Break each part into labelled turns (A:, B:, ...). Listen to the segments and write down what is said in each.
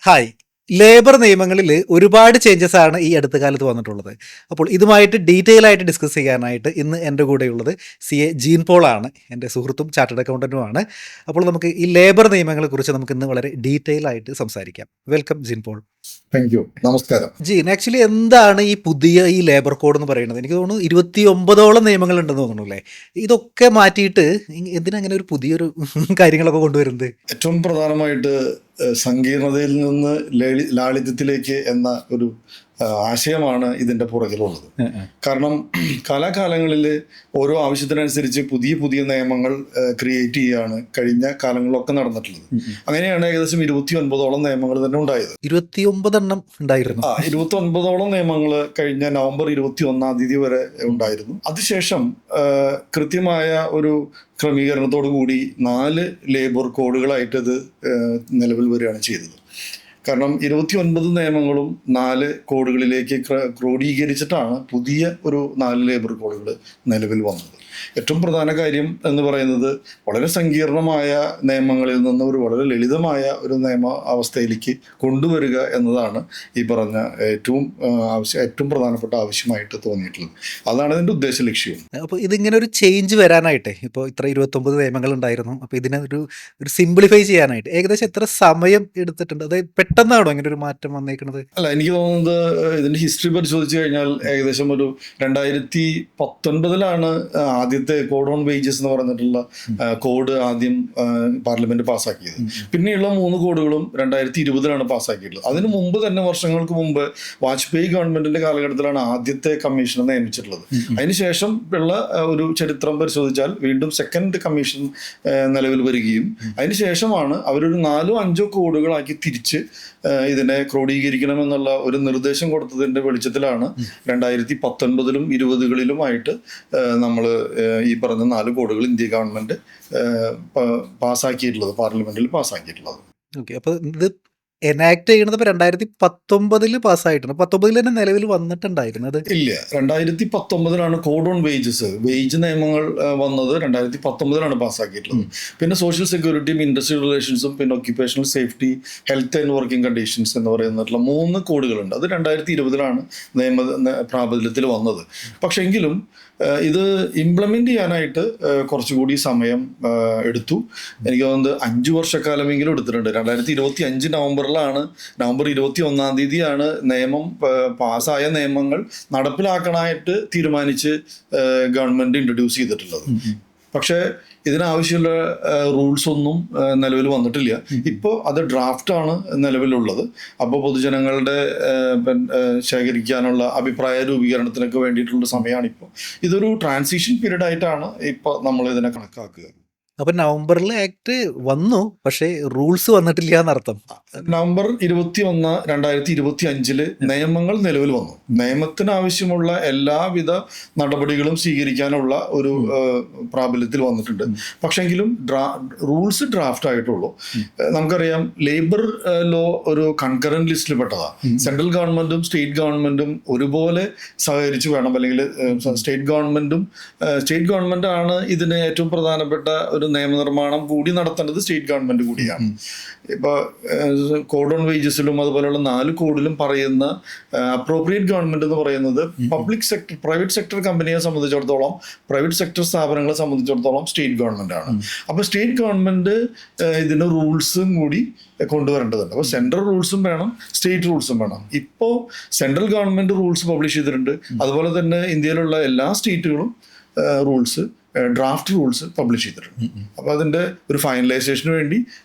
A: Hi. Labour നിയമങ്ങളിൽ ഒരുപാട് changes ആണ് ഈ അടുത്ത കാലത്ത് വന്നിട്ടുള്ളത്. അപ്പോൾ ഇതുമായിട്ട് ഡീറ്റെയിൽ ആയിട്ട് ഡിസ്കസ് ചെയ്യാനായിട്ട് ഇന്ന് എൻ്റെ കൂടെയുള്ളത് ജീൻ പോളാണ്. എൻ്റെ സുഹൃത്തും ചാർട്ടേഡ് അക്കൗണ്ടൻറ്റുമാണ്. അപ്പോൾ നമുക്ക് ഈ ലേബർ നിയമങ്ങളെക്കുറിച്ച് നമുക്ക് ഇന്ന് വളരെ ഡീറ്റെയിൽ ആയിട്ട് സംസാരിക്കാം. Welcome Jean Paul.
B: Thank you. നമസ്കാരം.
A: ജീൻ, ആക്ച്വലി എന്താണ് ഈ പുതിയ ഈ ലേബർ കോഡ് എന്ന് പറയുന്നത്? എനിക്ക് തോന്നുന്നു 29ഓളം നിയമങ്ങൾ ഉണ്ടെന്ന് തോന്നുന്നു അല്ലേ? ഇതൊക്കെ മാറ്റിയിട്ട് എന്തിനങ്ങനെ ഒരു പുതിയൊരു കാര്യങ്ങളൊക്കെ കൊണ്ടുവരുന്നത്?
B: ഏറ്റവും പ്രധാനമായിട്ട് സങ്കീർണതയിൽ നിന്ന് ലാളിത്യത്തിലേക്ക് എന്ന ഒരു ആശയമാണ് ഇതിൻ്റെ പുറകിലുള്ളത്. കാരണം കാലാകാലങ്ങളിൽ ഓരോ ആവശ്യത്തിനനുസരിച്ച് പുതിയ പുതിയ നിയമങ്ങൾ ക്രിയേറ്റ് ചെയ്യുകയാണ് കഴിഞ്ഞ കാലങ്ങളിലൊക്കെ നടന്നിട്ടുള്ളത്. അങ്ങനെയാണ് ഏകദേശം 29ഓളം നിയമങ്ങൾ തന്നെ ഉണ്ടായത്.
A: 29 എണ്ണം ഉണ്ടായിരുന്നു.
B: 29ഓളം നിയമങ്ങൾ കഴിഞ്ഞ നവംബർ 21 വരെ ഉണ്ടായിരുന്നു. അതിനുശേഷം കൃത്യമായ ഒരു ക്രമീകരണത്തോടു കൂടി 4 ലേബർ കോഡുകളായിട്ട് ഇത് നിലവിൽ വരികയാണ് ചെയ്തത്. കാരണം 29 നിയമങ്ങളും 4 കോഡുകളിലേക്ക് ക്രോഡീകരിച്ചിട്ടാണ് പുതിയ ഒരു 4 ലേബർ കോഡുകൾ നിലവിൽ വന്നത്. ഏറ്റവും പ്രധാന കാര്യം എന്ന് പറയുന്നത് വളരെ സങ്കീർണമായ നിയമങ്ങളിൽ നിന്ന് ഒരു വളരെ ലളിതമായ ഒരു നിയമ അവസ്ഥയിലേക്ക് കൊണ്ടുവരിക എന്നതാണ് ഈ പറഞ്ഞ ഏറ്റവും പ്രധാനപ്പെട്ട ആവശ്യമായിട്ട് തോന്നിയിട്ടുള്ളത്. അതാണ് ഇതിൻ്റെ ഉദ്ദേശ ലക്ഷ്യവും.
A: അപ്പോൾ ഇതിങ്ങനെ ഒരു ചേഞ്ച് വരാനായിട്ട് ഇപ്പോൾ ഇത്ര 29 നിയമങ്ങൾ ഉണ്ടായിരുന്നു. അപ്പോൾ ഇതിനെ ഒരു സിംപ്ലിഫൈ ചെയ്യാനായിട്ട് ഏകദേശം എത്ര സമയം എടുത്തിട്ടുണ്ട്? അതായത് പെട്ടെന്നാണോ ഇങ്ങനെ ഒരു മാറ്റം വന്നേക്കുന്നത്?
B: അല്ല, എനിക്ക് തോന്നുന്നത് ഇതിൻ്റെ ഹിസ്റ്ററി പരിശോധിച്ച് കഴിഞ്ഞാൽ ഏകദേശം ഒരു 2019 ആദ്യത്തെ കോഡ് ഓൺ വേജസ് എന്ന് പറഞ്ഞിട്ടുള്ള കോഡ് ആദ്യം പാർലമെന്റ് പാസ്സാക്കിയത്. പിന്നെയുള്ള 3 കോഡുകളും 2020 പാസ്സാക്കിയിട്ടുള്ളത്. അതിന് മുമ്പ് തന്നെ വർഷങ്ങൾക്ക് മുമ്പ് വാജ്പേയി ഗവൺമെന്റിന്റെ കാലഘട്ടത്തിലാണ് ആദ്യത്തെ കമ്മീഷനെ നിയമിച്ചിട്ടുള്ളത്. അതിനുശേഷം ഉള്ള ഒരു ചരിത്രം പരിശോധിച്ചാൽ വീണ്ടും സെക്കൻഡ് കമ്മീഷൻ നിലവിൽ വരികയും അതിനുശേഷമാണ് അവരൊരു 4-5 കോഡുകളാക്കി തിരിച്ച് ഇതിനെ ക്രോഡീകരിക്കണമെന്നുള്ള ഒരു നിർദ്ദേശം കൊടുത്തതിന്റെ വെളിച്ചത്തിലാണ് 2019-ലും 20-കളിലുമായിട്ട് നമ്മൾ ഈ പറഞ്ഞ 4 കോഡുകൾ ഇന്ത്യ ഗവൺമെന്റ് പാസ്സാക്കിയിട്ടുള്ളത്, പാർലമെന്റിൽ പാസ്സാക്കിയിട്ടുള്ളത്.
A: ഓക്കെ, അപ്പോൾ ഇത് എനാക്ട് ചെയ്യുന്നത് ഇപ്പോൾ 2019 പാസ്സായിട്ടുണ്ട്. 19 തന്നെ നിലവിൽ വന്നിട്ടുണ്ടായിരുന്നത്
B: ഇല്ല, 2019 കോഡ് ഓൺ വേജ് നിയമങ്ങൾ വന്നത് 2019 പാസ്സാക്കിയിട്ടുള്ളത്. പിന്നെ സോഷ്യൽ സെക്യൂരിറ്റിയും ഇൻഡസ്ട്രിയൽ റിലേഷൻസും പിന്നെ occupational safety, health and working conditions എന്ന് പറയുന്നിട്ടുള്ള 3 കോഡുകളുണ്ട്. അത് 2020 പ്രാബല്യത്തിൽ വന്നത്. പക്ഷെ എങ്കിലും ഇത് ഇംപ്ലിമെന്റ് ചെയ്യാനായിട്ട് കുറച്ചുകൂടി സമയം എടുത്തു. എനിക്ക് തോന്നുന്നത് 5 വർഷക്കാലമെങ്കിലും എടുത്തിട്ടുണ്ട്. 2025 നവംബർ 21 നിയമം പാസ്സായ നിയമങ്ങൾ നടപ്പിലാക്കാനായിട്ട് തീരുമാനിച്ച് ഗവൺമെന്റ് ഇൻട്രൊഡ്യൂസ് ചെയ്തിട്ടുള്ളത്. പക്ഷേ ഇതിനാവശ്യമുള്ള റൂൾസ് ഒന്നും നിലവിൽ വന്നിട്ടില്ല. ഇപ്പോൾ അത് ഡ്രാഫ്റ്റാണ് നിലവിലുള്ളത്. അപ്പോൾ പൊതുജനങ്ങളുടെ ശേഖരിക്കാനുള്ള അഭിപ്രായ രൂപീകരണത്തിനൊക്കെ വേണ്ടിയിട്ടുള്ള സമയമാണ് ഇപ്പോൾ. ഇതൊരു ട്രാൻസിഷൻ പീരീഡ് ആയിട്ടാണ് ഇപ്പോൾ നമ്മൾ ഇതിനെ കണക്കാക്കുക.
A: അപ്പം നവംബറിൽ ആക്ട് വന്നു, പക്ഷേ റൂൾസ് വന്നിട്ടില്ല എന്നർത്ഥം.
B: നവംബർ 21, 2025 നിയമങ്ങൾ നിലവിൽ വന്നു. നിയമത്തിനാവശ്യമുള്ള എല്ലാവിധ നടപടികളും സ്വീകരിക്കാനുള്ള ഒരു പ്രാബല്യത്തിൽ വന്നിട്ടുണ്ട്. പക്ഷെങ്കിലും റൂൾസ് ഡ്രാഫ്റ്റ് ആയിട്ടുള്ളൂ. നമുക്കറിയാം, ലേബർ ലോ ഒരു കൺകറന്റ് ലിസ്റ്റിൽ പെട്ടതാണ്. സെൻട്രൽ ഗവൺമെന്റും സ്റ്റേറ്റ് ഗവൺമെന്റും ഒരുപോലെ സഹകരിച്ച് വേണം, അല്ലെങ്കിൽ സ്റ്റേറ്റ് ഗവൺമെന്റ് ആണ് ഇതിന് ഏറ്റവും പ്രധാനപ്പെട്ട ഒരു നിയമനിർമ്മാണം കൂടി നടത്തേണ്ടത്. സ്റ്റേറ്റ് ഗവൺമെന്റ് കൂടിയാണ്. ഇപ്പോൾ കോഡ് ഓൺ വേജസിലും അതുപോലെയുള്ള 4 കോഡിലും പറയുന്ന അപ്രോപ്രിയേറ്റ് ഗവൺമെന്റ് എന്ന് പറയുന്നത് പ്രൈവറ്റ് സെക്ടർ കമ്പനിയെ സംബന്ധിച്ചിടത്തോളം, പ്രൈവറ്റ് സെക്ടർ സ്ഥാപനങ്ങളെ സംബന്ധിച്ചിടത്തോളം സ്റ്റേറ്റ് ഗവൺമെന്റ് ആണ്. അപ്പോൾ സ്റ്റേറ്റ് ഗവൺമെന്റ് ഇതിന് റൂൾസും കൂടി കൊണ്ടുവരേണ്ടതുണ്ട്. അപ്പോൾ സെൻട്രൽ റൂൾസും വേണം, സ്റ്റേറ്റ് റൂൾസും വേണം. ഇപ്പോൾ സെൻട്രൽ ഗവൺമെന്റ് റൂൾസ് പബ്ലിഷ് ചെയ്തിട്ടുണ്ട്. അതുപോലെ തന്നെ ഇന്ത്യയിലുള്ള എല്ലാ സ്റ്റേറ്റുകളും ഡ്രാഫ്റ്റ് റൂൾസ് പബ്ലിഷ് ചെയ്തിട്ടുണ്ട്. അപ്പോൾ അതിൻ്റെ ഒരു ഫൈനലൈസേഷന് വേണ്ടി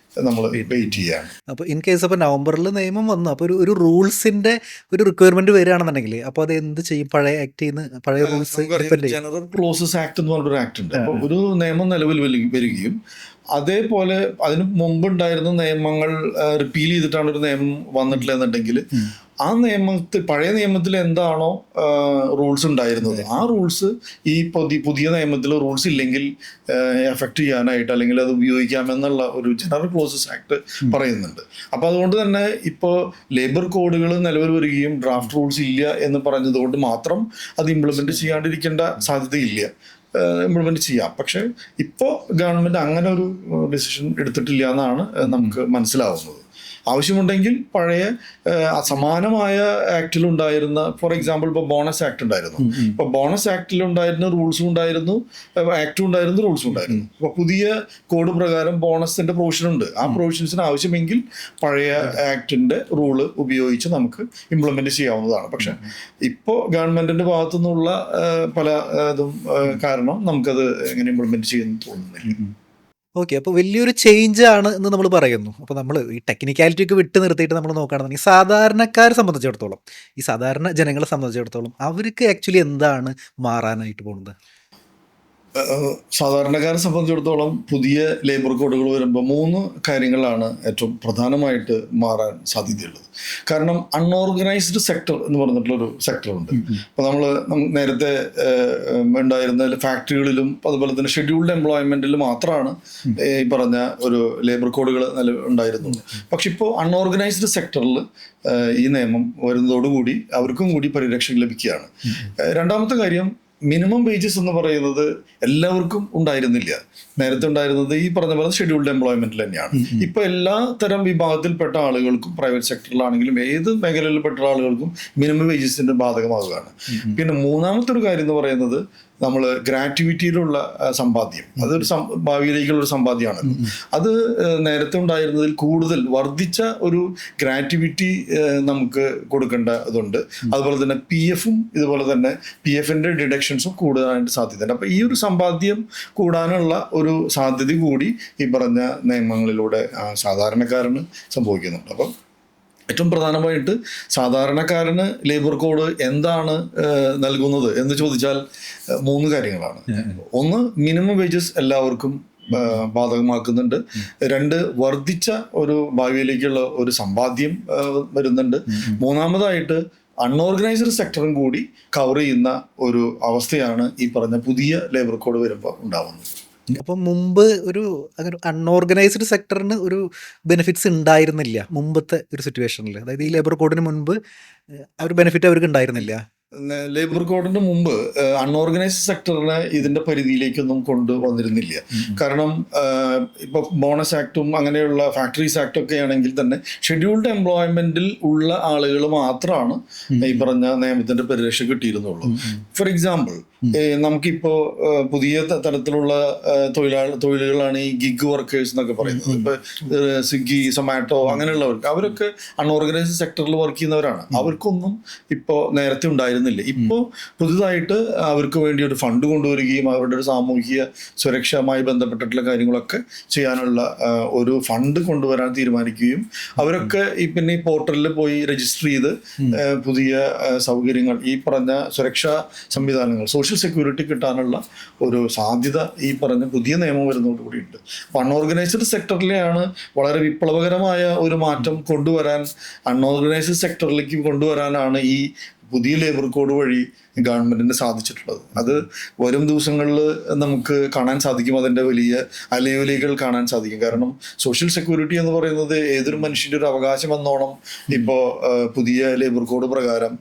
B: നമ്മൾ വെയിറ്റ് ചെയ്യാണ്.
A: അപ്പോൾ ഇൻ കേസ് അപ്പോൾ നവംബറിൽ നിയമം വന്നു, അപ്പോൾ ഒരു റൂൾസിന്റെ ഒരു റിക്വയർമെന്റ് വരികയാണെന്നുണ്ടെങ്കിൽ അപ്പോൾ അത് എന്ത് ചെയ്യും? പഴയ ആക്ട് പഴയ റൂൾസ്
B: ജനറൽ ക്ലോസസ് ആക്ട് എന്ന് പറഞ്ഞൊരു ആക്ട് ഉണ്ട്. അപ്പോൾ ഒരു നിയമം നിലവിൽ വരികയും അതേപോലെ അതിന് മുമ്പുണ്ടായിരുന്ന നിയമങ്ങൾ റിപ്പീൽ ചെയ്തിട്ടാണ് ഒരു നിയമം വന്നിട്ടില്ല എന്നുണ്ടെങ്കിൽ ആ പഴയ നിയമത്തിൽ എന്താണോ റൂൾസ് ഉണ്ടായിരുന്നത് ആ റൂൾസ് ഈ പുതിയ നിയമത്തിൽ റൂൾസ് ഇല്ലെങ്കിൽ എഫക്ട് ചെയ്യാനായിട്ട് അല്ലെങ്കിൽ അത് ഉപയോഗിക്കാമെന്നുള്ള ഒരു ജനറൽ ക്ലോസസ് ആക്ട് പറയുന്നുണ്ട്. അപ്പോൾ അതുകൊണ്ട് തന്നെ ഇപ്പോൾ ലേബർ കോഡുകൾ നിലവിൽ വരികയും ഡ്രാഫ്റ്റ് റൂൾസ് ഇല്ല എന്ന് പറഞ്ഞതുകൊണ്ട് മാത്രം അത് ഇംപ്ലിമെന്റ് ചെയ്യാണ്ടിരിക്കേണ്ട സാധ്യതയില്ല. ഇംപ്ലിമെന്റ് ചെയ്യാം. പക്ഷെ ഇപ്പോൾ ഗവൺമെന്റ് അങ്ങനെ ഒരു ഡിസിഷൻ എടുത്തിട്ടില്ല എന്നാണ് നമുക്ക് മനസ്സിലാവുന്നത്. ആവശ്യമുണ്ടെങ്കിൽ പഴയ സമാനമായ ആക്ടിലുണ്ടായിരുന്ന, ഫോർ എക്സാമ്പിൾ ഇപ്പോൾ ബോണസ് ആക്ട് ഉണ്ടായിരുന്നു. ഇപ്പോൾ ബോണസ് ആക്ടിലുണ്ടായിരുന്ന റൂൾസും ഉണ്ടായിരുന്നു, ആക്ടും ഉണ്ടായിരുന്നു, റൂൾസും ഉണ്ടായിരുന്നു. അപ്പോൾ പുതിയ കോഡ് പ്രകാരം ബോണസിന്റെ പ്രൊവിഷൻ ഉണ്ട്. ആ പ്രൊവിഷൻസിന് ആവശ്യമെങ്കിൽ പഴയ ആക്ടിന്റെ റൂള് ഉപയോഗിച്ച് നമുക്ക് ഇംപ്ലിമെന്റ് ചെയ്യാവുന്നതാണ്. പക്ഷെ ഇപ്പോൾ ഗവൺമെന്റിന്റെ ഭാഗത്തു നിന്നുള്ള പല ഇതും കാരണം നമുക്കത് എങ്ങനെ ഇംപ്ലിമെന്റ് ചെയ്യുന്നു തോന്നുന്നില്ല.
A: ഓക്കെ, അപ്പോൾ വലിയൊരു ചേഞ്ച് ആണ് എന്ന് നമ്മൾ പറയുന്നു. അപ്പോൾ നമ്മൾ ഈ ടെക്നിക്കാലിറ്റി ഒക്കെ വിട്ട് നിർത്തിയിട്ട് നമ്മൾ നോക്കുകയാണെന്നുണ്ടെങ്കിൽ സാധാരണക്കാരെ സംബന്ധിച്ചിടത്തോളം, ഈ സാധാരണ ജനങ്ങളെ സംബന്ധിച്ചിടത്തോളം അവർക്ക് ആക്ച്വലി എന്താണ് മാറാനായിട്ട് പോകുന്നത്?
B: സാധാരണക്കാരെ സംബന്ധിച്ചിടത്തോളം പുതിയ ലേബർ കോഡുകൾ വരുമ്പോൾ 3 കാര്യങ്ങളാണ് ഏറ്റവും പ്രധാനമായിട്ട് മാറാൻ സാധ്യതയുള്ളത്. കാരണം അൺഓർഗനൈസ്ഡ് സെക്ടർ എന്ന് പറഞ്ഞിട്ടുള്ളൊരു സെക്ടറുണ്ട്. അപ്പോൾ നമ്മൾ നേരത്തെ ഉണ്ടായിരുന്ന ഫാക്ടറികളിലും അതുപോലെ തന്നെ ഷെഡ്യൂൾഡ് എംപ്ലോയ്മെന്റിൽ മാത്രമാണ് ഈ പറഞ്ഞ ഒരു ലേബർ കോഡുകൾ ഉണ്ടായിരുന്നുള്ളൂ. പക്ഷെ ഇപ്പോൾ അൺഓർഗനൈസ്ഡ് സെക്ടറിൽ ഈ നിയമം വരുന്നതോടുകൂടി അവർക്കും കൂടി പരിരക്ഷ ലഭിക്കുകയാണ്. രണ്ടാമത്തെ കാര്യം, മിനിമം വേജസ് എന്ന് പറയുന്നത് എല്ലാവർക്കും ഉണ്ടായിരുന്നില്ല. നേരത്തെ ഉണ്ടായിരുന്നത് ഈ പറഞ്ഞ പോലെ ഷെഡ്യൂൾഡ് എംപ്ലോയ്മെന്റിൽ തന്നെയാണ്. ഇപ്പൊ എല്ലാ തരം വിഭാഗത്തിൽപ്പെട്ട ആളുകൾക്കും, പ്രൈവറ്റ് സെക്ടറിലാണെങ്കിലും ഏത് മേഖലയിൽപ്പെട്ട ആളുകൾക്കും മിനിമം വേജസിന്റെ ബാധകമാവുകയാണ്. പിന്നെ മൂന്നാമത്തെ ഒരു കാര്യം എന്ന് പറയുന്നത് നമ്മൾ ഗ്രാറ്റുവിറ്റിയിലുള്ള സമ്പാദ്യം, അതൊരു ഭാവിയിലേക്കുള്ള ഒരു സമ്പാദ്യമാണ്. അത് നേരത്തെ ഉണ്ടായിരുന്നതിൽ കൂടുതൽ വർദ്ധിച്ച ഒരു ഗ്രാറ്റുവിറ്റി നമുക്ക് കൊടുക്കേണ്ട ഇതുണ്ട്. അതുപോലെ തന്നെ PF ഇതുപോലെ തന്നെ PFന്റെ ഡിഡക്ഷൻസും കൂടാനായിട്ട് സാധ്യതയുണ്ട്. അപ്പോൾ ഈ ഒരു സമ്പാദ്യം കൂടാനുള്ള ഒരു സാധ്യത കൂടി ഈ പറഞ്ഞ നിയമങ്ങളിലൂടെ സാധാരണക്കാരന് സംഭവിക്കുന്നുണ്ട്. അപ്പം ഏറ്റവും പ്രധാനമായിട്ട് സാധാരണക്കാരന് ലേബർ കോഡ് എന്താണ് നൽകുന്നത് എന്ന് ചോദിച്ചാൽ 3 കാര്യങ്ങളാണ്. ഒന്ന്, മിനിമം വേജസ് എല്ലാവർക്കും ബാധകമാക്കുന്നുണ്ട്. 2, വർദ്ധിച്ച ഒരു ഭാവിയിലേക്കുള്ള ഒരു സമ്പാദ്യം വരുന്നുണ്ട്. മൂന്നാമതായിട്ട് അൺഓർഗനൈസ്ഡ് സെക്ടറും കൂടി കവർ ചെയ്യുന്ന ഒരു അവസ്ഥയാണ് ഈ പറഞ്ഞ പുതിയ ലേബർ കോഡ് വരുമ്പോൾ ഉണ്ടാവുന്നത്.
A: അപ്പം മുമ്പ് ഒരു അങ്ങനെ അൺഓർഗനൈസ്ഡ് സെക്ടറിന് ഒരു ബെനിഫിറ്റ്സ് ഉണ്ടായിരുന്നില്ല മുമ്പത്തെ ഒരു സിറ്റുവേഷനിൽ. അതായത് ഈ ലേബർ കോഡിന് മുൻപ് ആ ഒരു ബെനിഫിറ്റ് അവർക്ക് ഉണ്ടായിരുന്നില്ല.
B: ലേബർ കോഡിന് മുമ്പ് അൺഓർഗനൈസ്ഡ് സെക്ടറിനെ ഇതിന്റെ പരിധിയിലേക്കൊന്നും കൊണ്ടുവന്നിരുന്നില്ല. കാരണം ഇപ്പൊ ബോണസ് ആക്ടും അങ്ങനെയുള്ള ഫാക്ടറീസ് ആക്ട് ഒക്കെ ആണെങ്കിൽ തന്നെ ഷെഡ്യൂൾഡ് എംപ്ലോയ്മെന്റിൽ ഉള്ള ആളുകൾ മാത്രമാണ് ഈ പറഞ്ഞ നിയമത്തിന്റെ പരിരക്ഷ കിട്ടിയിരുന്നുള്ളൂ. ഫോർ എക്സാമ്പിൾ, നമുക്കിപ്പോ പുതിയ തരത്തിലുള്ള തൊഴിലുകളാണ് ഈ ഗിഗ് വർക്കേഴ്സ് എന്നൊക്കെ പറയുന്നത്. ഇപ്പൊ സ്വിഗ്ഗി, സൊമാറ്റോ അങ്ങനെയുള്ളവർക്ക്, അവരൊക്കെ അൺഓർഗനൈസ്ഡ് സെക്ടറിൽ വർക്ക് ചെയ്യുന്നവരാണ്. അവർക്കൊന്നും ഇപ്പോൾ നേരത്തെ ഉണ്ടായിരുന്നില്ല. ഇപ്പോൾ പുതുതായിട്ട് അവർക്ക് വേണ്ടി ഒരു ഫണ്ട് കൊണ്ടുവരികയും അവരുടെ ഒരു സാമൂഹിക സുരക്ഷയുമായി ബന്ധപ്പെട്ടിട്ടുള്ള കാര്യങ്ങളൊക്കെ ചെയ്യാനുള്ള ഒരു ഫണ്ട് കൊണ്ടുവരാൻ തീരുമാനിക്കുകയും അവരൊക്കെ പിന്നെ ഈ പോർട്ടലിൽ പോയി രജിസ്റ്റർ ചെയ്ത് പുതിയ സൗകര്യങ്ങൾ, ഈ പറഞ്ഞ സുരക്ഷാ സംവിധാനങ്ങൾ, സോഷ്യൽ സെക്യൂരിറ്റി കിട്ടാനുള്ള ഒരു സാധ്യത ഈ പറഞ്ഞ പുതിയ നിയമം വരുന്നതോടുകൂടിയുണ്ട്. അപ്പോൾ അൺഓർഗനൈസ്ഡ് സെക്ടറിലെയാണ് വളരെ വിപ്ലവകരമായ ഒരു മാറ്റം കൊണ്ടുവരാൻ, അൺഓർഗനൈസ്ഡ് സെക്ടറിലേക്ക് കൊണ്ടുവരാനാണ് ഈ പുതിയ ലേബർ കോഡ് വഴി ഗവൺമെന്റിന് സാധിച്ചിട്ടുള്ളത്. അത് വരും ദിവസങ്ങളിൽ നമുക്ക് കാണാൻ സാധിക്കും, അതിൻ്റെ വലിയ അലയൊലികൾ കാണാൻ സാധിക്കും. കാരണം സോഷ്യൽ സെക്യൂരിറ്റി എന്ന് പറയുന്നത് ഏതൊരു മനുഷ്യൻ്റെ ഒരു അവകാശം എന്നോണം ഇപ്പോൾ പുതിയ ലേബർ കോഡ് പ്രകാരം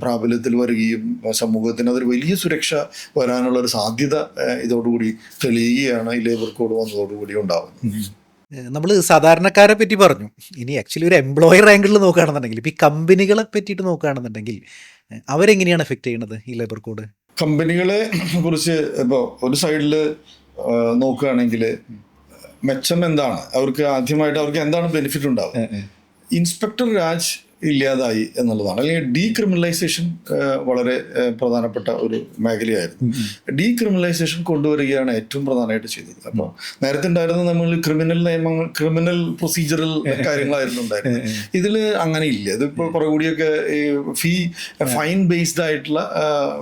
B: പ്രാബല്യത്തിൽ വരികയും സമൂഹത്തിന് അതൊരു വലിയ സുരക്ഷ വരാനുള്ള ഒരു സാധ്യത ഇതോടുകൂടി തെളിയുകയാണ് ഈ ലേബർ കോഡ് വന്നതോടുകൂടി ഉണ്ടാവുന്നത്.
A: നമ്മൾ സാധാരണക്കാരെ പറ്റി പറഞ്ഞു. ഇനി ആക്ച്വലി ഒരു എംപ്ലോയർ ആംഗിളിൽ നോക്കുകയാണെന്നുണ്ടെങ്കിൽ, ഇപ്പോൾ ഈ കമ്പനികളെ പറ്റിയിട്ട് നോക്കുകയാണെന്നുണ്ടെങ്കിൽ അവരെങ്ങനെയാണ് എഫക്റ്റ് ചെയ്യുന്നത് ഈ ലേബർ കോഡ്?
B: കമ്പനികളെ കുറിച്ച് ഇപ്പോൾ ഒരു സൈഡിൽ നോക്കുകയാണെങ്കിൽ മെച്ചം എന്താണ്, അവർക്ക് ആദ്യമായിട്ട് അവർക്ക് എന്താണ് ബെനിഫിറ്റ് ഉണ്ടാവുക? ഇൻസ്പെക്ടർ രാജ് ഇല്ലാതായി എന്നുള്ളതാണ്. അല്ലെങ്കിൽ ഡീക്രിമിനലൈസേഷൻ വളരെ പ്രധാനപ്പെട്ട ഒരു മേഖലയായിരുന്നു. ഡീക്രിമിനലൈസേഷൻ കൊണ്ടുവരികയാണ് ഏറ്റവും പ്രധാനമായിട്ട് ചെയ്തത്. അപ്പോൾ നേരത്തെ ഉണ്ടായിരുന്ന നമ്മൾ ക്രിമിനൽ നിയമങ്ങൾ, ക്രിമിനൽ പ്രൊസീജറൽ കാര്യങ്ങളായിരുന്നു ഉണ്ടായിരുന്നത്. ഇതിൽ അങ്ങനെ ഇല്ല. ഇതിപ്പോൾ കുറെ കൂടിയൊക്കെ ഈ ഫൈൻ ബേസ്ഡ് ആയിട്ടുള്ള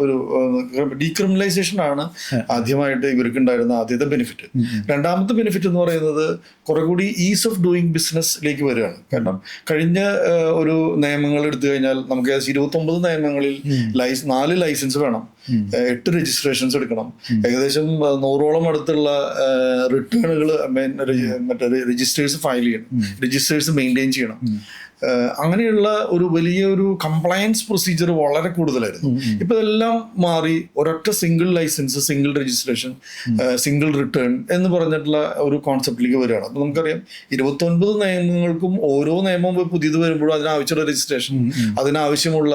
B: ഒരു ഡീക്രിമിനലൈസേഷൻ ആണ് ആദ്യമായിട്ട് ഇവർക്ക് ഉണ്ടായിരുന്ന ആദ്യത്തെ ബെനിഫിറ്റ്. രണ്ടാമത്തെ ബെനിഫിറ്റ് എന്ന് പറയുന്നത് കുറെ കൂടി ഈസ് ഓഫ് ഡൂയിങ് ബിസിനസ്സിലേക്ക് വരികയാണ്. കാരണം കഴിഞ്ഞ ഒരു നിയമങ്ങൾ എടുത്തു കഴിഞ്ഞാൽ നമുക്ക് 29 നിയമങ്ങളിൽ 4 ലൈസൻസ് വേണം, 8 രജിസ്ട്രേഷൻസ് എടുക്കണം, ഏകദേശം 100ഓളം അടുത്തുള്ള റിട്ടേണുകൾ മറ്റേ രജിസ്റ്റേഴ്സ് ഫയൽ ചെയ്യണം, രജിസ്റ്റേഴ്സ് മെയിൻറ്റെയിൻ ചെയ്യണം. അങ്ങനെയുള്ള ഒരു വലിയൊരു കംപ്ലയൻസ് പ്രൊസീജിയർ വളരെ കൂടുതലായിരുന്നു. ഇപ്പൊ ഇതെല്ലാം മാറി ഒരൊറ്റ single licence, single registration, single return എന്ന് പറഞ്ഞിട്ടുള്ള ഒരു കോൺസെപ്റ്റിലേക്ക് വരികയാണ്. അപ്പൊ നമുക്കറിയാം 29 നിയമങ്ങൾക്കും ഓരോ നിയമവും പുതിയത് വരുമ്പോഴും അതിനാവശ്യമുള്ള രജിസ്ട്രേഷൻ, അതിനാവശ്യമുള്ള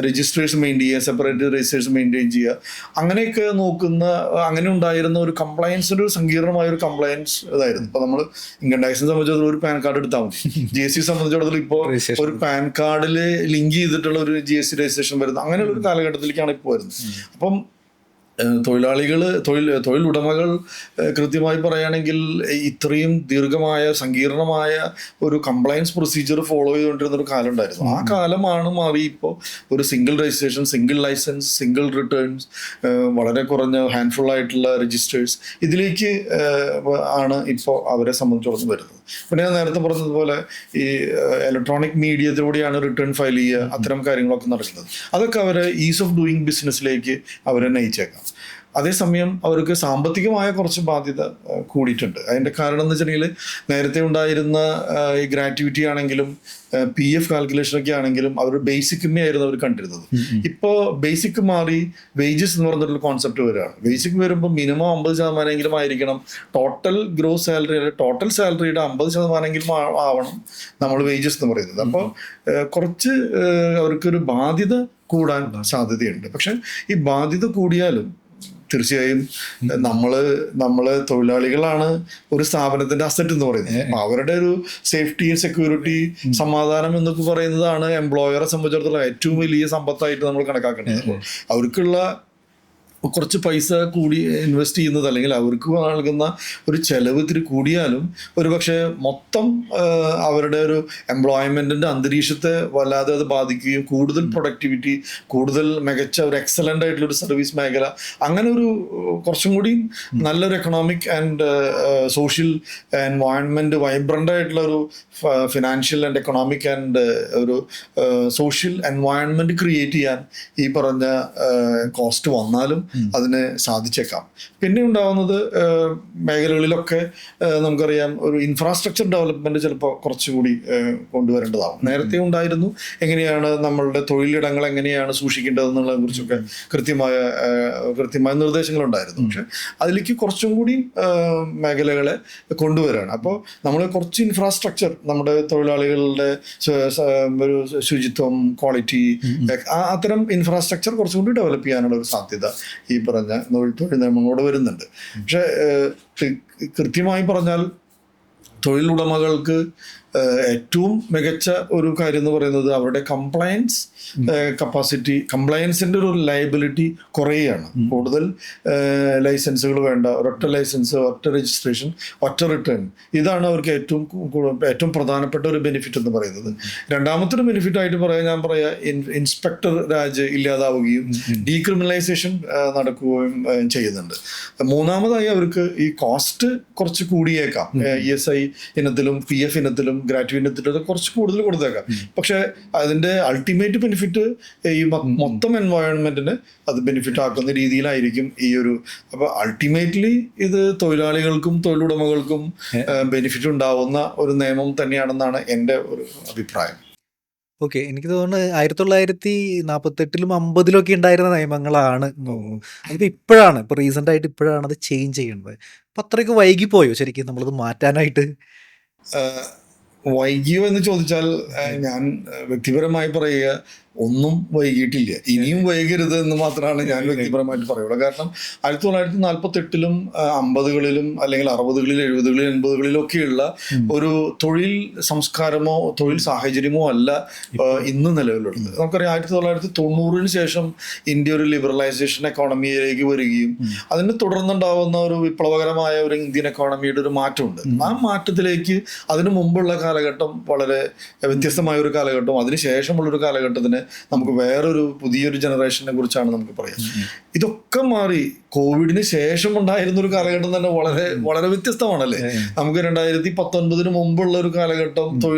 B: രജിസ്ട്രേഷൻ മെയിൻറ്റെയിൻ ചെയ്യുക, സെപ്പറേറ്റ് രജിസ്ട്രേഷൻ മെയിൻറ്റെയിൻ ചെയ്യുക, അങ്ങനെയൊക്കെ നോക്കുന്ന അങ്ങനെ ഉണ്ടായിരുന്ന ഒരു കംപ്ലയൻസിന്റെ ഒരു സങ്കീർണമായ ഒരു കംപ്ലയൻസ് ഇതായിരുന്നു. ഇപ്പൊ നമ്മൾ ഇൻകം ടാക്സിനെ സംബന്ധിച്ചിടത്തോളം ഒരു പാൻ കാർഡ് എടുത്താൽ മതി. GST സംബന്ധിച്ചിടത്തോളം ഇപ്പോൾ ഒരു പാൻ കാർഡിൽ ലിങ്ക് ചെയ്തിട്ടുള്ള ഒരു GST രജിസ്ട്രേഷൻ വരുന്നത് അങ്ങനെയുള്ള ഒരു കാലഘട്ടത്തിലേക്കാണ് ഇപ്പോൾ വരുന്നത്. അപ്പം തൊഴിലുടമകൾ കൃത്യമായി പറയുകയാണെങ്കിൽ ഇത്രയും ദീർഘമായ സങ്കീർണമായ ഒരു കംപ്ലയൻസ് പ്രൊസീജിയർ ഫോളോ ചെയ്തുകൊണ്ടിരുന്ന ഒരു കാലം ഉണ്ടായിരുന്നു. ആ കാലമാണ് മാറി ഇപ്പോൾ ഒരു single registration, single licence, single returns, വളരെ കുറഞ്ഞ ഹാൻഡ്ഫുൾ ആയിട്ടുള്ള രജിസ്റ്റേഴ്സ്, ഇതിലേക്ക് ആണ് ഇപ്പോൾ അവരെ സംബന്ധിച്ചിടത്തോളം വരുന്നത്. പിന്നെ ഞാൻ നേരത്തെ പറഞ്ഞതുപോലെ ഈ ഇലക്ട്രോണിക് മീഡിയത്തിലൂടെയാണ് റിട്ടേൺ ഫയൽ ചെയ്യുക, അത്തരം കാര്യങ്ങളൊക്കെ നടക്കുന്നത്. അതൊക്കെ അവരെ ഈസ് ഓഫ് ഡൂയിങ് ബിസിനസ്സിലേക്ക് അവരെ നയിച്ചേക്കാം. അതേസമയം അവർക്ക് സാമ്പത്തികമായ കുറച്ച് ബാധ്യത കൂടിയിട്ടുണ്ട്. അതിൻ്റെ കാരണം എന്ന് വെച്ചിട്ടുണ്ടെങ്കിൽ നേരത്തെ ഉണ്ടായിരുന്ന ഈ ഗ്രാറ്റുവിറ്റി ആണെങ്കിലും PF കാൽക്കുലേഷനൊക്കെ ആണെങ്കിലും അവർ ബേസിക്കിനെ ആയിരുന്നു അവർ കണ്ടിരുന്നത്. ഇപ്പോൾ ബേസിക് മാറി വേജസ് എന്ന് പറഞ്ഞിട്ടുള്ള കോൺസെപ്റ്റ് വരികയാണ്. ബേസിക് വരുമ്പോൾ മിനിമം 50% ആയിരിക്കണം ടോട്ടൽ ഗ്രോസ് സാലറി, ടോട്ടൽ സാലറിയുടെ 50% ആവണം നമ്മൾ വേജസ് എന്ന് പറയുന്നത്. അപ്പോൾ കുറച്ച് അവർക്കൊരു ബാധ്യത കൂടാൻ സാധ്യതയുണ്ട്. പക്ഷെ ഈ ബാധ്യത കൂടിയാലും തീർച്ചയായും നമ്മള് തൊഴിലാളികളാണ് ഒരു സ്ഥാപനത്തിന്റെ അസറ്റ് എന്ന് പറയുന്നത്. അപ്പൊ അവരുടെ ഒരു സേഫ്റ്റി, സെക്യൂരിറ്റി, സമാധാനം എന്നൊക്കെ പറയുന്നതാണ് എംപ്ലോയറെ സംബന്ധിച്ചിടത്തോളം ഏറ്റവും വലിയ സമ്പത്തായിട്ട് നമ്മൾ കണക്കാക്കേണ്ടത്. അപ്പോൾ അവർക്കുള്ള കുറച്ച് പൈസ കൂടി ഇൻവെസ്റ്റ് ചെയ്യുന്നത് അല്ലെങ്കിൽ അവർക്ക് നൽകുന്ന ഒരു ചെലവ് ഇത്തിരി കൂടിയാലും ഒരു പക്ഷേ മൊത്തം അവരുടെ ഒരു എംപ്ലോയ്മെന്റിന്റെ അന്തരീക്ഷത്തെ വല്ലാതെ അത് ബാധിക്കുകയും കൂടുതൽ പ്രൊഡക്ടിവിറ്റി, കൂടുതൽ മികച്ച ഒരു എക്സലന്റ് ആയിട്ടുള്ള ഒരു സർവീസ് മേഖല, അങ്ങനെ ഒരു കുറച്ചും കൂടി നല്ലൊരു economic and social environment, vibrant ആയിട്ടുള്ള ഒരു ഫിനാൻഷ്യൽ ആൻഡ് എക്കണോമിക് ആൻഡ് ഒരു സോഷ്യൽ എൻവയോൺമെന്റ് ക്രിയേറ്റ് ചെയ്യാൻ ഈ പറഞ്ഞ കോസ്റ്റ് വന്നാലും അതിന് സാധിച്ചേക്കാം. പിന്നെ ഉണ്ടാവുന്നത് മേഖലകളിലൊക്കെ നമുക്കറിയാം ഒരു ഇൻഫ്രാസ്ട്രക്ചർ ഡെവലപ്മെന്റ് ചിലപ്പോൾ കുറച്ചുകൂടി കൊണ്ടുവരേണ്ടതാവും. നേരത്തെ ഉണ്ടായിരുന്നു എങ്ങനെയാണ് നമ്മളുടെ തൊഴിലിടങ്ങൾ എങ്ങനെയാണ് സൂക്ഷിക്കേണ്ടതെന്നുള്ളതിനെ കുറിച്ചൊക്കെ കൃത്യമായ നിർദ്ദേശങ്ങളുണ്ടായിരുന്നു. പക്ഷെ അതിലേക്ക് കുറച്ചും കൂടി മേഖലകളെ കൊണ്ടുവരാണ്. അപ്പോൾ നമ്മൾ കുറച്ച് ഇൻഫ്രാസ്ട്രക്ചർ നമ്മുടെ തൊഴിലാളികളുടെ ഒരു ശുചിത്വം, ക്വാളിറ്റി, അത്തരം ഇൻഫ്രാസ്ട്രക്ചർ കുറച്ചുകൂടി ഡെവലപ്പ് ചെയ്യാനുള്ള ഒരു സാധ്യത ഈ പറഞ്ഞ തൊഴിൽ നിയമങ്ങളോട് വരുന്നുണ്ട്. പക്ഷെ കൃത്യമായി പറഞ്ഞാൽ തൊഴിലുടമകൾക്ക് ഏറ്റവും മികച്ച ഒരു കാര്യം എന്ന് പറയുന്നത് അവരുടെ കംപ്ലയൻസ് കപ്പാസിറ്റി, കംപ്ലയൻസിന്റെ ഒരു ലയബിലിറ്റി കുറയുകയാണ്. കൂടുതൽ ലൈസൻസുകൾ വേണ്ട, ഒരൊറ്റ ലൈസൻസ്, ഒറ്റ രജിസ്ട്രേഷൻ, ഒറ്റ റിട്ടേൺ, ഇതാണ് അവർക്ക് ഏറ്റവും പ്രധാനപ്പെട്ട ഒരു ബെനിഫിറ്റ് എന്ന് പറയുന്നത്. രണ്ടാമത്തെ ഒരു ബെനിഫിറ്റ് ആയിട്ട് ഞാൻ പറയാ ഇൻസ്പെക്ടർ രാജ് ഇല്ലാതാവുകയും ഡീക്രിമിനലൈസേഷൻ നടക്കുകയും ചെയ്യുന്നുണ്ട്. മൂന്നാമതായി അവർക്ക് ഈ കോസ്റ്റ് കുറച്ച് കൂടിയേക്കാം. ESI ഇനത്തിലും PF ഇനത്തിലും ഗ്രാറ്റുവിറ്റി കുറച്ച് കൂടുതൽ കൊടുത്തേക്കാം. പക്ഷെ അതിന്റെ അൾട്ടിമേറ്റ് ബെനിഫിറ്റ് ഈ മൊത്തം എൻവയോൺമെന്റിന് അത് ബെനിഫിറ്റ് ആക്കുന്ന രീതിയിലായിരിക്കും ഈ ഒരു. അപ്പൊ അൾട്ടിമേറ്റ്ലി ഇത് തൊഴിലാളികൾക്കും തൊഴിലുടമകൾക്കും ബെനിഫിറ്റ് ഉണ്ടാവുന്ന ഒരു നിയമം തന്നെയാണെന്നാണ് എൻ്റെ ഒരു അഭിപ്രായം.
A: ഓക്കെ, എനിക്ക് തോന്നുന്നു 1948-ലും 50-ലൊക്കെ ഉണ്ടായിരുന്ന നിയമങ്ങളാണ് തോന്നുന്നു. അതിപ്പോൾ ഇപ്പോഴാണ്, ഇപ്പോൾ റീസെൻ്റ് ആയിട്ട് ഇപ്പോഴാണ് അത് ചേഞ്ച് ചെയ്യുന്നത്. അപ്പം അത്രയ്ക്ക് വൈകിപ്പോയോ ശരിക്കും നമ്മളത് മാറ്റാനായിട്ട്?
B: വൈകിയോ എന്ന് ചോദിച്ചാൽ ഞാൻ വ്യക്തിപരമായി പറയുക ഒന്നും വൈകിട്ടില്ല, ഇനിയും വൈകരുത് എന്ന് മാത്രമാണ് ഞാൻ വ്യക്തിപരമായിട്ട് പറയുള്ളൂ. കാരണം 1948-ലും 50-കളിലും അല്ലെങ്കിൽ 60-കളിലും 70-കളിലും 80-കളിലും ഒക്കെയുള്ള ഒരു തൊഴിൽ സംസ്കാരമോ തൊഴിൽ സാഹചര്യമോ അല്ല ഇന്ന് നിലവിലുള്ളത്. നമുക്കറിയാം 1990-ന് ശേഷം ഇന്ത്യ ഒരു ലിബറലൈസേഷൻ എക്കോണമിയിലേക്ക് വരികയും അതിനെ തുടർന്നുണ്ടാവുന്ന ഒരു വിപ്ലവകരമായ ഒരു ഇന്ത്യൻ എക്കോണമിയുടെ ഒരു മാറ്റമുണ്ട്. ആ മാറ്റത്തിലേക്ക് അതിനു മുമ്പുള്ള കാലഘട്ടം വളരെ വ്യത്യസ്തമായ ഒരു കാലഘട്ടവും അതിനുശേഷമുള്ളൊരു കാലഘട്ടത്തിന് നമുക്ക് വേറൊരു പുതിയൊരു ജനറേഷനെ കുറിച്ചാണ് നമുക്ക് പറയാം. ഇതൊക്കെ മാറി കോവിഡിന് ശേഷം ഉണ്ടായിരുന്ന ഒരു കാലഘട്ടം തന്നെ വളരെ വളരെ വ്യത്യസ്തമാണല്ലേ. നമുക്ക് 2019 മുമ്പുള്ള ഒരു കാലഘട്ടം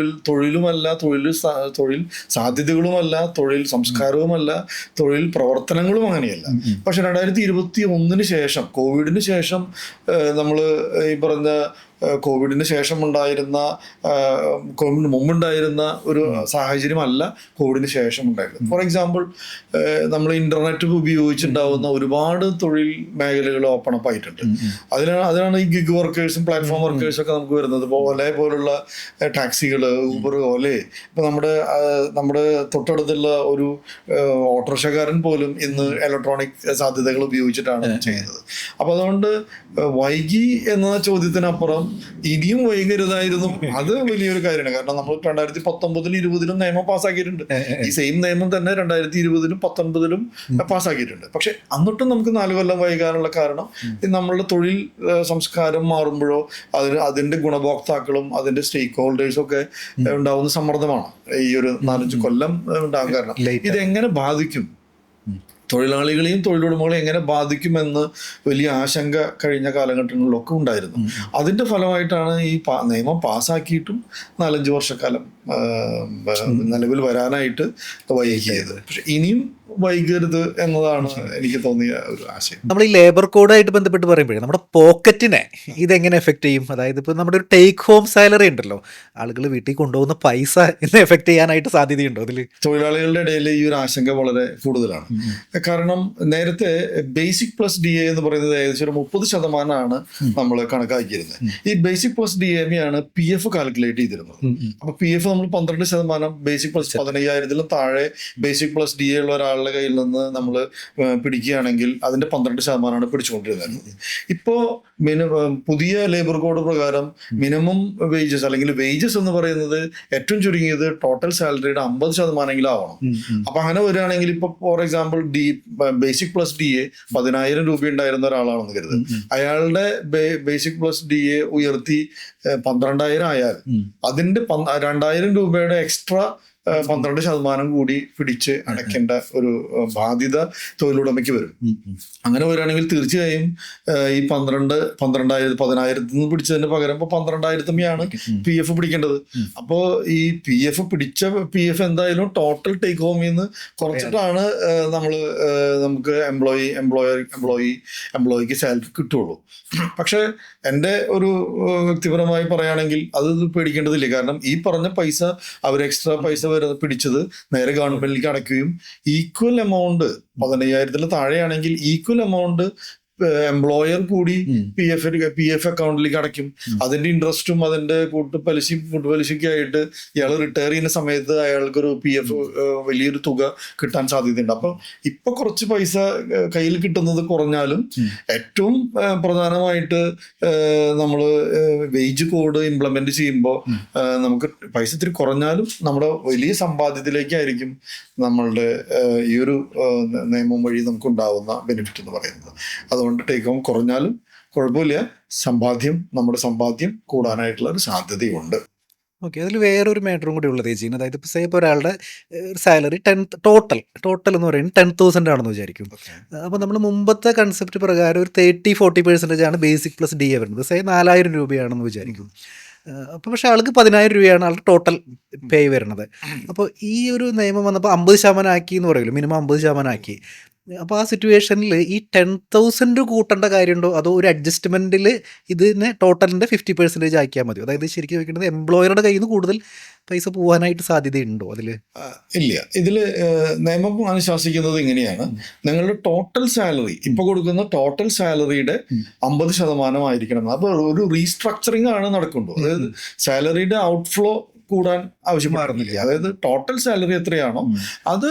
B: തൊഴിലുമല്ല, തൊഴിൽ സാധ്യതകളുമല്ല, തൊഴിൽ സംസ്കാരവുമല്ല, തൊഴിൽ പ്രവർത്തനങ്ങളും അങ്ങനെയല്ല. പക്ഷെ 2021 ശേഷം, കോവിഡിന് ശേഷം നമ്മൾ ഈ പറഞ്ഞ കോവിഡിന് ശേഷം ഉണ്ടായിരുന്ന, കോവിഡിന് മുമ്പുണ്ടായിരുന്ന ഒരു സാഹചര്യമല്ല കോവിഡിന് ശേഷം ഉണ്ടായിരുന്നത്. ഫോർ എക്സാമ്പിൾ, നമ്മൾ ഇന്റർനെറ്റ് ഉപയോഗിച്ചുണ്ടാവുന്ന ഒരുപാട് തൊഴിൽ മേഖലകൾ ഓപ്പൺ അപ്പ് ആയിട്ടുണ്ട്. അതിനാണ് ഈ ഗിഗ് വർക്കേഴ്സും പ്ലാറ്റ്ഫോം വർക്കേഴ്സും ഒക്കെ നമുക്ക് വരുന്നത്. ഇപ്പോൾ ഒലെ പോലുള്ള ടാക്സികൾ, ഊബർ, ഒലെ, ഇപ്പം നമ്മുടെ തൊട്ടടുത്തുള്ള ഒരു ഓട്ടോറിക്ഷക്കാരൻ പോലും ഇന്ന് ഇലക്ട്രോണിക് സാധ്യതകൾ ഉപയോഗിച്ചിട്ടാണ് ചെയ്യുന്നത്. അപ്പോൾ അതുകൊണ്ട് വൈകി എന്ന ചോദ്യത്തിനപ്പുറം ഇനിയും വൈകരുതായിരുന്നു, അത് വലിയൊരു കാര്യമാണ്. കാരണം നമ്മൾ 2019-20 നിയമം പാസ്സാക്കിയിട്ടുണ്ട്. ഈ സെയിം നിയമം തന്നെ 2020-19 പാസ്സാക്കിയിട്ടുണ്ട്. പക്ഷെ എന്നിട്ടും നമുക്ക് 4 കൊല്ലം വൈകാനുള്ള കാരണം നമ്മളുടെ തൊഴിൽ സംസ്കാരം മാറുമ്പോഴോ അതിന്റെ ഗുണഭോക്താക്കളും അതിന്റെ സ്റ്റേക്ക് ഹോൾഡേഴ്സും ഒക്കെ ഉണ്ടാവുന്ന സമ്മർദ്ദമാണ് ഈ ഒരു 4-5 കൊല്ലം ഉണ്ടാകാൻ കാരണം. ഇതെങ്ങനെ ബാധിക്കും, തൊഴിലാളികളെയും തൊഴിലുടമകളെയും എങ്ങനെ ബാധിക്കുമെന്ന് വലിയ ആശങ്ക കഴിഞ്ഞ കാലഘട്ടങ്ങളിലൊക്കെ ഉണ്ടായിരുന്നു. അതിന്റെ ഫലമായിട്ടാണ് ഈ നിയമം പാസ്സാക്കിയിട്ടും 4-5 വർഷക്കാലം നിലവിൽ വരാനായിട്ട് വൈകിയത്. പക്ഷെ ഇനിയും വൈകരുത് എന്നതാണ് എനിക്ക് തോന്നിയ ഒരു ആശയം.
A: നമ്മൾ ഈ ലേബർ കോഡായിട്ട് ബന്ധപ്പെട്ട് പറയുമ്പോഴേ നമ്മുടെ പോക്കറ്റിനെ ഇതെങ്ങനെ എഫക്ട് ചെയ്യും? അതായത് ഇപ്പോൾ നമ്മുടെ ഒരു ടേക്ക് ഹോം സാലറി ഉണ്ടല്ലോ, ആളുകൾ വീട്ടിൽ കൊണ്ടുപോകുന്ന പൈസ ഇന്ന് എഫക്ട് ചെയ്യാനായിട്ട് സാധ്യതയുണ്ടോ അതിൽ?
B: തൊഴിലാളികളുടെ ഇടയിൽ ഈ ഒരു ആശങ്ക വളരെ കൂടുതലാണ്. കാരണം നേരത്തെ ബേസിക് പ്ലസ് DA എന്ന് പറയുന്നത് ഏകദേശം ഒരു 30% നമ്മൾ കണക്കാക്കിയിരുന്നത്. ഈ ബേസിക് പ്ലസ് DA ആണ് PF കാൽക്കുലേറ്റ് ചെയ്തിരുന്നത്. അപ്പൊ PF നമ്മൾ 12%, ബേസിക് പ്ലസ് 15,000-ലും താഴെ ബേസിക് പ്ലസ് DA ഉള്ള ഒരാളുടെ കയ്യിൽ നിന്ന് നമ്മൾ പിടിക്കുകയാണെങ്കിൽ അതിന്റെ 12% പിടിച്ചുകൊണ്ടിരുന്നത്. ഇപ്പോ പുതിയ ലേബർ കോഡ് പ്രകാരം മിനിമം വേജസ് അല്ലെങ്കിൽ വേജസ് എന്ന് പറയുന്നത് ഏറ്റവും ചുരുങ്ങിയത് ടോട്ടൽ സാലറിയുടെ 50% ആവണം. അപ്പൊ അങ്ങനെ വരികയാണെങ്കിൽ ഇപ്പൊ for example basic plus DA 10,000 രൂപ ഉണ്ടായിരുന്ന ഒരാളാണെന്ന് കരുത്. അയാളുടെ ബേസിക് പ്ലസ് DA ഉയർത്തി 12,000 ആയാൽ അതിന്റെ 2,000 രൂപയുടെ എക്സ്ട്രാ 12% കൂടി പിടിച്ച് അടയ്ക്കേണ്ട ഒരു ബാധ്യത തൊഴിലുടമയ്ക്ക് വരും. അങ്ങനെ വരികയാണെങ്കിൽ തീർച്ചയായും ഈ 10,000 നിന്ന് പിടിച്ചതിന് പകരം ഇപ്പോൾ 12,000 PF പിടിക്കേണ്ടത്. അപ്പോൾ ഈ PF എന്തായാലും ടോട്ടൽ ടേക്ക് ഹോമിൽ നിന്ന് കുറച്ചിട്ടാണ് നമുക്ക് എംപ്ലോയിക്ക് സാലറി കിട്ടുള്ളൂ. പക്ഷെ എൻ്റെ ഒരു വ്യക്തിപരമായി പറയുകയാണെങ്കിൽ അത് പേടിക്കേണ്ടതില്ല. കാരണം ഈ പറഞ്ഞ പൈസ അവർ എക്സ്ട്രാ പൈസ പിടിച്ചത് നേരെ ഗവൺമെന്റിലേക്ക് അടയ്ക്കുകയും ഈക്വൽ എമൗണ്ട് 15,000-ൽ താഴെയാണെങ്കിൽ ഈക്വൽ എമൗണ്ട് എംപ്ലോയർ കൂടി PF അക്കൗണ്ടിലേക്ക് അടയ്ക്കും. അതിന്റെ ഇൻട്രസ്റ്റും അതിന്റെ കൂട്ടുപലിശയ്ക്കായിട്ട് ഇയാൾ റിട്ടയർ ചെയ്യുന്ന സമയത്ത് അയാൾക്കൊരു PF വലിയൊരു തുക കിട്ടാൻ സാധ്യതയുണ്ട്. അപ്പൊ ഇപ്പൊ കുറച്ച് പൈസ കയ്യിൽ കിട്ടുന്നത് കുറഞ്ഞാലും ഏറ്റവും പ്രധാനമായിട്ട് നമ്മൾ വേജ് കോഡ് ഇംപ്ലിമെന്റ് ചെയ്യുമ്പോൾ നമുക്ക് പൈസ ഇത്തിരി കുറഞ്ഞാലും നമ്മുടെ വലിയ സമ്പാദ്യത്തിലേക്കായിരിക്കും നമ്മളുടെ ഈ ഒരു നിയമം വഴി നമുക്കുണ്ടാവുന്ന ബെനിഫിറ്റ് എന്ന് പറയുന്നത്. അതുകൊണ്ട് ടേക്ക് ഹോം കുറഞ്ഞാലും കുഴപ്പമില്ല, നമ്മുടെ സമ്പാദ്യം കൂടാനായിട്ടുള്ള ഒരു സാധ്യതയുണ്ട്.
A: ഓക്കെ, അതിൽ വേറൊരു മാറ്ററും കൂടി ഉള്ളത് ചെയ്യുന്നത്, അതായത് ഇപ്പോൾ സേ ഇപ്പോൾ ഒരാളുടെ സാലറി ടോട്ടൽ എന്ന് പറയുന്നത് 10,000 ആണെന്ന് വിചാരിക്കും. അപ്പോൾ നമ്മൾ മുമ്പത്തെ കൺസെപ്റ്റ് പ്രകാരം ഒരു 30-40% ആണ് ബേസിക് പ്ലസ് DA വരുന്നത്. സേ 4,000 രൂപയാണെന്ന് വിചാരിക്കും. അപ്പോൾ പക്ഷേ ആൾക്ക് 10,000 രൂപയാണ് ആളുടെ ടോട്ടൽ പേ വരുന്നത്. അപ്പോൾ ഈ ഒരു നിയമം വന്നപ്പോൾ 50% ആക്കി എന്ന് പറയുമല്ലോ, മിനിമം 50% ആക്കി. അപ്പോൾ ആ സിറ്റുവേഷനിൽ ഈ 10,000 കൂട്ടേണ്ട കാര്യമുണ്ടോ, അതോ ഒരു അഡ്ജസ്റ്റ്മെൻറ്റിൽ ഇതിനെ ടോട്ടലിൻ്റെ 50% ആക്കിയാൽ മതിയോ? അതായത് ശരിക്കും ചോദിക്കുന്നത് എംപ്ലോയറുടെ കയ്യിൽ നിന്ന് കൂടുതൽ പൈസ പോകാനായിട്ട് സാധ്യതയുണ്ടോ അതിൽ?
B: ഇല്ല. ഇതിൽ നിയമം അനുശാസിക്കുന്നത് ഇങ്ങനെയാണ്, നിങ്ങളുടെ ടോട്ടൽ സാലറി ഇപ്പോൾ കൊടുക്കുന്ന ടോട്ടൽ സാലറിയുടെ 50% ആയിരിക്കണം. അപ്പോൾ ഒരു റീസ്ട്രക്ചറിങ് ആണ് നടക്കുന്നത്. അതായത് സാലറിയുടെ ഔട്ട്ഫ്ലോ കൂടാൻ ആവശ്യമായിരുന്നില്ല. അതായത് ടോട്ടൽ സാലറി എത്രയാണോ അത്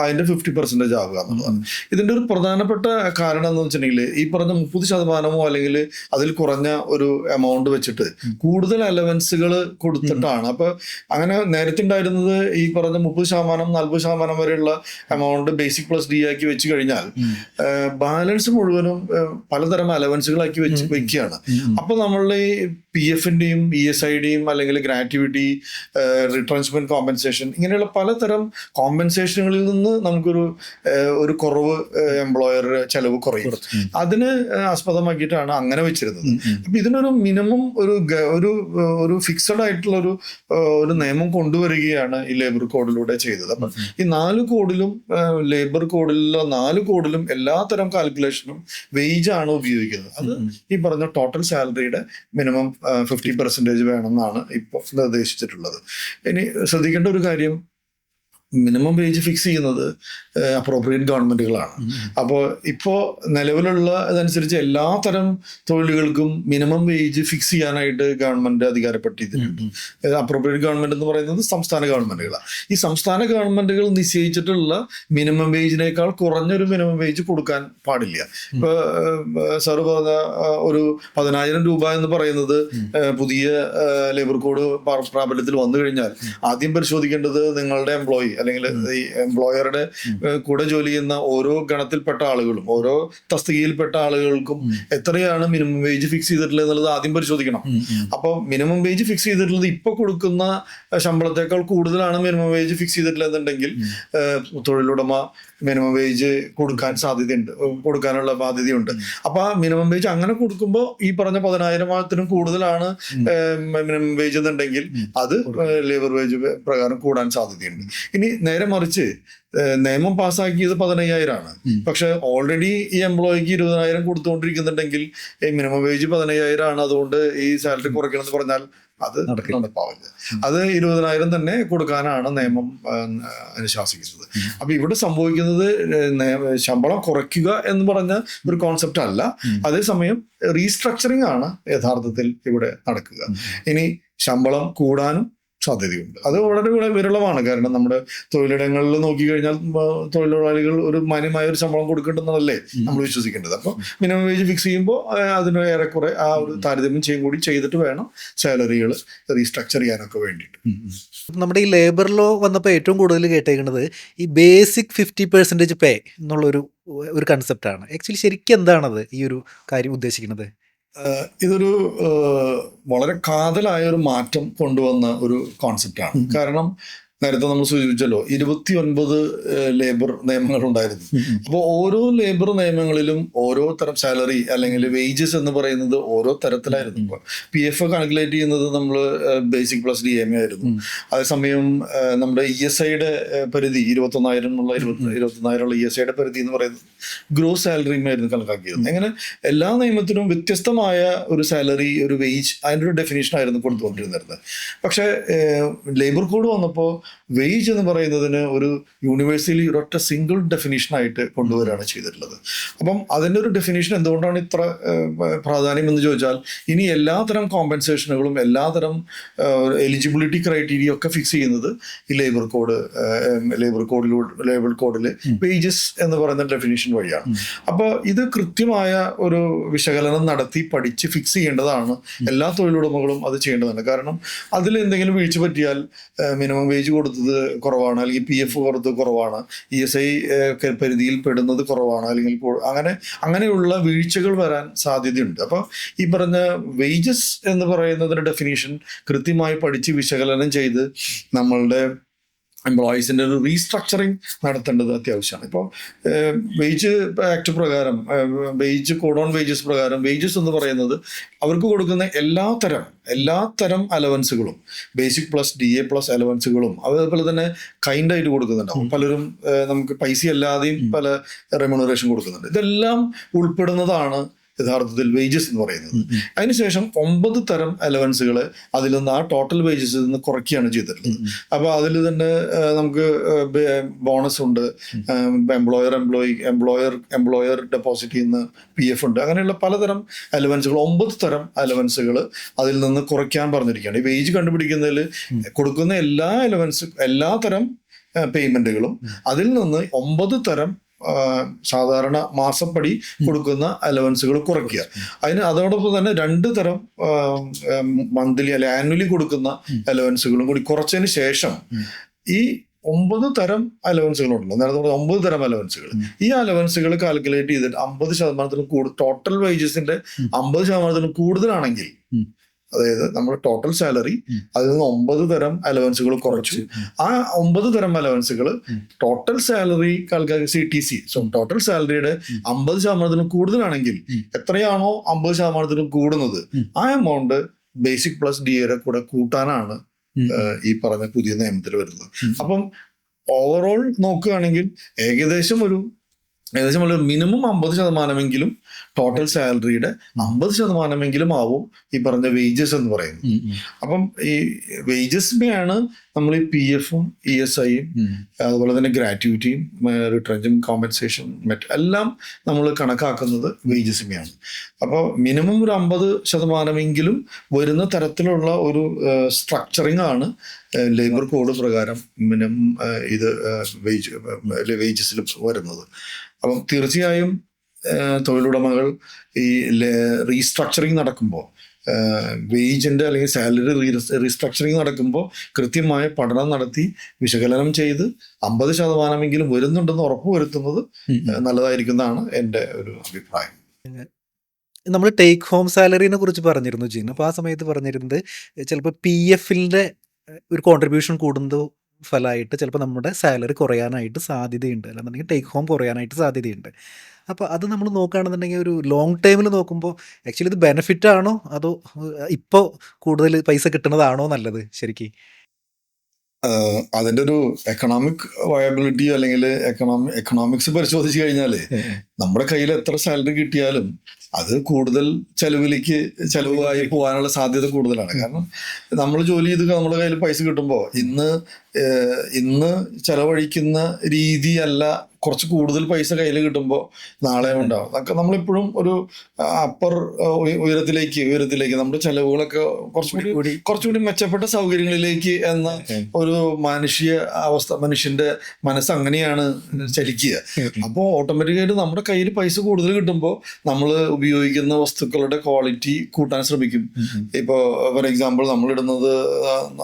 B: അതിന്റെ 50% ആവുക എന്നുള്ളതാണ്. ഇതിന്റെ ഒരു പ്രധാനപ്പെട്ട കാരണം എന്ന് വെച്ചിട്ടുണ്ടെങ്കിൽ ഈ പറഞ്ഞ 30% അല്ലെങ്കിൽ അതിൽ കുറഞ്ഞ ഒരു എമൗണ്ട് വെച്ചിട്ട് കൂടുതൽ അലവൻസുകൾ കൊടുത്തിട്ടാണ്. അപ്പൊ അങ്ങനെ നേരത്തെ ഉണ്ടായിരുന്നത് ഈ പറഞ്ഞ 30%, 40% വരെയുള്ള എമൗണ്ട് ബേസിക് പ്ലസ് DA ആക്കി വെച്ച് കഴിഞ്ഞാൽ ബാലൻസ് മുഴുവനും പലതരം അലവൻസുകളാക്കി വെക്കുകയാണ്. അപ്പൊ നമ്മളുടെ ഈ PF-ന്റെയും ESI-യുടെയും അല്ലെങ്കിൽ ഗ്രാറ്റുവിറ്റി ഗ്രാറ്റുവിറ്റി, റിട്രാൻസ്മെന്റ് കോമ്പൻസേഷൻ, ഇങ്ങനെയുള്ള പലതരം കോമ്പൻസേഷനുകളിൽ നിന്ന് നമുക്കൊരു ഒരു കുറവ് എംപ്ലോയർ ചെലവ് കുറയും. അതിന് ആസ്പദമാക്കിയിട്ടാണ് അങ്ങനെ വെച്ചിരുന്നത്. അപ്പൊ ഇതിനൊരു മിനിമം ഒരു ഫിക്സഡ് ആയിട്ടുള്ള ഒരു നിയമം കൊണ്ടുവരികയാണ് ഈ ലേബർ കോഡിലൂടെ ചെയ്തത്. അപ്പൊ ഈ 4 കോഡിലും ലേബർ കോഡിലുള്ള 4 കോഡിലും എല്ലാത്തരം കാൽക്കുലേഷനും വേജ് ആണ് ഉപയോഗിക്കുന്നത്. അത് ഈ പറഞ്ഞ ടോട്ടൽ സാലറിയുടെ മിനിമം 50% വേണമെന്നാണ് ഇപ്പോൾ നിർദ്ദേശിച്ചിട്ടുള്ളത്. ഇനി ശ്രദ്ധിക്കേണ്ട ഒരു കാര്യം, മിനിമം വേജ് ഫിക്സ് ചെയ്യുന്നത് അപ്രോപ്രിയേറ്റ് ഗവൺമെന്റുകളാണ്. അപ്പോൾ ഇപ്പോൾ നിലവിലുള്ള ഇതനുസരിച്ച് എല്ലാ തരം തൊഴിലുകൾക്കും മിനിമം വേജ് ഫിക്സ് ചെയ്യാനായിട്ട് ഗവൺമെന്റ് അധികാരപ്പെട്ടിട്ടുണ്ട്. അപ്രോപ്രിയേറ്റ് ഗവൺമെന്റ് എന്ന് പറയുന്നത് സംസ്ഥാന ഗവൺമെന്റുകളാണ്. ഈ സംസ്ഥാന ഗവൺമെന്റുകൾ നിശ്ചയിച്ചിട്ടുള്ള മിനിമം വേജിനേക്കാൾ കുറഞ്ഞൊരു മിനിമം വേജ് കൊടുക്കാൻ പാടില്ല. ഇപ്പൊ സാറ് പറഞ്ഞ ഒരു 10,000 രൂപ എന്ന് പറയുന്നത് പുതിയ ലേബർ കോഡ് പ്രാബല്യത്തിൽ വന്നു കഴിഞ്ഞാൽ ആദ്യം പരിശോധിക്കേണ്ടത് നിങ്ങളുടെ എംപ്ലോയി അല്ലെങ്കിൽ ഈ എംപ്ലോയറുടെ കൂടെ ജോലി ചെയ്യുന്ന ഓരോ ഗണത്തിൽപ്പെട്ട ആളുകളും ഓരോ തസ്തികയിൽപ്പെട്ട ആളുകൾക്കും എത്രയാണ് മിനിമം വേജ് ഫിക്സ് ചെയ്തിട്ടുള്ളത് എന്നുള്ളത് ആദ്യം പരിശോധിക്കണം. അപ്പോൾ മിനിമം വേജ് ഫിക്സ് ചെയ്തിട്ടുള്ളത് ഇപ്പൊ കൊടുക്കുന്ന ശമ്പളത്തെക്കാൾ കൂടുതലാണ് മിനിമം വേജ് ഫിക്സ് ചെയ്തിട്ടുള്ളതെന്നുണ്ടെങ്കിൽ തൊഴിലുടമ മിനിമം വേജ് കൊടുക്കാനുള്ള ബാധ്യതയുണ്ട്. അപ്പൊ ആ മിനിമം വേജ് അങ്ങനെ കൊടുക്കുമ്പോൾ ഈ പറഞ്ഞ 10,000 കൂടുതലാണ് മിനിമം വേജ് എന്നുണ്ടെങ്കിൽ അത് ലേബർ വേജ് പ്രകാരം കൂടാൻ സാധ്യതയുണ്ട്. ഇനി നേരെ മറിച്ച് നിയമം പാസ്സാക്കിയത് 15,000 ആണ്. പക്ഷെ ഓൾറെഡി ഈ എംപ്ലോയിക്ക് 20,000 കൊടുത്തുകൊണ്ടിരിക്കുന്നുണ്ടെങ്കിൽ ഈ മിനിമം വേജ് 15,000 ആണ്, അതുകൊണ്ട് ഈ സാലറി കുറയ്ക്കണം എന്ന് പറഞ്ഞാൽ അത് നടപ്പാവില്ല. അത് 20,000 തന്നെ കൊടുക്കാനാണ് നിയമം അനുശാസിക്കുന്നത്. അപ്പൊ ഇവിടെ സംഭവിക്കുന്നത് ശമ്പളം കുറയ്ക്കുക എന്ന് പറഞ്ഞ ഒരു കോൺസെപ്റ്റ് അല്ല, അതേസമയം റീസ്ട്രക്ചറിങ് ആണ് യഥാർത്ഥത്തിൽ ഇവിടെ നടക്കുക. ഇനി ശമ്പളം കൂടാനും സാധ്യതയുണ്ട്. അത് വളരെ വിരളമാണ്. കാരണം നമ്മുടെ തൊഴിലിടങ്ങളിൽ നോക്കിക്കഴിഞ്ഞാൽ തൊഴിലാളികൾ ഒരു മാന്യമായ ഒരു ശമ്പളം കൊടുക്കേണ്ടതെന്നല്ലേ നമ്മൾ വിശ്വസിക്കേണ്ടത്. അപ്പോൾ മിനിമം വേജ് ഫിക്സ് ചെയ്യുമ്പോൾ അതിന് ഏറെക്കുറെ ആ ഒരു താരതമ്യം കൂടി ചെയ്തിട്ട് വേണം സാലറികൾ റീസ്ട്രക്ചർ ചെയ്യാനൊക്കെ വേണ്ടിയിട്ട്.
A: നമ്മുടെ ഈ ലേബർ ലോ വന്നപ്പോൾ ഏറ്റവും കൂടുതൽ കേട്ടേക്കുന്നത് ഈ ബേസിക് 50% പേ എന്നുള്ളൊരു കൺസെപ്റ്റാണ്. ആക്ച്വലി ശരിക്കും എന്താണത് ഈ ഒരു കാര്യം ഉദ്ദേശിക്കുന്നത്?
B: ഇതൊരു വളരെ കാതലായ ഒരു മാറ്റം കൊണ്ടുവന്ന ഒരു കോൺസെപ്റ്റാണ്. കാരണം നേരത്തെ നമ്മൾ സൂചിപ്പിച്ചല്ലോ 29 ലേബർ നിയമങ്ങൾ ഉണ്ടായിരുന്നു. അപ്പോൾ ഓരോ ലേബർ നിയമങ്ങളിലും ഓരോ തരം സാലറി അല്ലെങ്കിൽ വേജസ് എന്ന് പറയുന്നത് ഓരോ തരത്തിലായിരുന്നു. ഇപ്പോൾ PF കാൽക്കുലേറ്റ് ചെയ്യുന്നത് നമ്മൾ ബേസിക് പ്ലസ് DMA ആയിരുന്നു. അതേസമയം നമ്മുടെ ESIയുടെ പരിധി 21,000 എന്നുള്ള 21,000 ESIയുടെ പരിധി എന്ന് പറയുന്നത് ഗ്രോസ് സാലറിയുമായിരുന്നു കണക്കാക്കിയത്. അങ്ങനെ എല്ലാ നിയമത്തിനും വ്യത്യസ്തമായ ഒരു സാലറി, ഒരു വേജ്, അതിൻ്റെ ഒരു ഡെഫിനേഷൻ ആയിരുന്നു കൊടുത്തുകൊണ്ടിരുന്നത്. പക്ഷേ ലേബർ കോഡ് വന്നപ്പോൾ വേജ് എന്ന് പറയുന്നതിന് ഒരു യൂണിവേഴ്സലി ഒരൊറ്റ സിംഗിൾ ഡെഫിനേഷനായിട്ട് കൊണ്ടുവരികയാണ് ചെയ്തിട്ടുള്ളത്. അപ്പം അതിൻ്റെ ഒരു ഡെഫിനേഷൻ എന്തുകൊണ്ടാണ് ഇത്ര പ്രാധാന്യം എന്ന് ചോദിച്ചാൽ, ഇനി എല്ലാത്തരം കോമ്പൻസേഷനുകളും എല്ലാത്തരം എലിജിബിലിറ്റി ക്രൈറ്റീരിയ ഒക്കെ ഫിക്സ് ചെയ്യുന്നത് ഈ ലേബർ കോഡിൽ വേജസ് എന്ന് പറയുന്ന ഡെഫിനേഷൻ വഴിയാണ്. അപ്പോൾ ഇത് കൃത്യമായ ഒരു വിശകലനം നടത്തി പഠിച്ച് ഫിക്സ് ചെയ്യേണ്ടതാണ്. എല്ലാ തൊഴിലുടമകളും അത് ചെയ്യേണ്ടതാണ്. കാരണം അതിൽ എന്തെങ്കിലും വീഴ്ച പറ്റിയാൽ മിനിമം വേജ് കൊടുത്തത് കുറവാണ്, അല്ലെങ്കിൽ PF കൊടുത്തത് കുറവാണ്, ESI പരിധിയിൽ പെടുന്നത് കുറവാണ്, അല്ലെങ്കിൽ അങ്ങനെയുള്ള വീഴ്ചകൾ വരാൻ സാധ്യതയുണ്ട്. അപ്പോൾ ഈ പറഞ്ഞ വേജസ് എന്ന് പറയുന്നതിന്റെ ഡെഫിനേഷൻ കൃത്യമായി പഠിച്ച് വിശകലനം ചെയ്ത് നമ്മളുടെ എംപ്ലോയീസിൻ്റെ ഒരു റീസ്ട്രക്ചറിങ് നടത്തേണ്ടത് അത്യാവശ്യമാണ്. ഇപ്പോൾ വേജ് ആക്ട് പ്രകാരം, വേജ് കോഡ് ഓൺ വേജസ് പ്രകാരം വേജസ് എന്ന് പറയുന്നത് അവർക്ക് കൊടുക്കുന്ന എല്ലാത്തരം അലവൻസുകളും, ബേസിക് പ്ലസ് DA പ്ലസ് അലവൻസുകളും, അതേപോലെ തന്നെ കൈൻഡായിട്ട് കൊടുക്കുന്നുണ്ടാവും. പലരും നമുക്ക് പൈസ അല്ലാതെയും പല റെമ്യൂണറേഷൻ കൊടുക്കുന്നുണ്ട്. ഇതെല്ലാം ഉൾപ്പെടുന്നതാണ് യഥാർത്ഥത്തിൽ വേജസ് എന്ന് പറയുന്നത്. അതിനുശേഷം 9 തരം അലവൻസുകൾ അതിൽ നിന്ന് ആ ടോട്ടൽ വേജസിൽ നിന്ന് കുറയ്ക്കുകയാണ് ചെയ്തിട്ടുള്ളത്. അപ്പോൾ അതിൽ തന്നെ നമുക്ക് ബോണസ് ഉണ്ട്, എംപ്ലോയർ ഡെപ്പോസിറ്റ് ചെയ്യുന്ന PF ഉണ്ട്. അങ്ങനെയുള്ള പലതരം അലവൻസുകൾ, 9 തരം അലവൻസുകൾ അതിൽ നിന്ന് കുറയ്ക്കാൻ പറഞ്ഞിരിക്കുകയാണ്. ഈ വേജ് കണ്ടുപിടിക്കുന്നതിൽ കൊടുക്കുന്ന എല്ലാ തരം പേയ്മെന്റുകളും അതിൽ നിന്ന് 9 തരം സാധാരണ മാസപ്പടി കൊടുക്കുന്ന അലവൻസുകൾ കുറയ്ക്കുക. അതോടൊപ്പം തന്നെ 2 തരം മന്ത്ലി അല്ലെ ആനുവലി കൊടുക്കുന്ന അലവൻസുകളും കൂടി കുറച്ചതിന് ശേഷം ഈ 9 തരം അലവൻസുകളുണ്ടല്ലോ, നേരത്തെ 9 തരം അലവൻസുകൾ, ഈ അലവൻസുകൾ കാൽക്കുലേറ്റ് ചെയ്തിട്ട് 50% ടോട്ടൽ വേജസിന്റെ 50% കൂടുതലാണെങ്കിൽ അതായത് നമ്മൾ ടോട്ടൽ സാലറി അതിൽ നിന്ന് 9 തരം അലവൻസുകൾ കുറച്ചു. ആ 9 തരം അലവൻസുകൾ ടോട്ടൽ സാലറി CTC, ടോട്ടൽ സാലറിയുടെ 50% കൂടുതലാണെങ്കിൽ എത്രയാണോ 50% കൂടുന്നത് ആ എമൗണ്ട് ബേസിക് പ്ലസ് DA കൂടെ കൂട്ടാനാണ് ഈ പറഞ്ഞ പുതിയ നിയമത്തിൽ വരുന്നത്. അപ്പം ഓവറോൾ നോക്കുകയാണെങ്കിൽ ഏകദേശം ഒരു മിനിമം 50% ടോട്ടൽ സാലറിയുടെ 50% ആവും ഈ പറഞ്ഞ വേജസ് എന്ന് പറയുന്നത്. അപ്പം ഈ വേജസിനെയാണ് നമ്മൾ ഈ PF-ഉം ESI-യും അതുപോലെ തന്നെ ഗ്രാറ്റുവിറ്റിയും റിട്രെഞ്ചും കോമ്പൻസേഷൻ എല്ലാം നമ്മൾ കണക്കാക്കുന്നത് വേജസിനെയാണ്. അപ്പോൾ മിനിമം ഒരു 50% വരുന്ന തരത്തിലുള്ള ഒരു സ്ട്രക്ചറിങ് ആണ് ലേബർ കോഡ് പ്രകാരം മിനിമം ഇത് വേജസിൽ വരുന്നത്. അപ്പം തീർച്ചയായും തൊഴിലുടമകൾ ഈ റീസ്ട്രക്ചറിങ് നടക്കുമ്പോൾ വേജിന്റെ അല്ലെങ്കിൽ സാലറി റീസ്ട്രക്ചറിങ് നടക്കുമ്പോൾ കൃത്യമായ പഠനം നടത്തി വിശകലനം ചെയ്ത് 50% വരുന്നുണ്ടെന്ന് ഉറപ്പുവരുത്തുന്നത് നല്ലതായിരിക്കുന്നതാണ് എൻ്റെ ഒരു അഭിപ്രായം.
A: നമ്മൾ ടേക്ക് ഹോം സാലറിനെ കുറിച്ച് പറഞ്ഞിരുന്നു ജീൻ. അപ്പോൾ ആ സമയത്ത് പറഞ്ഞിരുന്നത് ചിലപ്പോൾ PF-ന്റെ ഒരു കോൺട്രിബ്യൂഷൻ കൂടുന്നത് ഫലമായിട്ട് ചിലപ്പോൾ നമ്മുടെ സാലറി കുറയാനായിട്ട് സാധ്യതയുണ്ട്, അല്ലെന്നുണ്ടെങ്കിൽ ടേക്ക് ഹോം കുറയാനായിട്ട് സാധ്യതയുണ്ട്. അപ്പോൾ അത് നമ്മൾ നോക്കുകയാണെന്നുണ്ടെങ്കിൽ ഒരു ലോങ് ടൈമിൽ നോക്കുമ്പോൾ ആക്ച്വലി ഇത് ബെനിഫിറ്റ് ആണോ അതോ ഇപ്പോൾ കൂടുതൽ പൈസ കിട്ടുന്നതാണോ നല്ലത് ശരിക്കും?
B: അതിൻ്റെ ഒരു എക്കണോമിക് വയബിലിറ്റി അല്ലെങ്കിൽ എക്കണോമിക്സ് പരിശോധിച്ച് കഴിഞ്ഞാൽ നമ്മുടെ കയ്യിൽ എത്ര സാലറി കിട്ടിയാലും അത് കൂടുതൽ ചെലവായി പോകാനുള്ള സാധ്യത കൂടുതലാണ്. കാരണം നമ്മൾ ജോലി ചെയ്ത് നമ്മുടെ കയ്യിൽ പൈസ കിട്ടുമ്പോൾ ഇന്ന് ചെലവഴിക്കുന്ന രീതിയല്ല കുറച്ച് കൂടുതൽ പൈസ കയ്യിൽ കിട്ടുമ്പോൾ നാളെ ഉണ്ടാവും. അതൊക്കെ നമ്മളിപ്പോഴും ഒരു അപ്പർ ഉയരത്തിലേക്ക് നമ്മുടെ ചെലവുകളൊക്കെ കുറച്ചുകൂടി മെച്ചപ്പെട്ട സൗകര്യങ്ങളിലേക്ക് എന്ന ഒരു മനുഷ്യന്റെ മനസ്സ് അങ്ങനെയാണ് ചലിക്കുക. അപ്പോൾ ഓട്ടോമാറ്റിക്കായിട്ട് നമ്മുടെ കയ്യിൽ പൈസ കൂടുതൽ കിട്ടുമ്പോൾ നമ്മൾ ഉപയോഗിക്കുന്ന വസ്തുക്കളുടെ ക്വാളിറ്റി കൂട്ടാൻ ശ്രമിക്കും. ഇപ്പോൾ ഫോർ എക്സാമ്പിൾ നമ്മളിടുന്നത്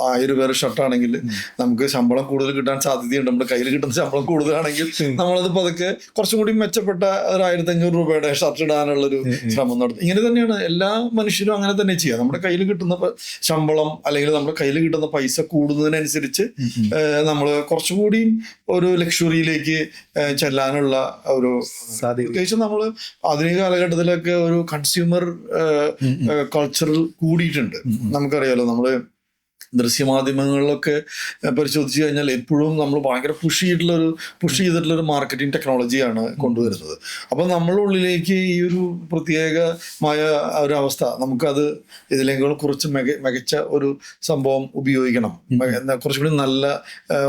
B: 1000 രൂപയുടെ ഷർട്ടാണെങ്കിൽ നമുക്ക് ശമ്പളം കൂടുതൽ കിട്ടാൻ സാധ്യതയുണ്ട്. നമ്മുടെ കയ്യിൽ കിട്ടുന്ന ശമ്പളം കൂടുതലാണെങ്കിൽ നമ്മളത് പതുക്കെ കുറച്ചും കൂടി മെച്ചപ്പെട്ട ഒരു 1500 രൂപയുടെ ഷർട്ട് ഇടാനുള്ളൊരു ശ്രമം നടത്തും. ഇങ്ങനെ തന്നെയാണ് എല്ലാ മനുഷ്യരും അങ്ങനെ തന്നെ ചെയ്യുക. നമ്മുടെ കയ്യിൽ കിട്ടുന്ന ശമ്പളം അല്ലെങ്കിൽ നമ്മുടെ കയ്യിൽ കിട്ടുന്ന പൈസ കൂടുന്നതിനനുസരിച്ച് നമ്മൾ കുറച്ചും കൂടി ഒരു ലക്ഷറിയിലേക്ക് ചെല്ലാനുള്ള ഒരു പ്രത്യേകിച്ച് നമ്മൾ ആധുനിക കാലഘട്ടത്തിലൊക്കെ ഒരു കൺസ്യൂമർ കൾച്ചർ കൂടിയിട്ടുണ്ട്. നമുക്കറിയാലോ, നമ്മള് ദൃശ്യമാധ്യമങ്ങളിലൊക്കെ പരിശോധിച്ച് കഴിഞ്ഞാൽ എപ്പോഴും നമ്മൾ ഭയങ്കര പുഷ് ചെയ്തിട്ടുള്ളൊരു മാർക്കറ്റിംഗ് ടെക്നോളജിയാണ് കൊണ്ടുവരുന്നത്. അപ്പം നമ്മളുടെ ഉള്ളിലേക്ക് ഈ ഒരു പ്രത്യേകമായ ഒരു അവസ്ഥ, നമുക്കത് ഇതിലേക്കാൾ കുറച്ച് മികച്ച ഒരു സംഭവം ഉപയോഗിക്കണം, കുറച്ചുകൂടി നല്ല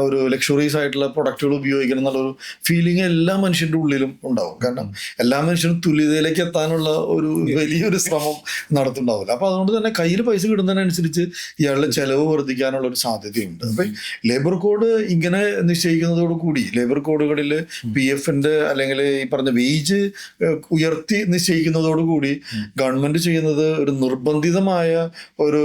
B: ഒരു ലക്ഷറീസ് ആയിട്ടുള്ള പ്രൊഡക്റ്റുകൾ ഉപയോഗിക്കണം എന്നുള്ളൊരു ഫീലിംഗ് എല്ലാ മനുഷ്യൻ്റെ ഉള്ളിലും ഉണ്ടാവും. കാരണം എല്ലാ മനുഷ്യരും തുല്യതയിലേക്ക് എത്താനുള്ള ഒരു വലിയൊരു ശ്രമം നടത്തുന്നുണ്ടാവില്ല. അപ്പം അതുകൊണ്ട് തന്നെ കയ്യിൽ പൈസ കിട്ടുന്നതിനനുസരിച്ച് ഇയാളുടെ ചെലവ് വർദ്ധിക്കാനുള്ള ഒരു സാധ്യതയുണ്ട്. അപ്പൊ ലേബർ കോഡ് ഇങ്ങനെ നിശ്ചയിക്കുന്നതോടുകൂടി ലേബർ കോഡുകളിൽ PF-ന്റെ അല്ലെങ്കിൽ ഈ പറഞ്ഞ വേജ് ഉയർത്തി നിശ്ചയിക്കുന്നതോടുകൂടി ഗവൺമെന്റ് ചെയ്യുന്നത് ഒരു നിർബന്ധിതമായ ഒരു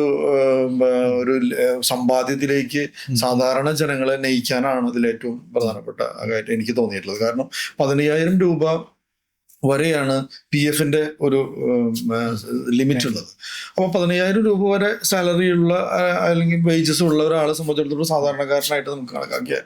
B: സമ്പാദ്യത്തിലേക്ക് സാധാരണ ജനങ്ങളെ നയിക്കാനാണ് ഇതിൽ ഏറ്റവും പ്രധാനപ്പെട്ട കാര്യം എനിക്ക് തോന്നിയിട്ടുള്ളത്. കാരണം 15,000 രൂപ വരെയാണ് PF-ന്റെ ഒരു ലിമിറ്റ് ഉള്ളത്. അപ്പോൾ 15,000 രൂപ വരെ സാലറി ഉള്ള അല്ലെങ്കിൽ വേജസ് ഉള്ള ഒരാളെ സംബന്ധിച്ചിടത്തോളം സാധാരണക്കാരനായിട്ട് നമുക്ക് കണക്കാക്കിയാൽ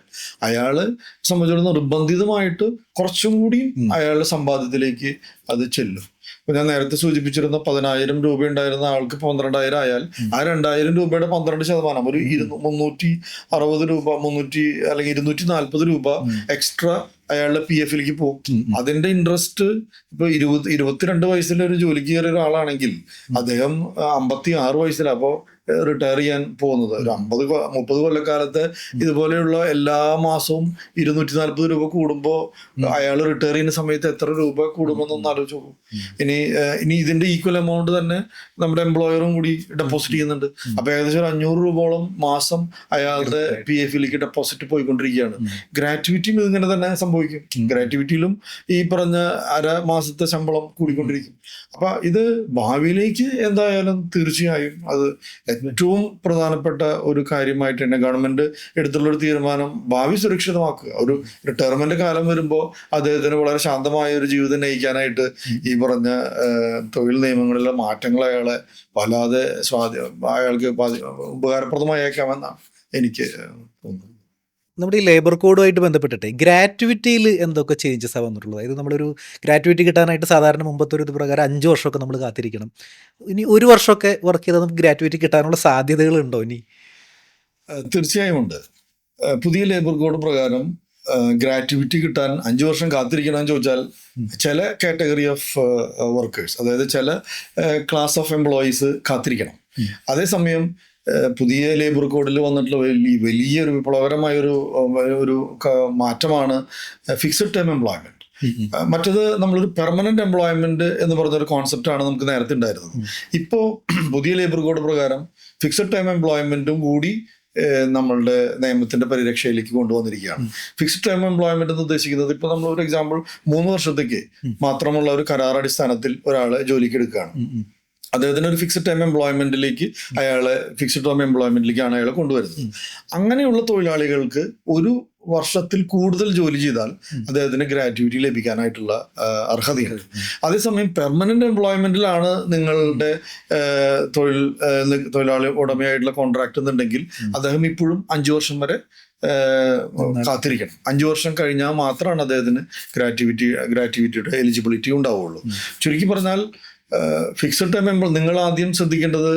B: അയാളെ സംബന്ധിച്ചിടത്തോളം നിർബന്ധിതമായിട്ട് കുറച്ചും കൂടി അയാളുടെ സമ്പാദ്യത്തിലേക്ക് അത് ചെല്ലും. ഇപ്പൊ ഞാൻ നേരത്തെ സൂചിപ്പിച്ചിരുന്ന 10,000 രൂപ ഉണ്ടായിരുന്ന ആൾക്ക് 12,000 ആയാൽ ആ 2,000 രൂപയുടെ 12% ഒരു 360 രൂപ 300 അല്ലെങ്കിൽ 240 രൂപ എക്സ്ട്രാ അയാളുടെ PF-ലേക്ക് പോകും. അതിന്റെ ഇൻട്രസ്റ്റ് ഇപ്പൊ 22 വയസ്സിൽ ഒരു ജോലിക്ക് കയറിയ ഒരാളാണെങ്കിൽ അദ്ദേഹം 56 വയസ്സിലാണ് അപ്പോൾ റിട്ടയർ ചെയ്യാൻ പോകുന്നത്. ഒരു 30 കൊല്ലക്കാലത്ത് ഇതുപോലെയുള്ള എല്ലാ മാസവും 240 രൂപ കൂടുമ്പോൾ അയാൾ റിട്ടയർ ചെയ്യുന്ന സമയത്ത് എത്ര രൂപ കൂടുമെന്നൊന്ന് ആലോചിച്ച് നോക്കും. ഇനി ഇതിന്റെ ഈക്വൽ എമൗണ്ട് തന്നെ നമ്മുടെ എംപ്ലോയറും കൂടി ഡെപ്പോസിറ്റ് ചെയ്യുന്നുണ്ട്. അപ്പൊ ഏകദേശം ഒരു 500 രൂപയോളം മാസം അയാളുടെ PF-ലേക്ക് ഡെപ്പോസിറ്റ് പോയിക്കൊണ്ടിരിക്കുകയാണ്. ഗ്രാറ്റുവിറ്റിയും ഇതിങ്ങനെ തന്നെ സംഭവിക്കും. ഗ്രാറ്റുവിറ്റിയിലും ഈ പറഞ്ഞ മാസത്തെ ശമ്പളം കൂടിക്കൊണ്ടിരിക്കും. അപ്പൊ ഇത് ഭാവിയിലേക്ക് എന്തായാലും തീർച്ചയായും അത് ഏറ്റവും പ്രധാനപ്പെട്ട ഒരു കാര്യമായിട്ട് തന്നെ ഗവൺമെന്റ് എടുത്തുള്ളൊരു തീരുമാനം ഭാവി സുരക്ഷിതമാക്കുക. ഒരു റിട്ടയർമെന്റ് കാലം വരുമ്പോൾ അദ്ദേഹത്തിന് വളരെ ശാന്തമായ ഒരു ജീവിതം നയിക്കാനായിട്ട് ഈ പറഞ്ഞ തൊഴിൽ നിയമങ്ങളിലെ മാറ്റങ്ങൾ അയാളെ വല്ലാതെ അയാൾക്ക് ഉപകാരപ്രദമായേക്കാമെന്നാണ് എനിക്ക് തോന്നുന്നത്.
A: നമ്മുടെ ഈ ലേബർ കോഡുമായിട്ട് ബന്ധപ്പെട്ടിട്ട് ഗ്രാറ്റുവിറ്റിയിൽ എന്തൊക്കെ ചേഞ്ചസ് വന്നിട്ടുള്ളത്? അതായത് നമ്മളൊരു ഗ്രാറ്റുവിറ്റി കിട്ടാനായിട്ട് സാധാരണ മുമ്പത്തെ ഒരു ഇത് പ്രകാരം 5 വർഷമൊക്കെ നമ്മൾ കാത്തിരിക്കണം. ഇനി 1 വർഷമൊക്കെ വർക്ക് ചെയ്താൽ നമുക്ക് ഗ്രാറ്റുവിറ്റി കിട്ടാനുള്ള സാധ്യതകളുണ്ടോ ഇനി?
B: തീർച്ചയായും ഉണ്ട്. പുതിയ ലേബർ കോഡ് പ്രകാരം ഗ്രാറ്റുവിറ്റി കിട്ടാൻ 5 വർഷം കാത്തിരിക്കണമെന്ന് ചോദിച്ചാൽ ചില കാറ്റഗറി ഓഫ് വർക്കേഴ്സ്, അതായത് ചില ക്ലാസ് ഓഫ് എംപ്ലോയീസ് കാത്തിരിക്കണം. അതേസമയം പുതിയ ലേബർ കോഡിൽ വന്നിട്ടുള്ള വലിയൊരു വിപ്ലവകരമായൊരു മാറ്റമാണ് ഫിക്സഡ് ടൈം എംപ്ലോയ്മെന്റ്. മറ്റത് നമ്മളൊരു പെർമനന്റ് എംപ്ലോയ്മെന്റ് എന്ന് പറഞ്ഞൊരു കോൺസെപ്റ്റാണ് നമുക്ക് നേരത്തെ ഉണ്ടായിരുന്നത്. ഇപ്പോൾ പുതിയ ലേബർ കോഡ് പ്രകാരം ഫിക്സഡ് ടൈം എംപ്ലോയ്മെന്റും കൂടി നമ്മളുടെ നിയമത്തിന്റെ പരിരക്ഷയിലേക്ക് കൊണ്ടുവന്നിരിക്കുകയാണ്. ഫിക്സ്ഡ് ടൈം എംപ്ലോയ്മെന്റ് എന്ന് ഉദ്ദേശിക്കുന്നത് ഇപ്പോൾ നമ്മൾ ഒരു എക്സാമ്പിൾ 3 വർഷത്തേക്ക് മാത്രമുള്ള ഒരു കരാർ അടിസ്ഥാനത്തിൽ ഒരാളെ ജോലിക്ക് എടുക്കുകയാണ്. അദ്ദേഹത്തിന് ഒരു ഫിക്സ്ഡ് ടൈം എംപ്ലോയ്മെന്റിലേക്ക് ഫിക്സ്ഡ് ടൈം എംപ്ലോയ്മെന്റിലേക്കാണ് അയാളെ കൊണ്ടുവരുന്നത്. അങ്ങനെയുള്ള തൊഴിലാളികൾക്ക് 1 വർഷത്തിൽ കൂടുതൽ ജോലി ചെയ്താൽ അദ്ദേഹത്തിന് ഗ്രാറ്റുവിറ്റി ലഭിക്കാനായിട്ടുള്ള അർഹതയുണ്ട്. അതേസമയം പെർമനന്റ് എംപ്ലോയ്മെന്റിലാണ് നിങ്ങളുടെ തൊഴിലാളി ഉടമയായിട്ടുള്ള കോൺട്രാക്ട് എന്നുണ്ടെങ്കിൽ അദ്ദേഹം ഇപ്പോഴും 5 വർഷം വരെ കാത്തിരിക്കണം. 5 വർഷം കഴിഞ്ഞാൽ മാത്രമാണ് അദ്ദേഹത്തിന് ഗ്രാറ്റുവിറ്റിയുടെ എലിജിബിലിറ്റി ഉണ്ടാവുള്ളൂ. ചുരുക്കി പറഞ്ഞാൽ ഫിക്സഡ് ടൈം നിങ്ങൾ ആദ്യം ശ്രദ്ധിക്കേണ്ടത്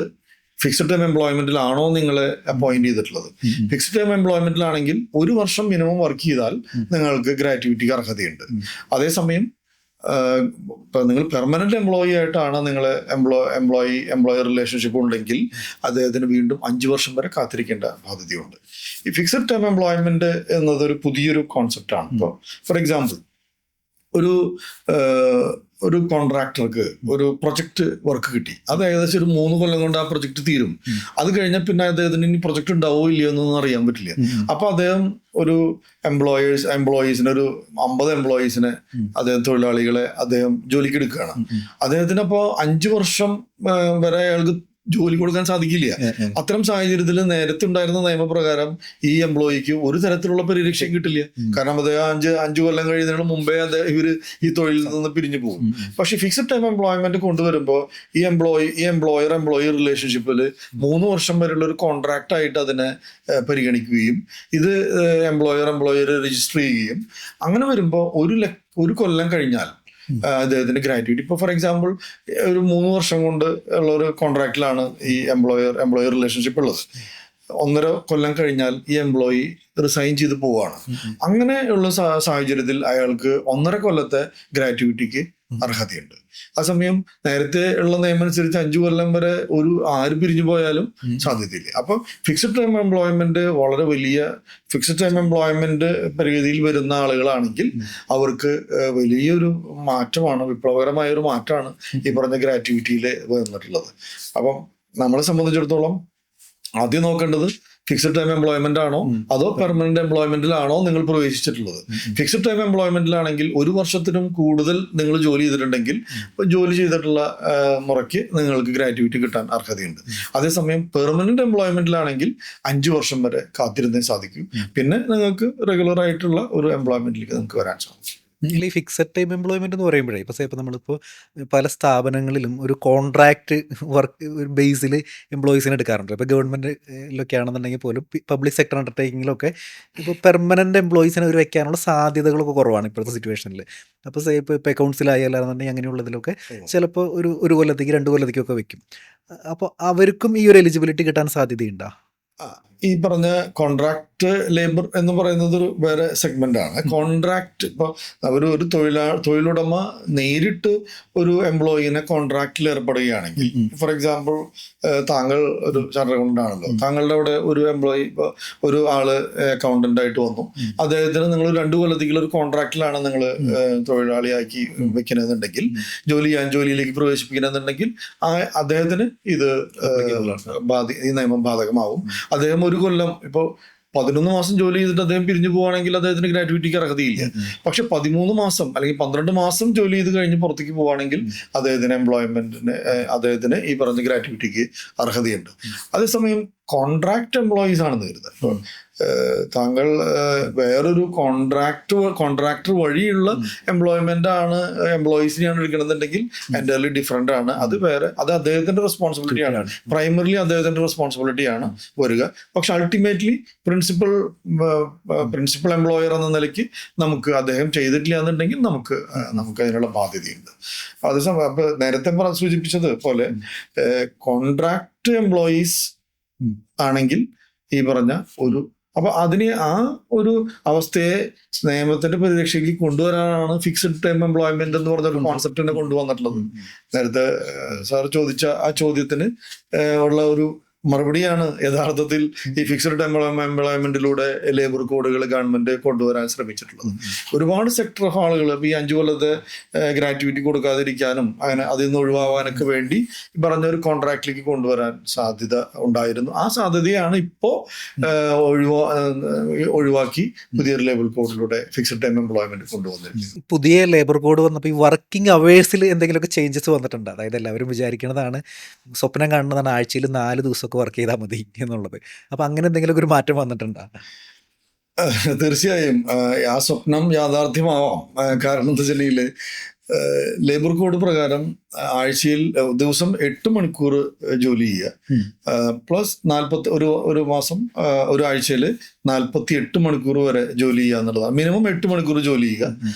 B: ഫിക്സഡ് ടൈം എംപ്ലോയ്മെന്റിലാണോ നിങ്ങളെ അപ്പോയിന്റ് ചെയ്തിട്ടുള്ളത്. ഫിക്സഡ് ടൈം എംപ്ലോയ്മെന്റിലാണെങ്കിൽ 1 വർഷം മിനിമം വർക്ക് ചെയ്താൽ നിങ്ങൾക്ക് ഗ്രാറ്റുവിറ്റിക്ക് അർഹതയുണ്ട്. അതേസമയം ഇപ്പം നിങ്ങൾ പെർമനന്റ് എംപ്ലോയി ആയിട്ടാണ് നിങ്ങൾ എംപ്ലോയർ റിലേഷൻഷിപ്പ് ഉണ്ടെങ്കിൽ അദ്ദേഹത്തിന് വീണ്ടും 5 വർഷം വരെ കാത്തിരിക്കേണ്ട ബാധ്യതയുണ്ട്. ഈ ഫിക്സഡ് ടൈം എംപ്ലോയ്മെന്റ് എന്നതൊരു പുതിയൊരു കോൺസെപ്റ്റാണ്. ഇപ്പോൾ ഫോർ എക്സാമ്പിൾ ഒരു കോൺട്രാക്ടർക്ക് ഒരു പ്രൊജക്ട് വർക്ക് കിട്ടി. അത് ഏകദേശം ഒരു 3 കൊല്ലം കൊണ്ട് ആ പ്രൊജക്ട് തീരും. അത് കഴിഞ്ഞാൽ പിന്നെ അദ്ദേഹത്തിന് ഇനി പ്രൊജക്ട് ഉണ്ടാവോ ഇല്ലയോ എന്നൊന്നും അറിയാൻ പറ്റില്ല. അപ്പൊ അദ്ദേഹം ഒരു എംപ്ലോയീസിനെ ഒരു 50 എംപ്ലോയീസിനെ തൊഴിലാളികളെ അദ്ദേഹം ജോലിക്ക് എടുക്കുകയാണ്. അദ്ദേഹത്തിന് അപ്പോൾ 5 വർഷം വരെ അയാൾക്ക് ജോലി കൊടുക്കാൻ സാധിക്കില്ല. അത്തരം സാഹചര്യത്തിൽ നേരത്തെ ഉണ്ടായിരുന്ന നിയമപ്രകാരം ഈ എംപ്ലോയിക്ക് ഒരു തരത്തിലുള്ള പരിരക്ഷയും കിട്ടില്ല. കാരണം അദ്ദേഹം 5 കൊല്ലം കഴിയുന്നതിന് മുമ്പേ ഇവര് ഈ തൊഴിലിൽ നിന്ന് പിരിഞ്ഞു പോകും. പക്ഷെ ഫിക്സഡ് ടൈം എംപ്ലോയ്മെന്റ് കൊണ്ടുവരുമ്പോൾ ഈ എംപ്ലോയർ റിലേഷൻഷിപ്പിൽ 3 വർഷം വരെയുള്ള ഒരു കോൺട്രാക്ട് ആയിട്ട് അതിനെ പരിഗണിക്കുകയും ഇത് എംപ്ലോയർ രജിസ്റ്റർ ചെയ്യുകയും അങ്ങനെ വരുമ്പോൾ 1 കൊല്ലം കഴിഞ്ഞാൽ അദ്ദേഹത്തിന് ഗ്രാറ്റുവിറ്റി. ഇപ്പോൾ ഫോർ എക്സാമ്പിൾ ഒരു 3 വർഷം കൊണ്ട് ഉള്ള ഒരു കോൺട്രാക്റ്റിലാണ് ഈ എംപ്ലോയർ റിലേഷൻഷിപ്പ് ഉള്ളത്. 1.5 കൊല്ലം കഴിഞ്ഞാൽ ഈ എംപ്ലോയി റിസൈൻ ചെയ്ത് പോവുകയാണ്. അങ്ങനെയുള്ള സാഹചര്യത്തിൽ അയാൾക്ക് 1.5 കൊല്ലത്തെ ഗ്രാറ്റുവിറ്റിക്ക് അർഹതയുണ്ട്. അതേസമയം നേരത്തെ ഉള്ള നിയമം അനുസരിച്ച് 5 കൊല്ലം വരെ ആര് പിരിഞ്ഞു പോയാലും സാധ്യതയില്ല. അപ്പം ഫിക്സഡ് ടൈം എംപ്ലോയ്മെന്റ് വളരെ വലിയ ഫിക്സഡ് ടൈം എംപ്ലോയ്മെന്റ് പരിഗതിയിൽ വരുന്ന ആളുകളാണെങ്കിൽ അവർക്ക് വലിയൊരു മാറ്റമാണ്, വിപ്ലവകരമായ ഒരു മാറ്റമാണ് ഈ പറഞ്ഞ ഗ്രാറ്റുവിറ്റിയിൽ വന്നിട്ടുള്ളത്. അപ്പം നമ്മളെ സംബന്ധിച്ചിടത്തോളം ആദ്യം നോക്കേണ്ടത് ഫിക്സഡ് ടൈം എംപ്ലോയ്മെന്റ് ആണോ അതോ പെർമനന്റ് എംപ്ലോയ്മെന്റിലാണോ നിങ്ങൾ പ്രവേശിച്ചിട്ടുള്ളത്. ഫിക്സഡ് ടൈം എംപ്ലോയ്മെന്റിലാണെങ്കിൽ 1 വർഷത്തിനും കൂടുതൽ നിങ്ങൾ ജോലി ചെയ്തിട്ടുണ്ടെങ്കിൽ ജോലി ചെയ്തിട്ടുള്ള മുറയ്ക്ക് നിങ്ങൾക്ക് ഗ്രാറ്റുവിറ്റി കിട്ടാൻ അർഹതയുണ്ട്. അതേസമയം പെർമനന്റ് എംപ്ലോയ്മെന്റിലാണെങ്കിൽ 5 വർഷം വരെ കാത്തിരുന്നേ സാധിക്കും. പിന്നെ നിങ്ങൾക്ക് റെഗുലർ ആയിട്ടുള്ള ഒരു എംപ്ലോയ്മെന്റിലേക്ക് നിങ്ങൾക്ക് വരാൻ സാധിക്കും.
A: ഈ ഫിക്സഡ് ടൈം എംപ്ലോയ്മെന്റ് എന്ന് പറയുമ്പോഴേ ഇപ്പോൾ നമ്മളിപ്പോൾ പല സ്ഥാപനങ്ങളിലും ഒരു കോൺട്രാക്ട് വർക്ക് ബേസിൽ എംപ്ലോയീസിനെ എടുക്കാറുണ്ട്. ഇപ്പോൾ ഗവൺമെൻറ്റിലൊക്കെ ആണെന്നുണ്ടെങ്കിൽ പോലും പബ്ലിക് സെക്ടർ അണ്ടർടേക്കിങ്ങിലൊക്കെ ഇപ്പോൾ പെർമനൻ്റ് എംപ്ലോയീസിനെ ഒരു വെക്കാനുള്ള സാധ്യതകളൊക്കെ കുറവാണ് ഇപ്പോഴത്തെ സിറ്റുവേഷനിൽ. അപ്പോൾ ഇപ്പോൾ അക്കൗണ്ട്സിലായാലാണെന്നുണ്ടെങ്കിൽ അങ്ങനെയുള്ളതിലൊക്കെ ചിലപ്പോൾ ഒരു കൊല്ലത്തേക്ക് 2 കൊല്ലത്തേക്കൊക്കെ വെക്കും. അപ്പോൾ അവർക്കും ഈ ഒരു എലിജിബിലിറ്റി കിട്ടാൻ സാധ്യതയുണ്ടോ?
B: ഈ പറഞ്ഞ കോൺട്രാക്ട് ലേബർ എന്ന് പറയുന്നത് ഒരു വേറെ സെഗ്മെന്റ് ആണ്. കോൺട്രാക്ട് ഇപ്പോൾ ഒരു തൊഴിലുടമ നേരിട്ട് ഒരു എംപ്ലോയിനെ കോൺട്രാക്റ്റിൽ ഏർപ്പെടുകയാണെങ്കിൽ, ഫോർ എക്സാമ്പിൾ താങ്കൾ ഒരു ചാർട്ടേഡ് അക്കൗണ്ടന്റ് ആണല്ലോ, താങ്കളുടെ അവിടെ ഒരു എംപ്ലോയി ഇപ്പോൾ ഒരു ആള് അക്കൗണ്ടന്റ് ആയിട്ട് വന്നു, അദ്ദേഹത്തിന് നിങ്ങൾ 2 കൊല്ലത്തേക്കുള്ള ഒരു കോൺട്രാക്റ്റിലാണ് നിങ്ങൾ തൊഴിലാളിയാക്കി വെക്കണമെന്നുണ്ടെങ്കിൽ, ജോലിയിലേക്ക് പ്രവേശിപ്പിക്കണമെന്നുണ്ടെങ്കിൽ അദ്ദേഹത്തിന് ഈ നിയമം ബാധകമാവും. അദ്ദേഹം 1 കൊല്ലം ഇപ്പോൾ 11 മാസം ജോലി ചെയ്തിട്ട് അദ്ദേഹം പിരിഞ്ഞു പോവുകയാണെങ്കിൽ അദ്ദേഹത്തിന് ഗ്രാറ്റുവിറ്റിക്ക് അർഹതയില്ല. പക്ഷെ 13 മാസം അല്ലെങ്കിൽ 12 മാസം ജോലി ചെയ്ത് കഴിഞ്ഞ് പുറത്തേക്ക് പോവുകയാണെങ്കിൽ അദ്ദേഹത്തിന് ഈ പറഞ്ഞ ഗ്രാറ്റുവിറ്റിക്ക് അർഹതയുണ്ട്. അതേസമയം കോൺട്രാക്ട് എംപ്ലോയീസ് ആണെന്ന് കരുതുക. ഇപ്പോൾ താങ്കൾ വേറൊരു കോൺട്രാക്ടർ വഴിയുള്ള എംപ്ലോയ്മെന്റ് ആണ്, എംപ്ലോയീസിനെയാണ് എടുക്കണമെന്നുണ്ടെങ്കിൽ എൻ്റയർലി ഡിഫറെന്റ് ആണ്. അത് വേറെ, അത് അദ്ദേഹത്തിന്റെ റെസ്പോൺസിബിലിറ്റിയാണ്, പ്രൈമറിലി അദ്ദേഹത്തിന്റെ റെസ്പോൺസിബിലിറ്റിയാണ് വരിക. പക്ഷെ അൾട്ടിമേറ്റ്ലി പ്രിൻസിപ്പൽ എംപ്ലോയർ എന്ന നിലയ്ക്ക് നമുക്ക് അദ്ദേഹം ചെയ്തിട്ടില്ല എന്നുണ്ടെങ്കിൽ നമുക്ക് അതിനുള്ള ബാധ്യതയുണ്ട്. അതേസമയം അപ്പൊ നേരത്തെ സൂചിപ്പിച്ചത് പോലെ കോൺട്രാക്ട് എംപ്ലോയീസ് ആണെങ്കിൽ ഈ പറഞ്ഞ ഒരു, അപ്പൊ അതിന് ആ ഒരു അവസ്ഥയെ നിയമത്തിന്റെ പരിരക്ഷയ്ക്ക് കൊണ്ടുവരാനാണ് ഫിക്സഡ് ടൈം എംപ്ലോയ്മെന്റ് എന്ന് പറഞ്ഞ ഒരു കോൺസെപ്റ്റിനെ കൊണ്ടുവന്നിട്ടുള്ളത്. നേരത്തെ സാർ ചോദിച്ച ആ ചോദ്യത്തിന് ഉള്ള ഒരു മറുപടിയാണ് യഥാർത്ഥത്തിൽ ഈ ഫിക്സഡ് ടൈം എംപ്ലോയ്മെന്റിലൂടെ ലേബർ കോഡുകൾ ഗവൺമെന്റ് കൊണ്ടുവരാൻ ശ്രമിച്ചിട്ടുള്ളത്. ഒരുപാട് സെക്ടർ ഓഫ് ആളുകൾ ഇപ്പൊ ഈ 5 കൊല്ലത്തെ ഗ്രാറ്റുവിറ്റി കൊടുക്കാതിരിക്കാനും അങ്ങനെ അതിൽ നിന്ന് ഒഴിവാകാനൊക്കെ വേണ്ടി പറഞ്ഞ ഒരു കോൺട്രാക്റ്റിലേക്ക് കൊണ്ടുവരാൻ സാധ്യത ഉണ്ടായിരുന്നു. ആ സാധ്യതയാണ് ഇപ്പോ ഒഴിവാക്കി പുതിയൊരു ലേബർ കോഡിലൂടെ ഫിക്സഡ് ടൈം എംപ്ലോയ്മെന്റ് കൊണ്ടുവന്നിരിക്കുന്നത്.
A: പുതിയ ലേബർ കോഡ് വന്നപ്പോൾ ഈ വർക്കിംഗ് അവേഴ്സിൽ എന്തെങ്കിലുമൊക്കെ ചേഞ്ചസ് വന്നിട്ടുണ്ട്? അതായത് എല്ലാവരും വിചാരിക്കുന്നതാണ്, സ്വപ്നം കാണുന്നതാണ് ആഴ്ചയിൽ 4 ദിവസം വർക്ക് ചെയ്താൽ മതി എന്നുള്ളത്. അപ്പൊ അങ്ങനെ എന്തെങ്കിലും ഒരു മാറ്റം വന്നിട്ടുണ്ടോ?
B: തീർച്ചയായും ആ സ്വപ്നം യാഥാർത്ഥ്യമാവാം. കാരണം എന്താ വെച്ചിട്ടുണ്ടെങ്കിൽ ലേബർ കോഡ് പ്രകാരം ആഴ്ചയിൽ ദിവസം 8 മണിക്കൂർ ജോലി ചെയ്യുക, പ്ലസ് ഒരു മാസം ഒരാഴ്ചയിൽ 48 മണിക്കൂർ വരെ ജോലി ചെയ്യുക എന്നുള്ളതാണ്. മിനിമം 8 മണിക്കൂർ ജോലി ചെയ്യുക,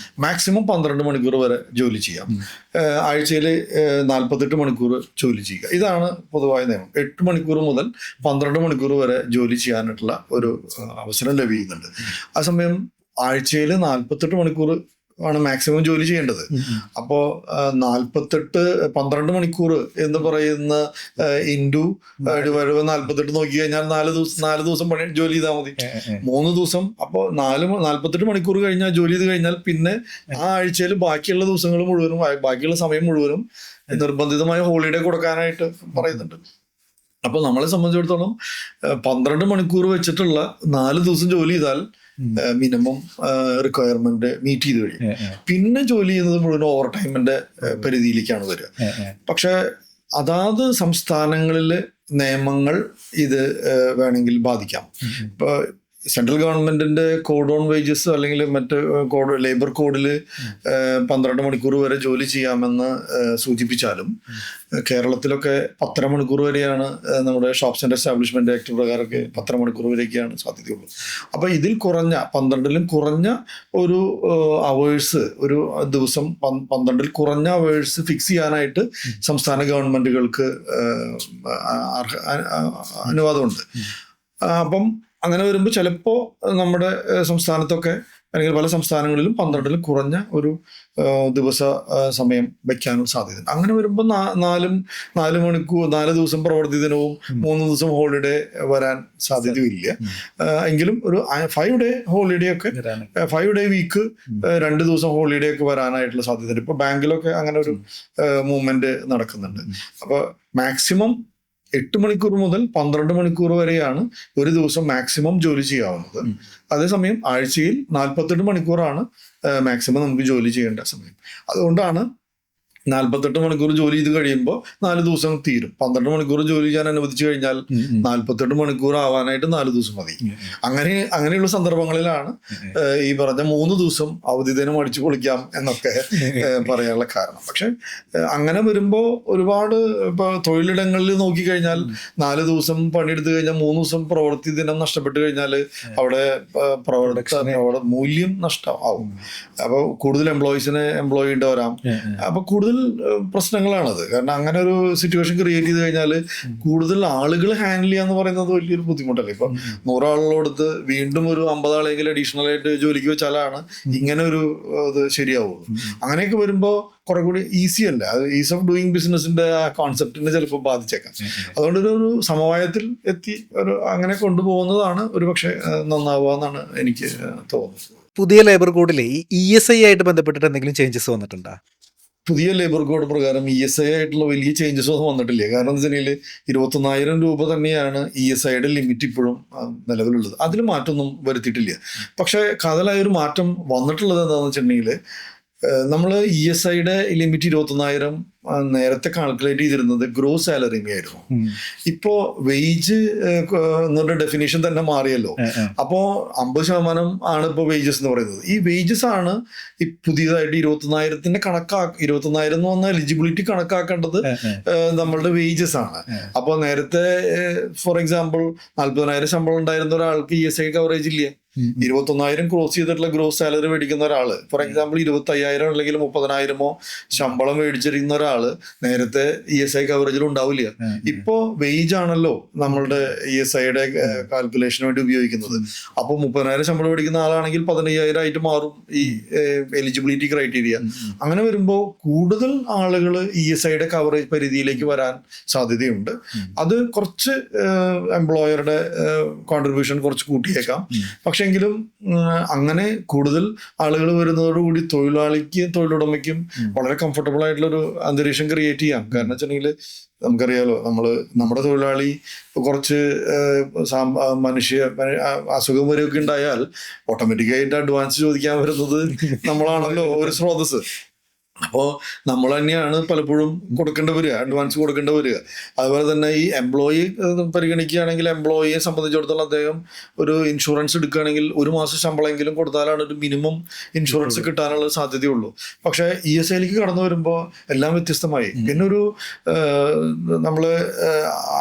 B: മാക്സിമം 12 മണിക്കൂർ വരെ ജോലി ചെയ്യാം. ആഴ്ചയിൽ 48 മണിക്കൂർ ജോലി ചെയ്യുക, ഇതാണ് പൊതുവായ നിയമം. 8 മണിക്കൂർ മുതൽ 12 മണിക്കൂർ വരെ ജോലി ചെയ്യാനായിട്ടുള്ള ഒരു അവസരം ലഭിക്കുന്നുണ്ട്. ആ സമയം ആഴ്ചയിൽ 48 മണിക്കൂർ ആണ് മാക്സിമം ജോലി ചെയ്യേണ്ടത്. അപ്പോൾ 12 മണിക്കൂർ എന്ന് പറയുന്ന ഇൻറ്റു 48 നോക്കി കഴിഞ്ഞാൽ 4 ദിവസം പണി ജോലി ചെയ്താൽ മതി. 3 ദിവസം, അപ്പോൾ 48 മണിക്കൂർ കഴിഞ്ഞാൽ ജോലി ചെയ്ത് കഴിഞ്ഞാൽ പിന്നെ ആ ആഴ്ചയിൽ ബാക്കിയുള്ള ദിവസങ്ങൾ മുഴുവനും, ബാക്കിയുള്ള സമയം മുഴുവനും നിർബന്ധിതമായ ഹോളിഡേ കൊടുക്കാനായിട്ട് പറയുന്നുണ്ട്. അപ്പോൾ നമ്മളെ സംബന്ധിച്ചിടത്തോളം 12 മണിക്കൂർ വെച്ചിട്ടുള്ള 4 ദിവസം ജോലി ചെയ്താൽ മിനിമം റിക്വയർമെന്റ് മീറ്റ് ചെയ്ത് കഴിയും. പിന്നെ ജോലി ചെയ്യുന്നത് മുഴുവൻ ഓവർ ടൈമിന്റെ പരിധിയിലേക്കാണ് വരിക. പക്ഷെ അതാത് സംസ്ഥാനങ്ങളിലെ നിയമങ്ങൾ ഇത് വേണമെങ്കിൽ ബാധിക്കാം. ഇപ്പൊ സെൻട്രൽ ഗവൺമെന്റിന്റെ കോഡ് ഓൺ വേജസ് അല്ലെങ്കിൽ മറ്റ് ലേബർ കോഡിൽ 12 മണിക്കൂർ വരെ ജോലി ചെയ്യാമെന്ന് സൂചിപ്പിച്ചാലും കേരളത്തിലൊക്കെ 10 മണിക്കൂർ വരെയാണ് നമ്മുടെ ഷോപ്സ് ആൻഡ് എസ്റ്റാബ്ലിഷ്മെന്റ് ആക്ട് പ്രകാരമൊക്കെ 10 മണിക്കൂർ വരെയൊക്കെയാണ് സാധ്യതയുള്ളത്. അപ്പൊ ഇതിൽ കുറഞ്ഞ 12ലും കുറഞ്ഞ ഒരു അവേഴ്സ്, ഒരു ദിവസം 12ൽ കുറഞ്ഞ അവേഴ്സ് ഫിക്സ് ചെയ്യാനായിട്ട് സംസ്ഥാന ഗവൺമെന്റുകൾക്ക് അനുവാദമുണ്ട്. അപ്പം അങ്ങനെ വരുമ്പോൾ ചിലപ്പോൾ നമ്മുടെ സംസ്ഥാനത്തൊക്കെ അല്ലെങ്കിൽ പല സംസ്ഥാനങ്ങളിലും 12ൽ കുറഞ്ഞ ഒരു ദിവസ സമയം വയ്ക്കാനും സാധ്യതയുണ്ട്. അങ്ങനെ വരുമ്പോൾ 4 ദിവസം പ്രവൃത്തി ദിനവും 3 ദിവസം ഹോളിഡേ വരാൻ സാധ്യതയില്ല. എങ്കിലും ഒരു 5 ഡേ ഹോളിഡേ ഒക്കെ, 5 ഡേ വീക്ക് 2 ദിവസം ഹോളിഡേ ഒക്കെ വരാനായിട്ടുള്ള സാധ്യതയുണ്ട്. ഇപ്പോൾ ബാങ്കിലൊക്കെ അങ്ങനെ ഒരു മൂവ്മെന്റ് നടക്കുന്നുണ്ട്. അപ്പോൾ മാക്സിമം 8 മണിക്കൂർ മുതൽ 12 മണിക്കൂർ വരെയാണ് ഒരു ദിവസം മാക്സിമം ജോലി ചെയ്യാവുന്നത്. അതേസമയം ആഴ്ചയിൽ 48 മണിക്കൂറാണ് മാക്സിമം നമുക്ക് ജോലി ചെയ്യേണ്ട സമയം. അതുകൊണ്ടാണ് 48 മണിക്കൂർ ജോലി ചെയ്ത് കഴിയുമ്പോൾ 4 ദിവസം തീരും. 12 മണിക്കൂർ ജോലി ചെയ്യാൻ അനുവദിച്ചു കഴിഞ്ഞാൽ 48 മണിക്കൂർ ആവാനായിട്ട് 4 ദിവസം മതി. അങ്ങനെയുള്ള സന്ദർഭങ്ങളിലാണ് ഈ പറഞ്ഞ 3 ദിവസം അവധി ദിനം അടിച്ചു പൊളിക്കാം എന്നൊക്കെ പറയാനുള്ള കാരണം. പക്ഷെ അങ്ങനെ വരുമ്പോൾ ഒരുപാട് ഇപ്പൊ തൊഴിലിടങ്ങളിൽ നോക്കിക്കഴിഞ്ഞാൽ 4 ദിവസം പണിയെടുത്തു കഴിഞ്ഞാൽ 3 ദിവസം പ്രവൃത്തി ദിനം നഷ്ടപ്പെട്ട് കഴിഞ്ഞാൽ അവിടെ മൂല്യം നഷ്ടമാവും. അപ്പൊ കൂടുതൽ എംപ്ലോയീസിനെ എംപ്ലോയി ഉണ്ട് വരാം. അപ്പൊ കൂടുതൽ പ്രശ്നങ്ങളാണത്. കാരണം അങ്ങനെ ഒരു സിറ്റുവേഷൻ ക്രിയേറ്റ് ചെയ്ത് കഴിഞ്ഞാൽ കൂടുതൽ ആളുകൾ ഹാൻഡിൽ ചെയ്യാന്ന് പറയുന്നത് വലിയൊരു ബുദ്ധിമുട്ടല്ലേ. ഇപ്പൊ 100 ആളുകളോടത്ത് വീണ്ടും ഒരു 50 ആളെങ്കിലും അഡീഷണൽ ആയിട്ട് ജോലിക്ക് വെച്ചാലാണ് ഇങ്ങനെ ഒരു ഇത് ശരിയാവുള്ളൂ. അങ്ങനെയൊക്കെ വരുമ്പോൾ കുറെ കൂടി ഈസി അല്ല, അത് ഈസ് ഓഫ് ഡൂയിങ് ബിസിനസിന്റെ ആ കോൺസെപ്റ്റിനെ ചിലപ്പോൾ ബാധിച്ചേക്കാം. അതുകൊണ്ട് ഒരു സമവായത്തിൽ എത്തി അങ്ങനെ കൊണ്ടുപോകുന്നതാണ് ഒരു പക്ഷെ നന്നാവുക എന്നാണ് എനിക്ക് തോന്നുന്നത്.
A: പുതിയ ലേബർ കോഡിൽ ഈ ESI ആയിട്ട് ബന്ധപ്പെട്ടിട്ട് എന്തെങ്കിലും ചേഞ്ചസ് വന്നിട്ടുണ്ടോ?
B: പുതിയ ലേബർ കോഡ് പ്രകാരം ESI ആയിട്ടുള്ള വലിയ ചേഞ്ചസ് ഒന്നും വന്നിട്ടില്ല. കാരണം എന്താ വെച്ചാൽ 21,000 രൂപ തന്നെയാണ് ESIയുടെ ലിമിറ്റ് ഇപ്പോഴും നിലവിലുള്ളത്. അതിൽ മാറ്റമൊന്നും വരുത്തിയിട്ടില്ല. പക്ഷെ കാതലായൊരു മാറ്റം വന്നിട്ടുള്ളത് എന്താണെന്ന് വെച്ചിട്ടുണ്ടെങ്കിൽ നമ്മൾ ESIയുടെ ലിമിറ്റ് 21,000 നേരത്തെ കാൽക്കുലേറ്റ് ചെയ്തിരുന്നത് ഗ്രോസ് സാലറി ആയിരുന്നു. ഇപ്പോ വെയ്ജ് എന്നുള്ള ഡെഫിനേഷൻ തന്നെ മാറിയല്ലോ. അപ്പോ 50% ആണ് ഇപ്പൊ വേജസ് എന്ന് പറയുന്നത്. ഈ വേജസ് ആണ് ഈ പുതിയതായിട്ട് 21,000 21,000 എന്ന് പറഞ്ഞാൽ എലിജിബിലിറ്റി കണക്കാക്കേണ്ടത് നമ്മളുടെ വേജസ് ആണ്. അപ്പൊ നേരത്തെ ഫോർ എക്സാമ്പിൾ 40,000 ശമ്പളം ഉണ്ടായിരുന്ന ഒരാൾക്ക് ESI കവറേജ് ഇല്ല. 21,000 ക്രോസ് ചെയ്തിട്ടുള്ള ഗ്രോസ് സാലറി മേടിക്കുന്ന ഒരാള്, ഫോർ എക്സാമ്പിൾ 25,000 അല്ലെങ്കിൽ 30,000 ശമ്പളം മേടിച്ചിരിക്കുന്ന ഒരാള് നേരത്തെ ESI കവറേജിൽ ഉണ്ടാവില്ല. ഇപ്പോ വെയ്ജ് ആണല്ലോ നമ്മളുടെ ESIയുടെ കാൽക്കുലേഷന് വേണ്ടി ഉപയോഗിക്കുന്നത്. അപ്പൊ 30,000 ശമ്പളം മേടിക്കുന്ന ആളാണെങ്കിൽ 15,000 ആയിട്ട് മാറും ഈ എലിജിബിലിറ്റി ക്രൈറ്റീരിയ. അങ്ങനെ വരുമ്പോൾ കൂടുതൽ ആളുകൾ ESIയുടെ കവറേജ് പരിധിയിലേക്ക് വരാൻ സാധ്യതയുണ്ട്. അത് കുറച്ച് എംപ്ലോയറുടെ കോൺട്രിബ്യൂഷൻ കുറച്ച് കൂട്ടിയേക്കാം. പക്ഷെങ്കിലും അങ്ങനെ കൂടുതൽ ആളുകൾ വരുന്നതോടുകൂടി തൊഴിലുടമയ്ക്കും വളരെ കംഫർട്ടബിൾ ആയിട്ടുള്ളൊരു അന്തരീക്ഷം ക്രിയേറ്റ് ചെയ്യാം. കാരണം വെച്ചിട്ടുണ്ടെങ്കിൽ നമുക്കറിയാലോ, നമ്മുടെ തൊഴിലാളി കുറച്ച് അസുഖം വരെയൊക്കെ ഉണ്ടായാൽ ഓട്ടോമാറ്റിക്കായിട്ട് അഡ്വാൻസ് ചോദിക്കാൻ വരുന്നത് നമ്മളാണല്ലോ ഒരു സ്രോതസ്. അപ്പോൾ നമ്മൾ തന്നെയാണ് പലപ്പോഴും കൊടുക്കേണ്ടി വരിക, അഡ്വാൻസ് കൊടുക്കേണ്ടി വരിക. അതുപോലെ തന്നെ ഈ എംപ്ലോയി പരിഗണിക്കുകയാണെങ്കിൽ എംപ്ലോയിയെ സംബന്ധിച്ചിടത്തോളം അദ്ദേഹം ഒരു ഇൻഷുറൻസ് എടുക്കുകയാണെങ്കിൽ 1 മാസം ശമ്പളമെങ്കിലും കൊടുത്താലാണ് ഒരു മിനിമം ഇൻഷുറൻസ് കിട്ടാനുള്ള സാധ്യതയുള്ളൂ. പക്ഷേ ESIയിലേക്ക് കടന്നു വരുമ്പോൾ എല്ലാം വ്യത്യസ്തമായി. പിന്നെ ഒരു നമ്മൾ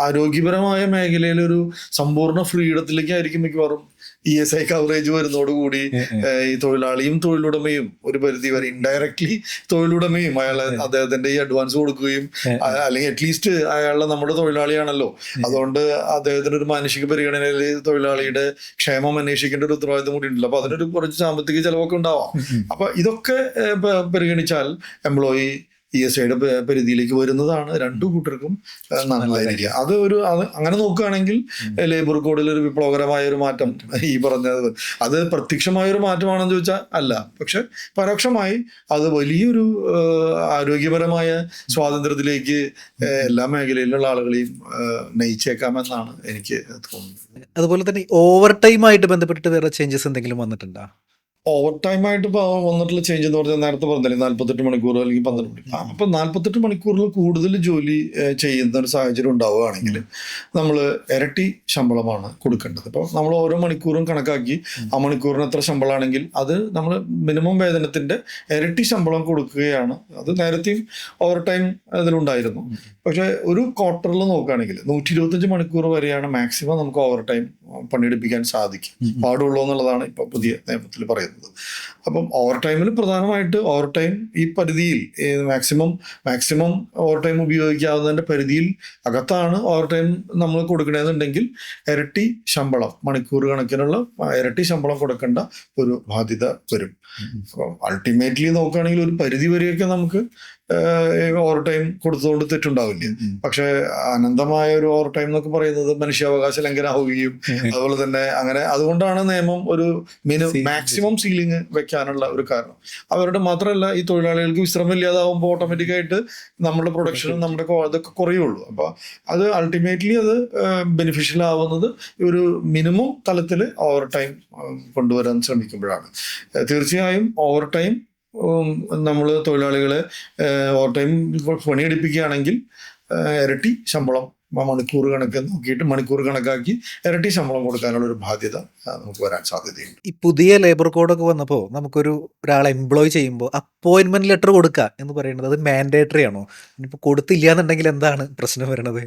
B: ആരോഗ്യപരമായ മേഖലയിലൊരു സമ്പൂർണ്ണ ഫ്രീഡത്തിലേക്കായിരിക്കും മിക്കവാറും ESI കവറേജ് വരുന്നതോടുകൂടി ഈ തൊഴിലാളിയും തൊഴിലുടമയും ഒരു പരിധി വരെ ഇൻഡയറക്ട്ലി തൊഴിലുടമയും അദ്ദേഹത്തിന്റെ ഈ അഡ്വാൻസ് കൊടുക്കുകയും, അല്ലെങ്കിൽ അറ്റ്ലീസ്റ്റ് അയാളുടെ നമ്മുടെ തൊഴിലാളിയാണല്ലോ, അതുകൊണ്ട് അദ്ദേഹത്തിന് ഒരു മാനസിക പരിഗണനയിൽ തൊഴിലാളിയുടെ ക്ഷേമം അന്വേഷിക്കേണ്ട ഒരു ഉത്തരവാദിത്വം കൂടി ഉണ്ടല്ലോ. അപ്പൊ അതിനൊരു കുറച്ച് സാമ്പത്തിക ചെലവൊക്കെ ഉണ്ടാവാം. അപ്പൊ ഇതൊക്കെ പരിഗണിച്ചാൽ എംപ്ലോയി ESIയുടെ പരിധിയിലേക്ക് വരുന്നതാണ് രണ്ടു കൂട്ടർക്കും നല്ലതായിരിക്കുക. അത് അങ്ങനെ നോക്കുകയാണെങ്കിൽ ലേബർ കോഡിൽ ഒരു വിപ്ലവകരമായ ഒരു മാറ്റം ഈ പറഞ്ഞത് അത് പ്രത്യക്ഷമായ ഒരു മാറ്റമാണെന്ന് ചോദിച്ചാൽ അല്ല, പക്ഷെ പരോക്ഷമായി അത് വലിയൊരു ആരോഗ്യപരമായ സ്വാതന്ത്ര്യത്തിലേക്ക് എല്ലാ മേഖലയിലുള്ള ആളുകളെയും നയിച്ചേക്കാമെന്നാണ് എനിക്ക് തോന്നുന്നത്.
A: അതുപോലെ തന്നെ ഓവർ ടൈമായിട്ട് ബന്ധപ്പെട്ടിട്ട് വേറെ ചേഞ്ചസ് എന്തെങ്കിലും വന്നിട്ടുണ്ടോ?
B: ഓവർ ടൈമായിട്ട് ഇപ്പോൾ വന്നിട്ടുള്ള ചേഞ്ച് എന്ന് പറഞ്ഞാൽ നേരത്തെ പറഞ്ഞില്ലേ 48 മണിക്കൂർ അല്ലെങ്കിൽ 12 മണിക്കൂർ. അപ്പം 48 മണിക്കൂറിൽ കൂടുതൽ ജോലി ചെയ്യുന്ന ഒരു സാഹചര്യം ഉണ്ടാവുകയാണെങ്കിൽ നമ്മൾ ഇരട്ടി ശമ്പളമാണ് കൊടുക്കേണ്ടത്. അപ്പോൾ നമ്മൾ ഓരോ മണിക്കൂറും കണക്കാക്കി ആ മണിക്കൂറിന് എത്ര ശമ്പളമാണെങ്കിൽ അത് നമ്മൾ മിനിമം വേതനത്തിൻ്റെ ഇരട്ടി ശമ്പളം കൊടുക്കുകയാണ്. അത് നേരത്തെയും ഓവർ ടൈം അതിലുണ്ടായിരുന്നു. പക്ഷേ ഒരു ക്വാർട്ടറിൽ നോക്കുകയാണെങ്കിൽ 125 മണിക്കൂർ വരെയാണ് മാക്സിമം നമുക്ക് ഓവർ ടൈം പണിയെടുപ്പിക്കാൻ പാടുള്ളൂ എന്നുള്ളതാണ് ഇപ്പോൾ പുതിയ നിയമത്തിൽ പറയുന്നത്. അപ്പം ഓവർ ടൈമിൽ പ്രധാനമായിട്ട് ഓവർ ടൈം ഈ പരിധിയിൽ മാക്സിമം ഓവർ ടൈം ഉപയോഗിക്കാവുന്നതിൻ്റെ പരിധിയിൽ അകത്താണ് ഓവർ ടൈം നമ്മൾ കൊടുക്കണമെന്നുണ്ടെങ്കിൽ ഇരട്ടി ശമ്പളം, മണിക്കൂർ കണക്കിനുള്ള ഇരട്ടി ശമ്പളം കൊടുക്കേണ്ട ഒരു ബാധ്യത വരും. അപ്പം അൾട്ടിമേറ്റ്ലി നോക്കുകയാണെങ്കിൽ ഒരു പരിധി വരെയൊക്കെ നമുക്ക് ഓവർ ടൈം കൊടുത്തുകൊണ്ട് തെറ്റുണ്ടാവില്ല. പക്ഷെ അനന്തമായ ഒരു ഓവർ ടൈം എന്നൊക്കെ പറയുന്നത് മനുഷ്യാവകാശ ലംഘനമാവുകയും അതുപോലെ തന്നെ അങ്ങനെ അതുകൊണ്ടാണ് നിയമം ഒരു മാക്സിമം സീലിംഗ് വെക്കാനുള്ള ഒരു കാരണം. അവരുടെ മാത്രമല്ല ഈ തൊഴിലാളികൾക്ക് വിശ്രമം ഇല്ലാതാവുമ്പോൾ ഓട്ടോമാറ്റിക്കായിട്ട് നമ്മുടെ പ്രൊഡക്ഷനും നമ്മുടെ ഇതൊക്കെ കുറയുള്ളൂ. അപ്പോൾ അത് അൾട്ടിമേറ്റ്ലി അത് ബെനിഫിഷ്യൽ ആവുന്നത് ഒരു മിനിമം തലത്തിൽ ഓവർ ടൈം കൊണ്ടുവരാൻ ശ്രമിക്കുമ്പോഴാണ്. തീർച്ചയായും ഓവർ ടൈം നമ്മൾ തൊഴിലാളികളെ ഓവർ ടൈം പണിയെടുപ്പിക്കുകയാണെങ്കിൽ ഇരട്ടി ശമ്പളം മണിക്കൂർ കണക്ക് നോക്കിയിട്ട് മണിക്കൂർ കണക്കാക്കി ഇരട്ടി ശമ്പളം കൊടുക്കാനുള്ള ഒരു ബാധ്യത നമുക്ക് വരാൻ സാധ്യതയുണ്ട്.
A: ഈ പുതിയ ലേബർ കോഡൊക്കെ വന്നപ്പോൾ ഒരാളെ എംപ്ലോയ് ചെയ്യുമ്പോൾ അപ്പോയിന്റ്മെന്റ് ലെറ്റർ കൊടുക്കുക എന്ന് പറയുന്നത് അത് മാൻഡേറ്ററി ആണോ? ഇനിയിപ്പോൾ കൊടുത്തില്ല എന്നുണ്ടെങ്കിൽ എന്താണ് പ്രശ്നം വരുന്നത്?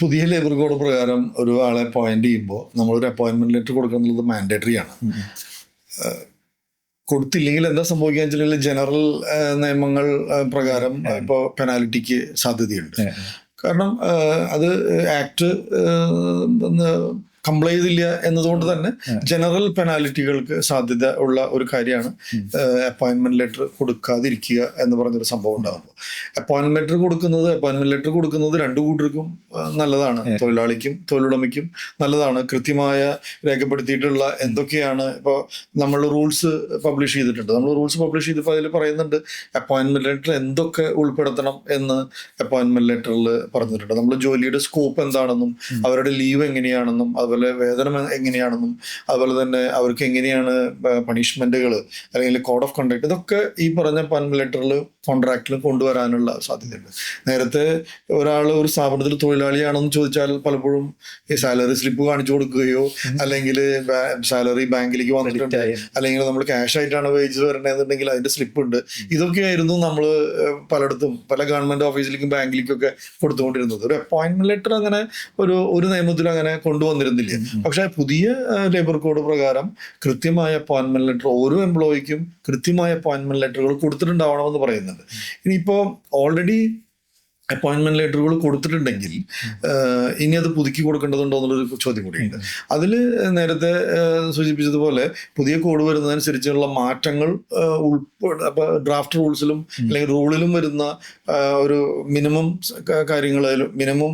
B: പുതിയ ലേബർ കോഡ് പ്രകാരം ഒരു ആളെ അപ്പോയിന്റ് ചെയ്യുമ്പോൾ നമ്മളൊരു അപ്പോയിന്റ്മെന്റ് ലെറ്റർ കൊടുക്കുന്നത് മാൻഡേറ്ററി ആണ്. കൊടുത്തില്ലെങ്കിൽ എന്താ സംഭവിക്കുക വെച്ചിട്ടുണ്ടെങ്കിൽ ജനറൽ നിയമങ്ങൾ പ്രകാരം ഇപ്പോൾ പെനാൽറ്റിക്ക് സാധ്യതയുണ്ട്. കാരണം അത് ആക്ട് കംപ്ലൈ ചെയ്തില്ല എന്നതുകൊണ്ട് തന്നെ ജനറൽ പെനാൽറ്റികൾക്ക് സാധ്യത ഉള്ള ഒരു കാര്യമാണ് അപ്പോയിന്റ്മെന്റ് ലെറ്റർ കൊടുക്കാതിരിക്കുക എന്ന് പറഞ്ഞൊരു സംഭവം ഉണ്ടാകുമ്പോൾ. അപ്പോയിന്റ്മെന്റ് ലെറ്റർ കൊടുക്കുന്നത് രണ്ടു കൂട്ടർക്കും നല്ലതാണ്. തൊഴിലാളിക്കും തൊഴിലുടമയ്ക്കും നല്ലതാണ്. കൃത്യമായ രേഖപ്പെടുത്തിയിട്ടുള്ള എന്തൊക്കെയാണ് ഇപ്പോൾ നമ്മൾ റൂൾസ് പബ്ലിഷ് ചെയ്തിട്ടുണ്ട്. നമ്മൾ റൂൾസ് പബ്ലിഷ് ചെയ്തപ്പോൾ അതിൽ പറയുന്നുണ്ട് അപ്പോയിന്റ്മെന്റ് ലെറ്റർ എന്തൊക്കെ ഉൾപ്പെടുത്തണം എന്ന് അപ്പോയിന്റ്മെന്റ് ലെറ്ററിൽ പറഞ്ഞിട്ടുണ്ട്. നമ്മൾ ജോലിയുടെ സ്കോപ്പ് എന്താണെന്നും അവരുടെ ലീവ് എങ്ങനെയാണെന്നും അതുപോലെ അതുപോലെ വേതനം എങ്ങനെയാണെന്നും, അതുപോലെ തന്നെ അവർക്ക് എങ്ങനെയാണ് പണിഷ്മെന്റുകൾ അല്ലെങ്കിൽ കോഡ് ഓഫ് കണ്ടക്ട്, ഇതൊക്കെ ഈ പറഞ്ഞ അപ്പോയിന്റ്മെന്റ് ലെറ്ററിൽ കോൺട്രാക്റ്റിൽ കൊണ്ടുവരാനുള്ള സാധ്യതയുണ്ട്. നേരത്തെ ഒരാൾ ഒരു സ്ഥാപനത്തിൽ തൊഴിലാളിയാണെന്ന് ചോദിച്ചാൽ പലപ്പോഴും ഈ സാലറി സ്ലിപ്പ് കാണിച്ചു കൊടുക്കുകയോ അല്ലെങ്കിൽ സാലറി ബാങ്കിലേക്ക് വന്നിട്ടുണ്ട് അല്ലെങ്കിൽ നമ്മൾ ക്യാഷ് ആയിട്ടാണ് വേജ് വരേണ്ടതെന്നുണ്ടെങ്കിൽ അതിന്റെ സ്ലിപ്പ് ഉണ്ട്. ഇതൊക്കെയായിരുന്നു നമ്മൾ പലയിടത്തും പല ഗവൺമെന്റ് ഓഫീസിലേക്കും ബാങ്കിലേക്കൊക്കെ കൊടുത്തുകൊണ്ടിരുന്നത്. ഒരു അപ്പോയിന്റ്മെന്റ് ലെറ്റർ അങ്ങനെ ഒരു നിയമത്തിലും അങ്ങനെ കൊണ്ടുവന്നിരുന്നില്ല. പക്ഷെ പുതിയ ലേബർ കോഡ് പ്രകാരം കൃത്യമായ അപ്പോയിന്റ്മെന്റ് ലെറ്റർ ഓരോ എംപ്ലോയിക്കും കൃത്യമായ അപ്പോയിന്റ്മെന്റ് ലെറ്ററുകൾ കൊടുത്തിട്ടുണ്ടാവണമെന്ന് പറയുന്നുണ്ട്. ഇനിയിപ്പോൾ ഓൾറെഡി അപ്പോയിന്റ്മെന്റ് ലെറ്ററുകൾ കൊടുത്തിട്ടുണ്ടെങ്കിൽ ഇനി അത് പുതുക്കി കൊടുക്കേണ്ടതുണ്ടോ എന്നുള്ളൊരു ചോദ്യം കൂടിയുണ്ട്. അതിൽ നേരത്തെ സൂചിപ്പിച്ചതുപോലെ പുതിയ കോഡ് വരുന്നതനുസരിച്ചുള്ള മാറ്റങ്ങൾ അപ്പോൾ ഡ്രാഫ്റ്റ് റൂൾസിലും അല്ലെങ്കിൽ റൂളിലും വരുന്ന ഒരു മിനിമം കാര്യങ്ങളിലും മിനിമം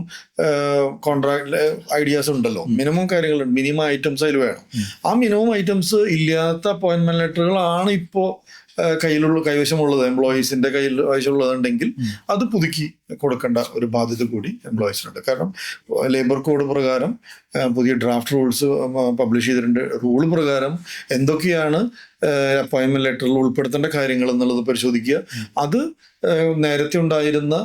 B: കോൺട്രാക്ട് ഐഡിയാസ് ഉണ്ടല്ലോ, മിനിമം കാര്യങ്ങളുണ്ട്, മിനിമം ഐറ്റംസ് അതിൽ വേണം. ആ മിനിമം ഐറ്റംസ് ഇല്ലാത്ത അപ്പോയിന്റ്മെന്റ് ലെറ്ററുകളാണ് ഇപ്പോൾ കൈവശമുള്ളത്, എംപ്ലോയീസിന്റെ കൈവശമുള്ളതുണ്ടെങ്കിൽ അത് പുതുക്കി കൊടുക്കേണ്ട ഒരു ബാധ്യത കൂടി എംപ്ലോയീസിനുണ്ട്. കാരണം ലേബർ കോഡ് പ്രകാരം പുതിയ ഡ്രാഫ്റ്റ് റൂൾസ് പബ്ലിഷ് ചെയ്തിട്ടുണ്ട്. റൂൾ പ്രകാരം എന്തൊക്കെയാണ് അപ്പോയിന്റ്മെന്റ് ലെറ്ററിൽ ഉൾപ്പെടുത്തേണ്ട കാര്യങ്ങൾ എന്നുള്ളത് പരിശോധിക്കുക. അത് നേരത്തെ ഉണ്ടായിരുന്ന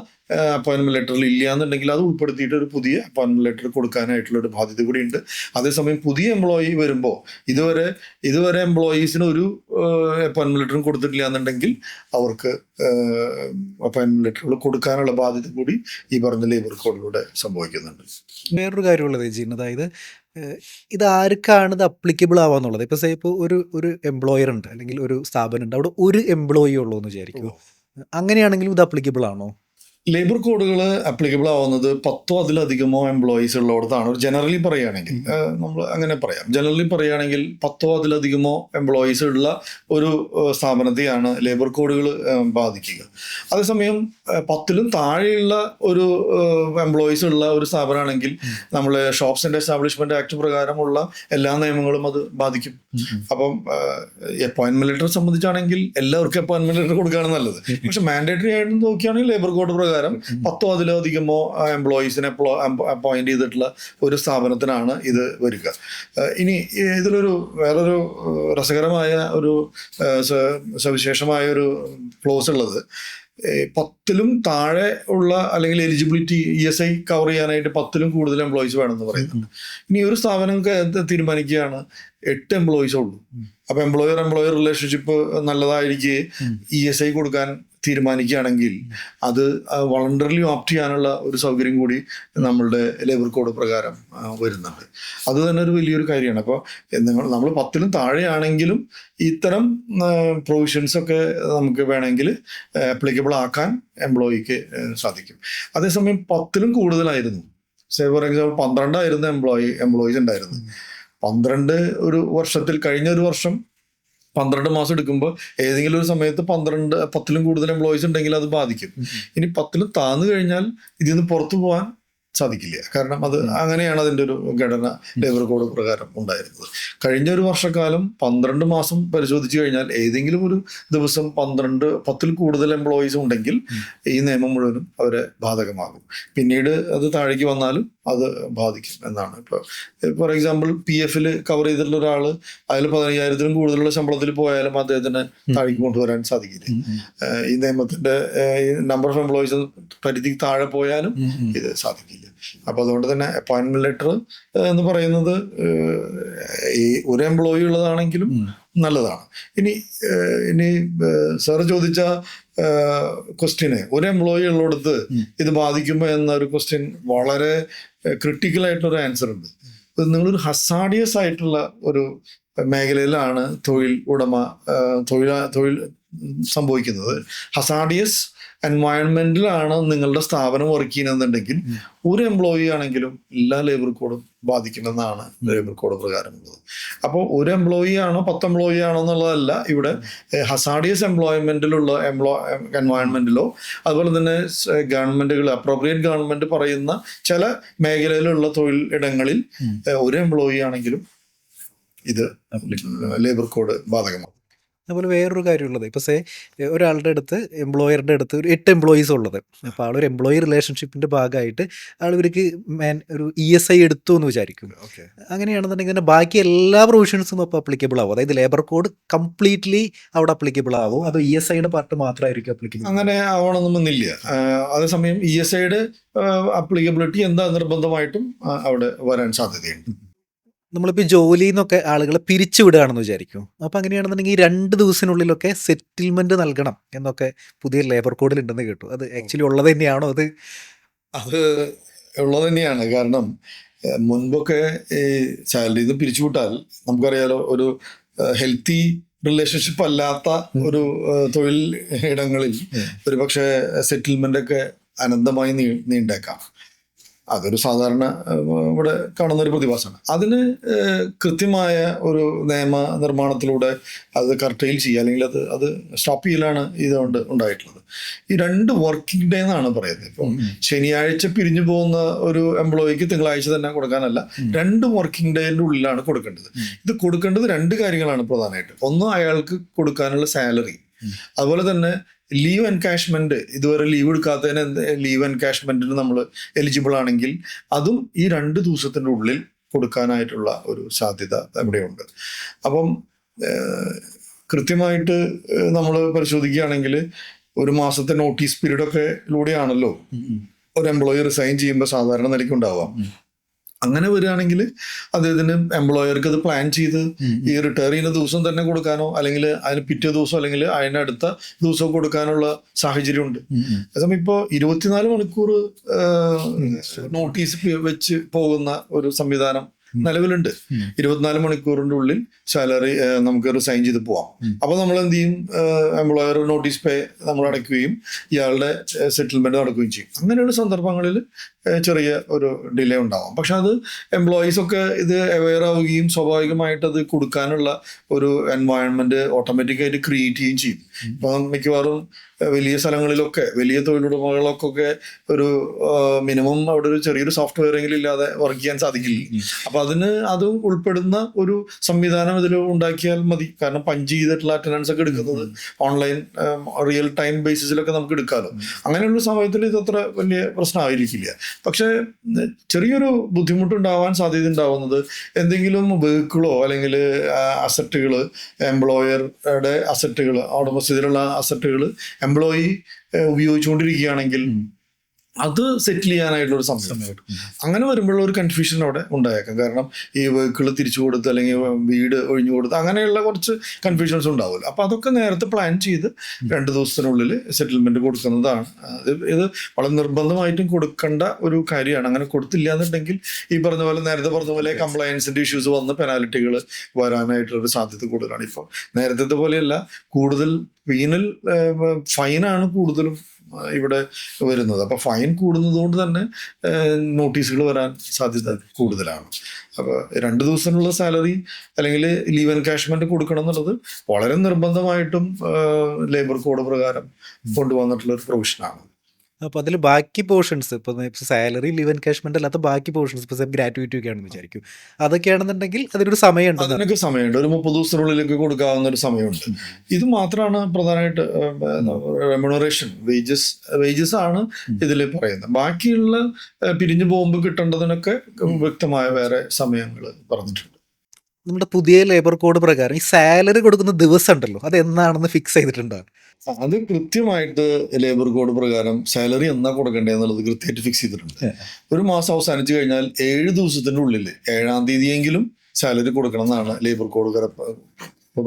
B: അപ്പോയിന്റ്മെന്റ് ലെറ്ററിൽ ഇല്ല എന്നുണ്ടെങ്കിൽ അത് ഉൾപ്പെടുത്തിയിട്ട് ഒരു പുതിയ അപ്പോയിന്റ്മെന്റ് ലെറ്റർ കൊടുക്കാനായിട്ടുള്ള ഒരു ബാധ്യത കൂടി ഉണ്ട്. അതേസമയം പുതിയ എംപ്ലോയി വരുമ്പോൾ ഇതുവരെ എംപ്ലോയീസിന് ഒരു അപ്പോയിന്റ്മെന്റ് ലെറ്ററും കൊടുത്തിട്ടില്ല എന്നുണ്ടെങ്കിൽ അവർക്ക് അപ്പോയിന്റ്മെന്റ് ലെറ്ററുകൾ കൊടുക്കാനുള്ള ബാധ്യത കൂടി ഈ പറഞ്ഞ ലേബർ കോഡിലൂടെ സംഭവിക്കുന്നുണ്ട്.
A: വേറൊരു കാര്യമുള്ളത് ജീൻ, അതായത് ഇത് ആർക്കാണ് ഇത് അപ്ലിക്കബിൾ ആവാന്നുള്ളത്. ഇപ്പോൾ ഒരു എംപ്ലോയർ ഉണ്ട് അല്ലെങ്കിൽ ഒരു സ്ഥാപനം ഉണ്ട്, അവിടെ ഒരു എംപ്ലോയി ഉള്ളൂ എന്ന് വിചാരിക്കും. അങ്ങനെയാണെങ്കിലും ഇത് അപ്ലിക്കബിൾ ആണോ?
B: ലേബർ കോഡുകൾ അപ്ലിക്കബിൾ ആവുന്നത് 10 അതിലധികമോ എംപ്ലോയീസ് ഉള്ളിടത്താണ്. ജനറലി പറയുകയാണെങ്കിൽ നമ്മൾ അങ്ങനെ പറയാം. ജനറലി പറയുകയാണെങ്കിൽ 10 അതിലധികമോ എംപ്ലോയീസ് ഉള്ള ഒരു സ്ഥാപനത്തെയാണ് ലേബർ കോഡുകൾ ബാധിക്കുക. അതേസമയം 10ലും താഴെയുള്ള ഒരു എംപ്ലോയീസ് ഉള്ള ഒരു സ്ഥാപനമാണെങ്കിൽ നമ്മൾ ഷോപ്സ് ആൻഡ് എസ്റ്റാബ്ലിഷ്മെന്റ് ആക്ട് പ്രകാരമുള്ള എല്ലാ നിയമങ്ങളും അത് ബാധിക്കും. അപ്പം അപ്പോയിന്റ്മെന്റ് ലെറ്റർ സംബന്ധിച്ചാണെങ്കിൽ എല്ലാവർക്കും അപ്പോയിന്റ്മെന്റ് ലെറ്റർ കൊടുക്കുകയാണ് നല്ലത്. പക്ഷെ മാൻഡേറ്ററി ആയിട്ട് നോക്കുകയാണെങ്കിൽ ലേബർ കോഡ് പ്രകാരം 10 അതിലധികമോ എംപ്ലോയീസിനെ അപ്പോയിന്റ് ചെയ്തിട്ടുള്ള ഒരു സ്ഥാപനത്തിനാണ് ഇത് വരിക. ഇനി ഇതിലൊരു വേറൊരു രസകരമായ ഒരു സവിശേഷമായ ഒരു ക്ലോസ് ഉള്ളത്, 10ലും താഴെ ഉള്ള അല്ലെങ്കിൽ എലിജിബിലിറ്റി ESI കവർ ചെയ്യാനായിട്ട് 10ലും കൂടുതൽ എംപ്ലോയീസ് വേണമെന്ന് പറയുന്നുണ്ട്. ഇനി ഒരു സ്ഥാപനം തീരുമാനിക്കുകയാണ് 8 എംപ്ലോയീസേ ഉള്ളൂ. അപ്പൊ എംപ്ലോയർ റിലേഷൻഷിപ്പ് നല്ലതായിരിക്കെ ESI കൊടുക്കാൻ തീരുമാനിക്കുകയാണെങ്കിൽ അത് വളണ്ടറിലി ഓപ്റ്റ് ചെയ്യാനുള്ള ഒരു സൗകര്യം കൂടി നമ്മളുടെ ലേബർ കോഡ് പ്രകാരം വരുന്നുണ്ട്. അത് തന്നെ ഒരു വലിയൊരു കാര്യമാണ്. അപ്പോൾ നമ്മൾ 10ലും താഴെയാണെങ്കിലും ഇത്തരം പ്രൊവിഷൻസ് ഒക്കെ നമുക്ക് വേണമെങ്കിൽ അപ്ലിക്കബിൾ ആക്കാൻ എംപ്ലോയിക്ക് സാധിക്കും. അതേസമയം 10ലും കൂടുതലായിരുന്നു, സേ ഫോർ എക്സാമ്പിൾ 12 ആയിരുന്നു എംപ്ലോയീസ് ഉണ്ടായിരുന്നു. 12 ഒരു വർഷത്തിൽ കഴിഞ്ഞ ഒരു വർഷം 12 മാസം എടുക്കുമ്പോൾ ഏതെങ്കിലും ഒരു സമയത്ത് 10ലും കൂടുതൽ എംപ്ലോയീസ് ഉണ്ടെങ്കിൽ അത് ബാധിക്കും. ഇനി 10ലും താന്നു കഴിഞ്ഞാൽ ഇതിൽ നിന്ന് പുറത്തു പോകാൻ സാധിക്കില്ല. കാരണം അത് അങ്ങനെയാണ് അതിൻ്റെ ഒരു ഘടന ലേബർ കോഡ് പ്രകാരം ഉണ്ടായിരുന്നത്. കഴിഞ്ഞ ഒരു വർഷക്കാലം 12 മാസം പരിശോധിച്ചു കഴിഞ്ഞാൽ ഏതെങ്കിലും ഒരു ദിവസം 10ൽ കൂടുതൽ എംപ്ലോയീസ് ഉണ്ടെങ്കിൽ ഈ നിയമം മുഴുവനും അവരെ ബാധകമാകും. പിന്നീട് അത് താഴേക്ക് വന്നാലും അത് ബാധിക്കും എന്നാണ്. ഇപ്പോൾ ഫോർ എക്സാമ്പിൾ PF കവർ ചെയ്തിട്ടുള്ള ഒരാൾ അതിൽ 15,000-ലും കൂടുതലുള്ള ശമ്പളത്തിൽ പോയാലും അദ്ദേഹത്തിന് താഴേക്ക് കൊണ്ടുവരാൻ സാധിക്കില്ല. ഈ നിയമത്തിന്റെ നമ്പർ ഓഫ് എംപ്ലോയീസ് പരിധി താഴെ പോയാലും ഇത് സാധിക്കില്ല. അപ്പൊ അതുകൊണ്ട് തന്നെ അപ്പോയിന്റ്മെന്റ് ലെറ്റർ എന്ന് പറയുന്നത് ഈ ഒരു എംപ്ലോയി ഉള്ളതാണെങ്കിലും നല്ലതാണ്. ഇനി സാറ് ചോദിച്ച ക്വസ്റ്റ്യന് ഒരു എംപ്ലോയി ഉള്ളിടത്ത് ഇത് ബാധിക്കുമോ എന്നൊരു ക്വസ്റ്റ്യൻ വളരെ ക്രിട്ടിക്കലായിട്ടൊരു ആൻസർ ഉണ്ട്. നിങ്ങളൊരു ഹസാഡിയസ് ആയിട്ടുള്ള ഒരു മേഖലയിലാണ് തൊഴിൽ സംഭവിക്കുന്നത്. ഹസാഡിയസ് എൻവയൺമെന്റിലാണ് നിങ്ങളുടെ സ്ഥാപനം വർക്ക് ചെയ്യുന്നതെന്നുണ്ടെങ്കിൽ ഒരു എംപ്ലോയി ആണെങ്കിലും എല്ലാ ലേബർ കോഡും ബാധിക്കുമെന്നാണ് ലേബർ കോഡ് പ്രകാരമുള്ളത്. അപ്പോൾ ഒരു എംപ്ലോയി ആണോ 10 എംപ്ലോയി ആണോ എന്നുള്ളതല്ല. ഇവിടെ ഹസാഡിയസ് എംപ്ലോയ്മെന്റിലുള്ള എൻവയൺമെന്റിലോ അതുപോലെ തന്നെ ഗവൺമെന്റുകൾ അപ്രോപ്രിയേറ്റ് ഗവൺമെന്റ് പറയുന്ന ചില മേഖലയിലുള്ള തൊഴിൽ ഇടങ്ങളിൽ ഒരു എംപ്ലോയി ആണെങ്കിലും ഇത് ലേബർ കോഡ് ബാധകമാകും.
A: അതുപോലെ വേറൊരു കാര്യമുള്ളത് ഇപ്പോൾ ഒരാളുടെ അടുത്ത് എംപ്ലോയറുടെ അടുത്ത് ഒരു 8 എംപ്ലോയീസ് ഉള്ളത്. അപ്പോൾ ആളൊരു എംപ്ലോയി റിലേഷൻഷിപ്പിൻ്റെ ഭാഗമായിട്ട് ഇവർക്ക് ഒരു ESI എടുത്തു എന്ന് വിചാരിക്കും.
B: ഓക്കെ.
A: അങ്ങനെയാണെന്നുണ്ടെങ്കിൽ തന്നെ ബാക്കി എല്ലാ പ്രൊവിഷൻസും അപ്പോൾ അപ്ലിക്കബിൾ ആവും. അതായത് ലേബർ കോഡ് കംപ്ലീറ്റ്ലി അവിടെ അപ്ലിക്കബിൾ ആവും. അത് ESIയുടെ പാർട്ട് മാത്രമായിരിക്കും അപ്ലിക്കബിൾ.
B: അങ്ങനെ ആവണമെന്നൊന്നുമില്ല. അതേസമയം ESIയുടെ അപ്ലിക്കബിലിറ്റി എന്താ നിർബന്ധമായിട്ടും അവിടെ വരാൻ സാധ്യതയുണ്ട്.
A: നമ്മളിപ്പോൾ ജോലിയിൽ നിന്നൊക്കെ ആളുകളെ പിരിച്ചു വിടുകയാണെന്ന് വിചാരിക്കും. അപ്പോൾ അങ്ങനെയാണെന്നുണ്ടെങ്കിൽ ഈ 2 ദിവസത്തിനുള്ളിലൊക്കെ സെറ്റിൽമെൻറ്റ് നൽകണം എന്നൊക്കെ പുതിയ ലേബർ കോഡിൽ ഉണ്ടെന്ന് കേട്ടു. അത് ആക്ച്വലി ഉള്ളത് തന്നെയാണോ?
B: അത് ഉള്ളത് തന്നെയാണ്. കാരണം മുൻപൊക്കെ ഈ സാലറിയിൽ നിന്ന് പിരിച്ചുവിട്ടാൽ നമുക്കറിയാലോ, ഒരു ഹെൽത്തി റിലേഷൻഷിപ്പ് അല്ലാത്ത ഒരു തൊഴിൽ ഇടങ്ങളിൽ ഒരുപക്ഷെ സെറ്റിൽമെന്റ് ഒക്കെ അനന്തമായി നീണ്ടേക്കാം. അതൊരു സാധാരണ ഇവിടെ കാണുന്ന ഒരു പ്രതിഭാസമാണ്. അതിന് കൃത്യമായ ഒരു നിയമ നിർമ്മാണത്തിലൂടെ അത് കർട്ടയിൽ ചെയ്യുക, അല്ലെങ്കിൽ അത് സ്റ്റോപ്പ് ചെയ്യലാണ് ഇതുകൊണ്ട് ഉണ്ടായിട്ടുള്ളത്. ഈ 2 വർക്കിംഗ് ഡേ എന്നാണ് പറയുന്നത്. ഇപ്പം ശനിയാഴ്ച പിരിഞ്ഞു പോകുന്ന ഒരു എംപ്ലോയിക്ക് തിങ്കളാഴ്ച തന്നെ കൊടുക്കാനല്ല, 2 വർക്കിംഗ് ഡേന്റെ ഉള്ളിലാണ് കൊടുക്കേണ്ടത്. ഇത് കൊടുക്കേണ്ടത് 2 കാര്യങ്ങളാണ് പ്രധാനമായിട്ട്. ഒന്ന്, അയാൾക്ക് കൊടുക്കാനുള്ള സാലറി. അതുപോലെ തന്നെ ലീവ് എൻകാഷ്മെന്റ്, ഇതുവരെ ലീവ് എടുക്കാത്തതിന് ലീവ് എൻകാഷ്മെന്റിന് നമ്മൾ എലിജിബിൾ ആണെങ്കിൽ അതും ഈ 2 ദിവസത്തിൻ്റെ ഉള്ളിൽ കൊടുക്കാനായിട്ടുള്ള ഒരു സാധ്യത ഇവിടെയുണ്ട്. അപ്പം കൃത്യമായിട്ട് നമ്മൾ പരിശോധിക്കുകയാണെങ്കിൽ ഒരു മാസത്തെ നോട്ടീസ് പീരീഡൊക്കെ ലൂടെയാണല്ലോ ഒരു എംപ്ലോയി റിസൈൻ ചെയ്യുമ്പോൾ സാധാരണ നിലയ്ക്ക് ഉണ്ടാവാം. അങ്ങനെ വരികയാണെങ്കിൽ അദ്ദേഹത്തിന് എംപ്ലോയർക്ക് അത് പ്ലാൻ ചെയ്ത് ഈ റിട്ടയർ ചെയ്യുന്ന ദിവസം തന്നെ കൊടുക്കാനോ, അല്ലെങ്കിൽ അതിന് പിറ്റേ ദിവസം, അല്ലെങ്കിൽ അതിനടുത്ത ദിവസം കൊടുക്കാനുള്ള സാഹചര്യമുണ്ട്. അതേസമയം ഇപ്പോൾ 24 മണിക്കൂർ നോട്ടീസ് വെച്ച് പോകുന്ന ഒരു സംവിധാനം നിലവിലുണ്ട്. 24 മണിക്കൂറിന്റെ ഉള്ളിൽ സാലറി നമുക്ക് റിസൈൻ ചെയ്ത് പോവാം. അപ്പൊ നമ്മൾ എന്ത് ചെയ്യും, എംപ്ലോയർ നോട്ടീസ് പേ നമ്മൾ അടയ്ക്കുകയും ഇയാളുടെ സെറ്റിൽമെന്റ് നടക്കുകയും ചെയ്യും. അങ്ങനെയുള്ള സന്ദർഭങ്ങളിൽ ചെറിയ ഒരു ഡിലേ ഉണ്ടാവാം. പക്ഷെ അത് എംപ്ലോയീസ് ഒക്കെ ഇത് അവെയർ ആവുകയും സ്വാഭാവികമായിട്ട് അത് കൊടുക്കാനുള്ള ഒരു എൻവയോൺമെന്റ് ഓട്ടോമാറ്റിക്കായിട്ട് ക്രിയേറ്റ് ചെയ്യുകയും ചെയ്യും. ഇപ്പൊ മിക്കവാറും വലിയ സ്ഥലങ്ങളിലൊക്കെ, വലിയ തൊഴിലുടമകളൊക്കെ ഒരു മിനിമം അവിടെ ഒരു ചെറിയൊരു സോഫ്റ്റ്വെയർ എങ്കിലും ഇല്ലാതെ വർക്ക് ചെയ്യാൻ സാധിക്കില്ല. അപ്പൊ അത് ഉൾപ്പെടുന്ന ഒരു സംവിധാനം ഇതിൽ ഉണ്ടാക്കിയാൽ മതി. കാരണം പഞ്ച് ചെയ്തിട്ടുള്ള അറ്റൻഡൻസ് ഒക്കെ എടുക്കുന്നത് ഓൺലൈൻ റിയൽ ടൈം ബേസിസിലൊക്കെ നമുക്ക് എടുക്കാമല്ലോ. അങ്ങനെയുള്ള സമയത്തിൽ ഇതത്ര വലിയ പ്രശ്നമായിരിക്കില്ല. പക്ഷെ ചെറിയൊരു ബുദ്ധിമുട്ടുണ്ടാവാൻ സാധ്യത ഉണ്ടാവുന്നത് എന്തെങ്കിലും വെഹിക്കിളോ അല്ലെങ്കിൽ അസറ്റുകൾ, എംപ്ലോയറുടെ അസറ്റുകൾ, ഉടമസ്ഥതയിലുള്ള അസറ്റുകൾ എംപ്ലോയി ഉപയോഗിച്ചുകൊണ്ടിരിക്കുകയാണെങ്കിൽ അത് സെറ്റിൽ ചെയ്യാനായിട്ടുള്ള ഒരു സമയം. അങ്ങനെ വരുമ്പോഴുള്ള ഒരു കൺഫ്യൂഷൻ അവിടെ ഉണ്ടായേക്കാം. കാരണം ഈ വെഹിക്കിൾ തിരിച്ചു കൊടുത്ത് അല്ലെങ്കിൽ വീട് ഒഴിഞ്ഞു കൊടുത്ത് അങ്ങനെയുള്ള കുറച്ച് കൺഫ്യൂഷൻസ് ഉണ്ടാവില്ല. അപ്പൊ അതൊക്കെ നേരത്തെ പ്ലാൻ ചെയ്ത് 2 ദിവസത്തിനുള്ളിൽ സെറ്റിൽമെന്റ് കൊടുക്കുന്നതാണ്. ഇത് വളരെ നിർബന്ധമായിട്ടും കൊടുക്കേണ്ട ഒരു കാര്യമാണ്. അങ്ങനെ കൊടുത്തില്ല എന്നുണ്ടെങ്കിൽ ഈ നേരത്തെ പറഞ്ഞ പോലെ കംപ്ലയൻസിന്റെ ഇഷ്യൂസ് വന്ന് പെനാൽറ്റികൾ വരാനായിട്ടുള്ളൊരു സാധ്യത കൂടുതലാണ്. ഇപ്പോൾ നേരത്തെ പോലെയല്ല, കൂടുതൽ പീനൽ ഫൈനാണ് കൂടുതലും ഇവിടെ വരുന്നത്. അപ്പൊ ഫൈൻ കൂടുന്നത് കൊണ്ട് തന്നെ നോട്ടീസുകൾ വരാൻ സാധ്യത കൂടുതലാണ്. അപ്പൊ 2 ദിവസത്തിനുള്ള സാലറി അല്ലെങ്കിൽ ലീവ് എൻകാഷ്മെന്റ് കൊടുക്കണം എന്നുള്ളത് വളരെ നിർബന്ധമായിട്ടും ലേബർ കോഡ് പ്രകാരം കൊണ്ടുവന്നിട്ടുള്ള ഒരു പ്രൊവിഷനാണ്.
A: അപ്പോൾ അതിൽ ബാക്കി പോർഷൻസ്, ഇപ്പോൾ സാലറി, ലീവ് എൻകാഷ്മെന്റ് അല്ലാത്ത ബാക്കി പോർഷൻസ്, ഇപ്പോൾ ഗ്രാറ്റുവിറ്റി ഒക്കെ ആണെന്ന് വിചാരിക്കും, അതൊക്കെയാണെന്നുണ്ടെങ്കിൽ അതിനൊരു സമയമുണ്ട്.
B: അതിനൊക്കെ സമയമുണ്ട്. ഒരു 30 ദിവസത്തിനുള്ളിലേക്ക് കൊടുക്കാവുന്ന ഒരു സമയമുണ്ട്. ഇത് മാത്രമാണ് പ്രധാനമായിട്ട് റെമ്യൂണറേഷൻ, വേജസ് ആണ് ഇതിൽ പറയുന്നത്. ബാക്കിയുള്ള പിരിഞ്ഞു പോകുമ്പോൾ കിട്ടേണ്ടതിനൊക്കെ വ്യക്തമായ വേറെ സമയങ്ങൾ പറഞ്ഞിട്ടുണ്ട്.
A: നമ്മുടെ പുതിയ ലേബർ കോഡ് പ്രകാരം ഈ സാലറി കൊടുക്കുന്ന ദിവസം ഉണ്ടല്ലോ, അത് എന്നാണെന്ന് ഫിക്സ് ചെയ്തിട്ടുണ്ടോ?
B: അത് കൃത്യമായിട്ട് ലേബർ കോഡ് പ്രകാരം സാലറി എന്നാ കൊടുക്കേണ്ടത് എന്നുള്ളത് കൃത്യമായിട്ട് ഫിക്സ് ചെയ്തിട്ടുണ്ട്. ഒരു മാസം അവസാനിച്ചു കഴിഞ്ഞാൽ 7 ദിവസത്തിന്റെ ഉള്ളിൽ 7-ാം തീയതിയെങ്കിലും സാലറി കൊടുക്കണം എന്നാണ് ലേബർ കോഡ്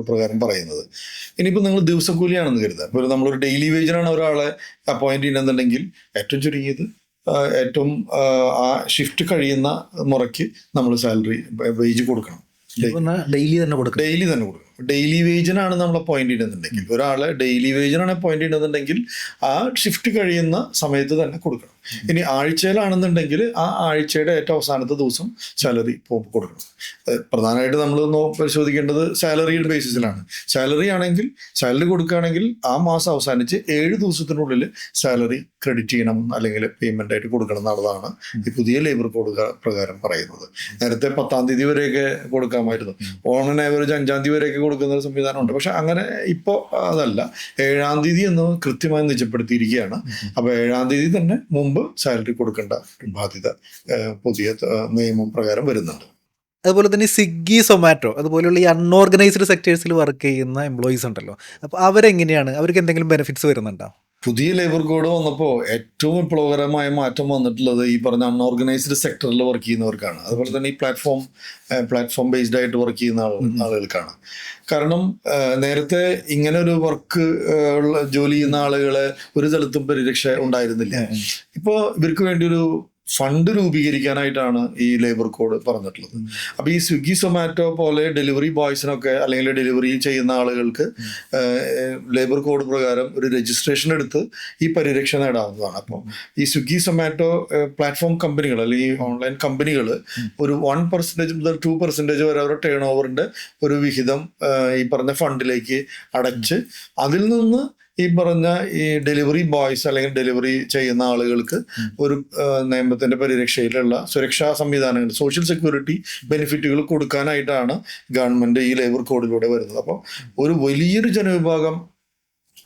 B: പ്രകാരം പറയുന്നത്. ഇനിയിപ്പോൾ നിങ്ങൾ ദിവസക്കൂലിയാണെന്ന് കരുതുക. ഇപ്പോൾ നമ്മളൊരു ഡെയിലി വേജിനാണ് ഒരാളെ അപ്പോയിന്റ് ചെയ്യുന്നുണ്ടെങ്കിൽ ഏറ്റവും ചുരുങ്ങിയത് ഏറ്റവും ആ ഷിഫ്റ്റ് കഴിയുന്ന മുറയ്ക്ക് നമ്മൾ സാലറി വേജ് കൊടുക്കണം.
A: ഡെയിലി തന്നെ കൊടുക്കണം.
B: ഡെയിലി വേജിനാണ് നമ്മൾ അപ്പോയിന്റ് ചെയ്യുന്നുണ്ടെങ്കിൽ, ഒരാളെ ഡെയിലി വേജിനാണ് അപ്പോയിന്റ് ചെയ്യുന്നുണ്ടെങ്കിൽ ആ ഷിഫ്റ്റ് കഴിയുന്ന സമയത്ത് തന്നെ കൊടുക്കണം. ഇനി ആഴ്ചയിലാണെന്നുണ്ടെങ്കിൽ ആ ആഴ്ചയുടെ ഏറ്റവും അവസാനത്തെ ദിവസം സാലറി കൊടുക്കണം. പ്രധാനമായിട്ട് നമ്മൾ പരിശോധിക്കേണ്ടത് സാലറിയുടെ ബേസിസിലാണ്. സാലറി ആണെങ്കിൽ, സാലറി കൊടുക്കുകയാണെങ്കിൽ ആ മാസം അവസാനിച്ച് 7 ദിവസത്തിനുള്ളിൽ സാലറി ക്രെഡിറ്റ് ചെയ്യണം, അല്ലെങ്കിൽ പേയ്മെന്റ് ആയിട്ട് കൊടുക്കണം എന്നുള്ളതാണ് ഈ പുതിയ ലേബർ കോഡ് പ്രകാരം പറയുന്നത്. നേരത്തെ 10-ാം തീയതി വരെയൊക്കെ കൊടുക്കാമായിരുന്നു. ഓൺ ആവറേജ് 5-ാം തീയതി വരെയൊക്കെ കൊടുക്കുന്ന ഒരു സംവിധാനമുണ്ട്. പക്ഷെ അങ്ങനെ ഇപ്പോൾ അതല്ല. 7-ാം തീയതി എന്ന് കൃത്യമായി നിജപ്പെടുത്തിയിരിക്കുകയാണ്. അപ്പോൾ 7-ാം തീയതി തന്നെ മുമ്പ് സാലറി കൊടുക്കേണ്ട ബാധ്യത പുതിയ നിയമം പ്രകാരം വരുന്നുണ്ട്.
A: അതുപോലെ തന്നെ സ്വിഗ്ഗി, സൊമാറ്റോ അതുപോലെയുള്ള ഈ അൺഓർഗനൈസ്ഡ് സെക്ടേഴ്സിൽ വർക്ക് ചെയ്യുന്ന എംപ്ലോയീസ് ഉണ്ടല്ലോ, അപ്പോൾ അവരെങ്ങനെയാണ്, അവർക്ക് എന്തെങ്കിലും ബെനിഫിറ്റ്സ് വരുന്നുണ്ടോ?
B: പുതിയ ലേബർ കോഡ് വന്നപ്പോൾ ഏറ്റവും വിപ്ലവകരമായ മാറ്റം വന്നിട്ടുള്ളത് ഈ പറഞ്ഞ അൺഓർഗനൈസ്ഡ് സെക്ടറിൽ വർക്ക് ചെയ്യുന്നവർക്കാണ്. അതുപോലെ തന്നെ ഈ പ്ലാറ്റ്ഫോം ബേസ്ഡ് ആയിട്ട് വർക്ക് ചെയ്യുന്ന ആളുകൾക്കാണ്. കാരണം നേരത്തെ ഇങ്ങനെ ഒരു വർക്ക് ജോലി ചെയ്യുന്ന ആളുകളെ ഒരു സ്ഥലത്തും പരിരക്ഷ ഉണ്ടായിരുന്നില്ല. ഇപ്പോൾ ഇവർക്ക് വേണ്ടി ഒരു ഫണ്ട് രൂപീകരിക്കാനായിട്ടാണ് ഈ ലേബർ കോഡ് പറഞ്ഞിട്ടുള്ളത്. അപ്പോൾ ഈ സ്വിഗ്ഗി, സൊമാറ്റോ പോലെ ഡെലിവറി ബോയ്സിനൊക്കെ അല്ലെങ്കിൽ ഡെലിവറി ചെയ്യുന്ന ആളുകൾക്ക് ലേബർ കോഡ് പ്രകാരം ഒരു രജിസ്ട്രേഷൻ എടുത്ത് ഈ പരിരക്ഷ നേടാവുന്നതാണ്. അപ്പോൾ ഈ സ്വിഗ്ഗി, സൊമാറ്റോ പ്ലാറ്റ്ഫോം കമ്പനികൾ അല്ലെങ്കിൽ ഓൺലൈൻ കമ്പനികൾ ഒരു 1% മുതൽ 2% വരെ അവരുടെ ടേൺ ഓവറിൻ്റെ ഒരു വിഹിതം ഈ പറഞ്ഞ ഫണ്ടിലേക്ക് അടച്ച് അതിൽ നിന്ന് ഈ പറഞ്ഞ ഈ ഡെലിവറി ബോയ്സ് അല്ലെങ്കിൽ ഡെലിവറി ചെയ്യുന്ന ആളുകൾക്ക് ഒരു നിയമത്തിന്റെ പരിരക്ഷയിലുള്ള സുരക്ഷാ സംവിധാനങ്ങൾ, സോഷ്യൽ സെക്യൂരിറ്റി ബെനിഫിറ്റുകൾ കൊടുക്കാനായിട്ടാണ് ഗവൺമെന്റ് ഈ ലേബർ കോഡിലൂടെ വരുന്നത്. അപ്പോൾ ഒരു വലിയൊരു ജനവിഭാഗം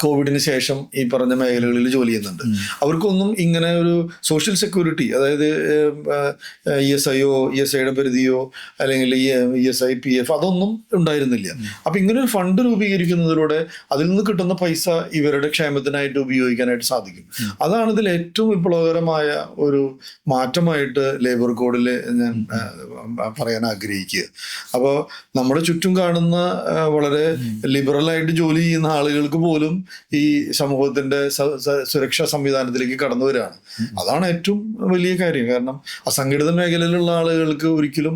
B: കോവിഡിന് ശേഷം ഈ പറഞ്ഞ മേഖലകളിൽ ജോലി ചെയ്യുന്നുണ്ട്. അവർക്കൊന്നും ഇങ്ങനെ ഒരു സോഷ്യൽ സെക്യൂരിറ്റി, അതായത് ESIയോ ESIയുടെ പരിധിയോ അല്ലെങ്കിൽ ESI PF അതൊന്നും ഉണ്ടായിരുന്നില്ല. അപ്പം ഇങ്ങനെ ഒരു ഫണ്ട് രൂപീകരിക്കുന്നതിലൂടെ അതിൽ നിന്ന് കിട്ടുന്ന പൈസ ഇവരുടെ ക്ഷേമത്തിനായിട്ട് ഉപയോഗിക്കാനായിട്ട് സാധിക്കും. അതാണ് ഇതിൽ ഏറ്റവും വിപ്ലവകരമായ ഒരു മാറ്റമായിട്ട് ലേബർ കോഡിൽ ഞാൻ പറയാൻ ആഗ്രഹിക്കുക. അപ്പോൾ നമ്മുടെ ചുറ്റും കാണുന്ന വളരെ ലിബറലായിട്ട് ജോലി ചെയ്യുന്ന ആളുകൾക്ക് പോലും ഈ സമൂഹത്തിന്റെ സുരക്ഷാ സംവിധാനത്തിലേക്ക് കടന്നു വരികയാണ്. അതാണ് ഏറ്റവും വലിയ കാര്യം. കാരണം അസംഘടിത മേഖലയിലുള്ള ആളുകൾക്ക് ഒരിക്കലും